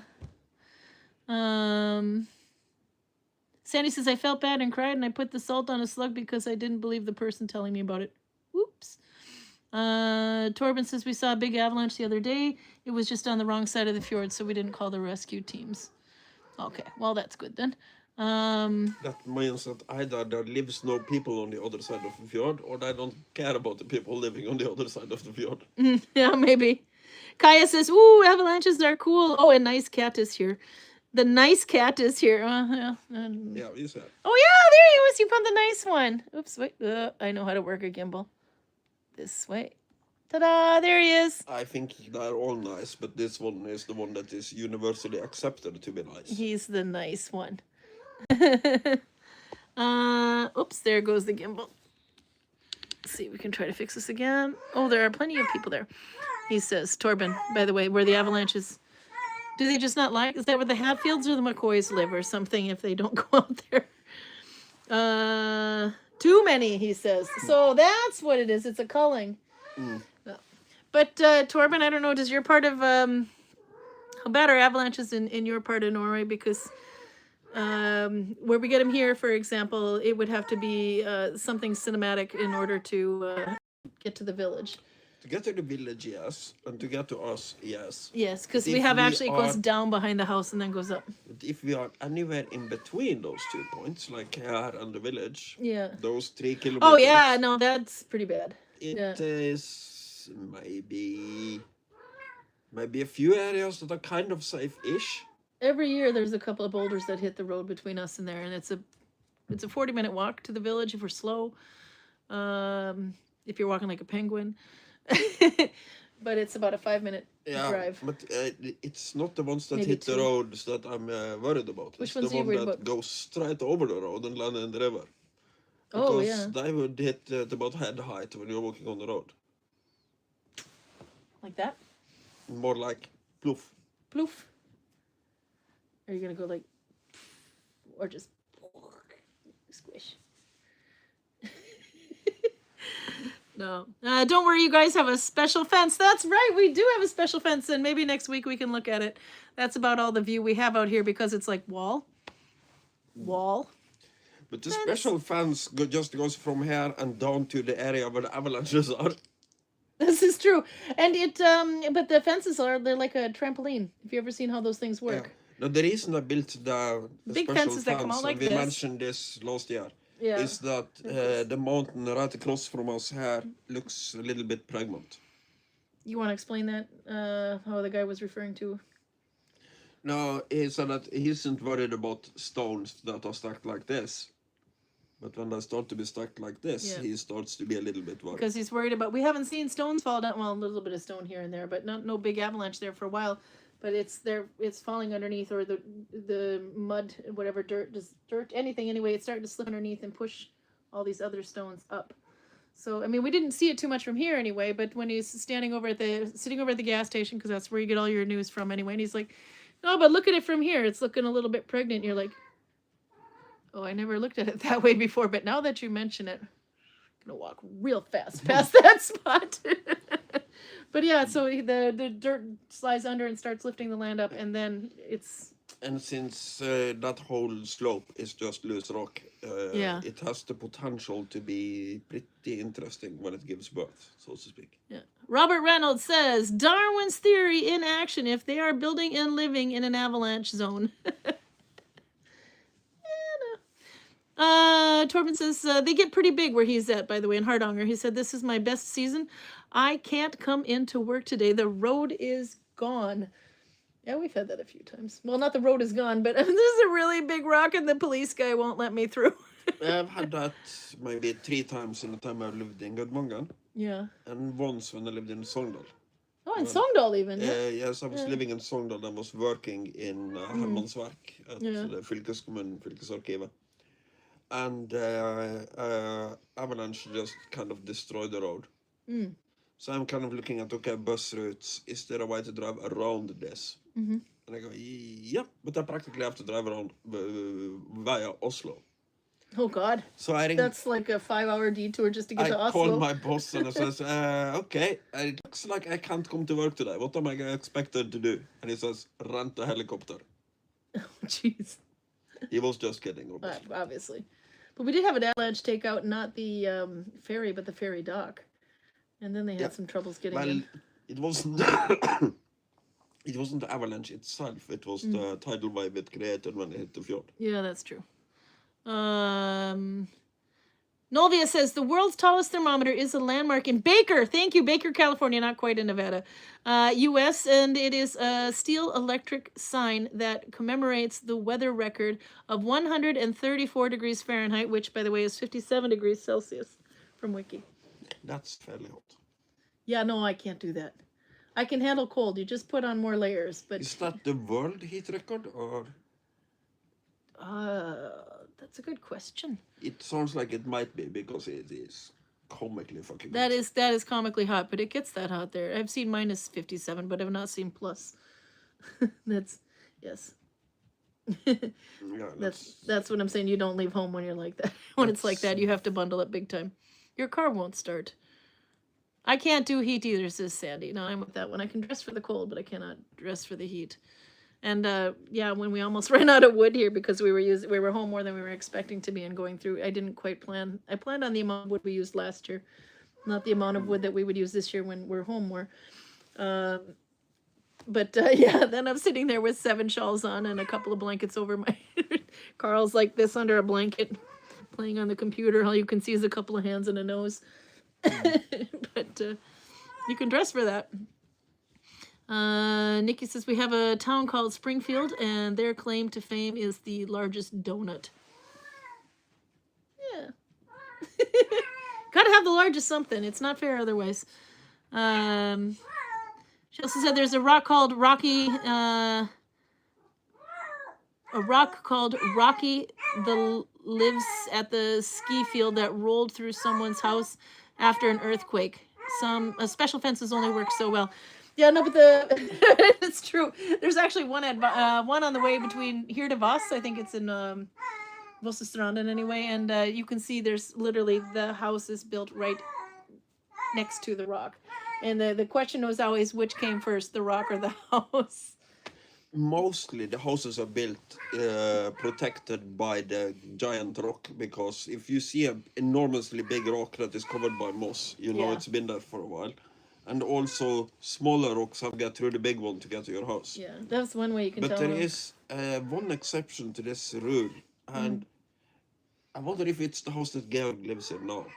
Sandy says, I felt bad and cried and I put the salt on a slug because I didn't believe the person telling me about it. Whoops. Torben says, we saw a big avalanche the other day. It was just on the wrong side of the fjord, so we didn't call the rescue teams. Okay, well, that's good then. That means that either there lives no people on the other side of the fjord, or they don't care about the people living on the other side of the fjord. Yeah, maybe. Kaya says, ooh, avalanches are cool. Oh, a nice cat is here. The nice cat is here. Yeah, you said. Oh, yeah, there he was. You found the nice one. Oops, wait. I know how to work a gimbal. This way. Ta-da, there he is. I think they're all nice, but this one is the one that is universally accepted to be nice. He's the nice one. Oops, there goes the gimbal. Let's see, we can try to fix this again. Oh, there are plenty of people there. He says, Torben, by the way, where the avalanches, do they just not like, is that where the Hatfields or the McCoys live or something if they don't go out there? Too many, he says. So that's what it is. It's a culling. But Torben, I don't know, does your part of, how bad are avalanches in your part of Norway? Because where we get them here, for example, it would have to be something cinematic in order to get to the village. To get to the village, yes. And to get to us, yes. Yes, because we have actually, it goes down behind the house and then goes up. But if we are anywhere in between those 2 points, like here and the village, yeah, those 3 kilometers. Oh, yeah, no, that's pretty bad. It is maybe maybe a few areas that are kind of safe-ish. Every year there's a couple of boulders that hit the road between us and there, and it's a 40-minute walk to the village if we're slow. If you're walking like a penguin. But it's about a 5-minute drive. But it's not the ones that Maybe hit the 2. roads that I'm worried about. Which it's ones the are you one worried that about? goes straight over the road and land in the river. Oh, Because yeah. they would hit at about head height when you're walking on the road. Like that? More like ploof. Ploof. Are you going to go like, or just squish? No. Don't worry, you guys have a special fence. That's right, we do have a special fence, and maybe next week we can look at it. That's about all the view we have out here because it's like wall. But the special fence just goes from here and down to the area where the avalanches are. This is true. And but the fences they're like a trampoline. Have you ever seen how those things work? Yeah. Now, the reason I built the Big special fences that come out like and we this. mentioned this last year, Yeah. is that the mountain right across from us here looks a little bit pregnant. You want to explain that? How the guy was referring to? No, he said that he isn't worried about stones that are stacked like this. But when they start to be stacked like this, he starts to be a little bit worried. Because he's worried about... We haven't seen stones fall down. Well, a little bit of stone here and there, but no big avalanche there for a while. But it's falling underneath, or the mud, whatever, dirt, anything anyway. It's starting to slip underneath and push all these other stones up. So, I mean, we didn't see it too much from here anyway, but when he's sitting over at the gas station, because that's where you get all your news from anyway, and he's like, no, but look at it from here. It's looking a little bit pregnant. And you're like, oh, I never looked at it that way before, but now that you mention it, I'm going to walk real fast past that spot. But yeah, so the dirt slides under and starts lifting the land up, and then it's... And since that whole slope is just loose rock, it has the potential to be pretty interesting when it gives birth, so to speak. Yeah. Robert Reynolds says, Darwin's theory in action if they are building and living in an avalanche zone. Torben says, they get pretty big where he's at, by the way, in Hardanger. He said, this is my best season. I can't come into work today. The road is gone. Yeah, we've had that a few times. Well, not the road is gone, but this is a really big rock and the police guy won't let me through. I've had that maybe 3 times in the time I've lived in Gudvangen. Yeah. And once when I lived in Sogndal. Oh, in Sogndal even? Yes, I was living in Sogndal and was working in Hermansverk at the fylkesarkivet. And avalanche just kind of destroyed the road. So I'm kind of looking at, okay, bus routes, is there a way to drive around this? And I go, yeah, but I practically have to drive around via Oslo. Oh, God. So that's like a 5-hour detour just to get to Oslo. I called my boss and I says, okay, it looks like I can't come to work today. What am I expected to do? And he says, rent a helicopter. Oh, jeez. He was just kidding, obviously. Obviously. But we did have an avalanche takeout, not the ferry, but the ferry dock. And then they had some troubles getting in. It wasn't it wasn't the avalanche itself. It was the tidal wave it created when it hit the fjord. Yeah, that's true. Nolvia says, the world's tallest thermometer is a landmark in Baker. Thank you, Baker, California, not quite in Nevada. U.S., and it is a steel electric sign that commemorates the weather record of 134 degrees Fahrenheit, which, by the way, is 57 degrees Celsius from Wiki. That's fairly hot. Yeah, no, I can't do that. I can handle cold. You just put on more layers. But is that the world heat record, or? That's a good question. It sounds like it might be, because it is comically fucking hot. That is comically hot, but it gets that hot there. I've seen minus 57, but I've not seen plus. Yes. That's what I'm saying. You don't leave home when you're like that. When it's like that, you have to bundle up big time. Your car won't start. I can't do heat either, says Sandy. No, I'm with that one. I can dress for the cold, but I cannot dress for the heat. And yeah, when we almost ran out of wood here because we were home more than we were expecting to be and going through, I didn't quite plan. I planned on the amount of wood we used last year, not the amount of wood that we would use this year when we're home more. But yeah, then I'm sitting there with 7 shawls on and a couple of blankets over my... Carl's like this under a blanket, playing on the computer. All you can see is a couple of hands and a nose. But you can dress for that. Nikki says we have a town called Springfield, and their claim to fame is the largest donut. Yeah. Gotta have the largest something. It's not fair otherwise. She also said there's a rock called Rocky. A rock called Rocky that lives at the ski field that rolled through someone's house after an earthquake. Special fences only work so well. Yeah, no, but it's true. There's actually one on the way between here to Voss. I think it's in Vossestranden anyway, and you can see there's literally the house is built right next to the rock, and the question was always which came first, the rock or the house. Mostly the houses are built protected by the giant rock, because if you see an enormously big rock that is covered by moss, you know it's been there for a while. And also smaller rocks have got through the big one to get to your house. Yeah, that's one way you can tell. But there is one exception to this rule, and I wonder if it's the house that Georg lives in now.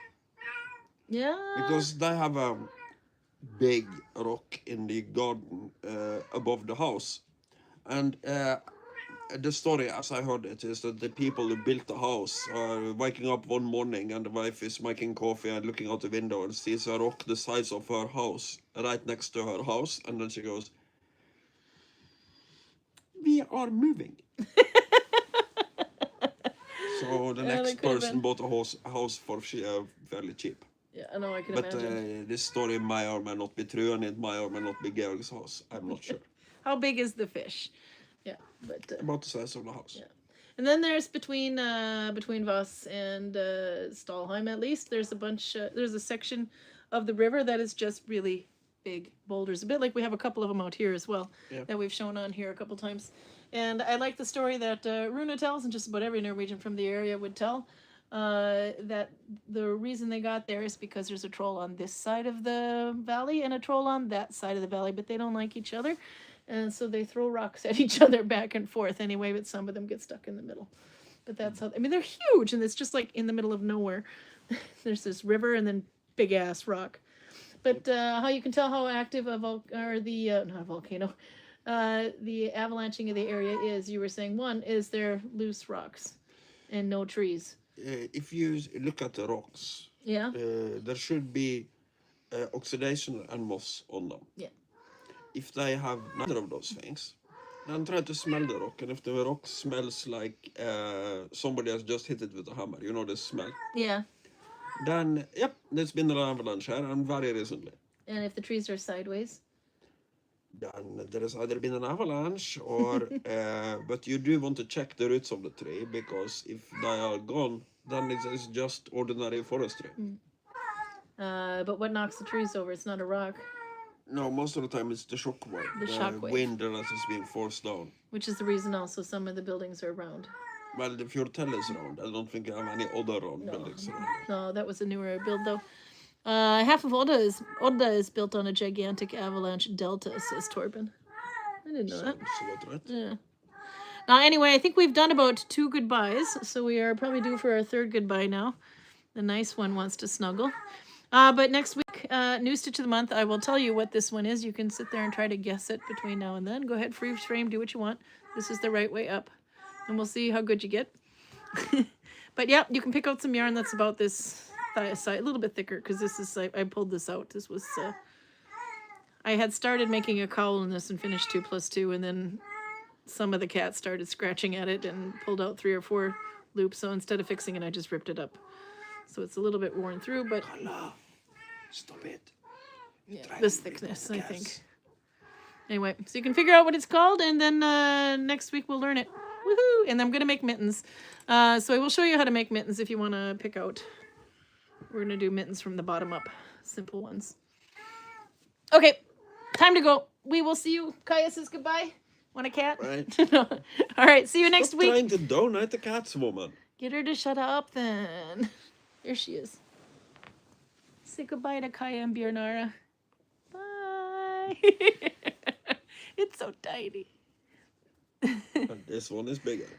Yeah. Because they have a big rock in the garden above the house. And the story, as I heard it, is that the people who built the house are waking up one morning and the wife is making coffee and looking out the window and sees a rock the size of her house right next to her house. And then she goes, "We are moving." So the next person bought a house for fairly cheap. Yeah, I know, I can imagine. imagine. This story may or may not be true, and it may or may not be Georg's house. I'm not sure. How big is the fish? Yeah, but about the size of the house. Yeah, and then there's between Voss and Stalheim, at least there's a bunch. There's a section of the river that is just really big boulders, a bit like we have a couple of them out here as well that we've shown on here a couple times. And I like the story that Runa tells, and just about every Norwegian from the area would tell. That the reason they got there is because there's a troll on this side of the valley and a troll on that side of the valley, but they don't like each other, and so they throw rocks at each other back and forth anyway, but some of them get stuck in the middle. But that's how, I mean, they're huge, and it's just like in the middle of nowhere. There's this river and then big ass rock. But how you can tell how active not a volcano, the avalanching of the area is, you were saying, one is there loose rocks and no trees. If you look at the rocks, there should be oxidation and moss on them. Yeah. If they have neither of those things, then try to smell the rock. And if the rock smells like somebody has just hit it with a hammer, you know the smell? Yeah. Then, yep, there's been an avalanche here, and very recently. And if the trees are sideways? Then there has either been an avalanche or, but you do want to check the roots of the tree, because if they are gone, then it's just ordinary forestry. But what knocks the trees over? It's not a rock. No, most of the time it's the shock wave. The wind that is being forced down. Which is the reason also some of the buildings are round. Well, the Fjordtel is round. I don't think you have any other round buildings around. No, that was a newer build though. Half of Odda is built on a gigantic avalanche delta, says Torben. I didn't know that. Right. Yeah. Now, anyway, I think we've done about 2 goodbyes, so we are probably due for our 3rd goodbye now. The nice one wants to snuggle. But next week, new Stitch of the Month, I will tell you what this one is. You can sit there and try to guess it between now and then. Go ahead, freeze frame, do what you want. This is the right way up. And we'll see how good you get. But yeah, you can pick out some yarn that's about this size, a little bit thicker, because this is, I pulled this out. This was, I had started making a cowl in this and finished 2 + 2, and then some of the cats started scratching at it and pulled out 3 or 4 loops. So instead of fixing it, I just ripped it up. So it's a little bit worn through, but stop it. Yeah, this thickness, I think. Anyway, so you can figure out what it's called, and then next week we'll learn it. Woohoo! And I'm going to make mittens. So I will show you how to make mittens if you want to pick out. We're going to do mittens from the bottom up. Simple ones. Okay, time to go. We will see you. Kaya says goodbye. Want a cat? Right. No. All right, see you next week. Trying to donate the cats, woman. Get her to shut up then. There she is. Say goodbye to Kaya and Bjornara. Bye. It's so tiny. And this one is bigger.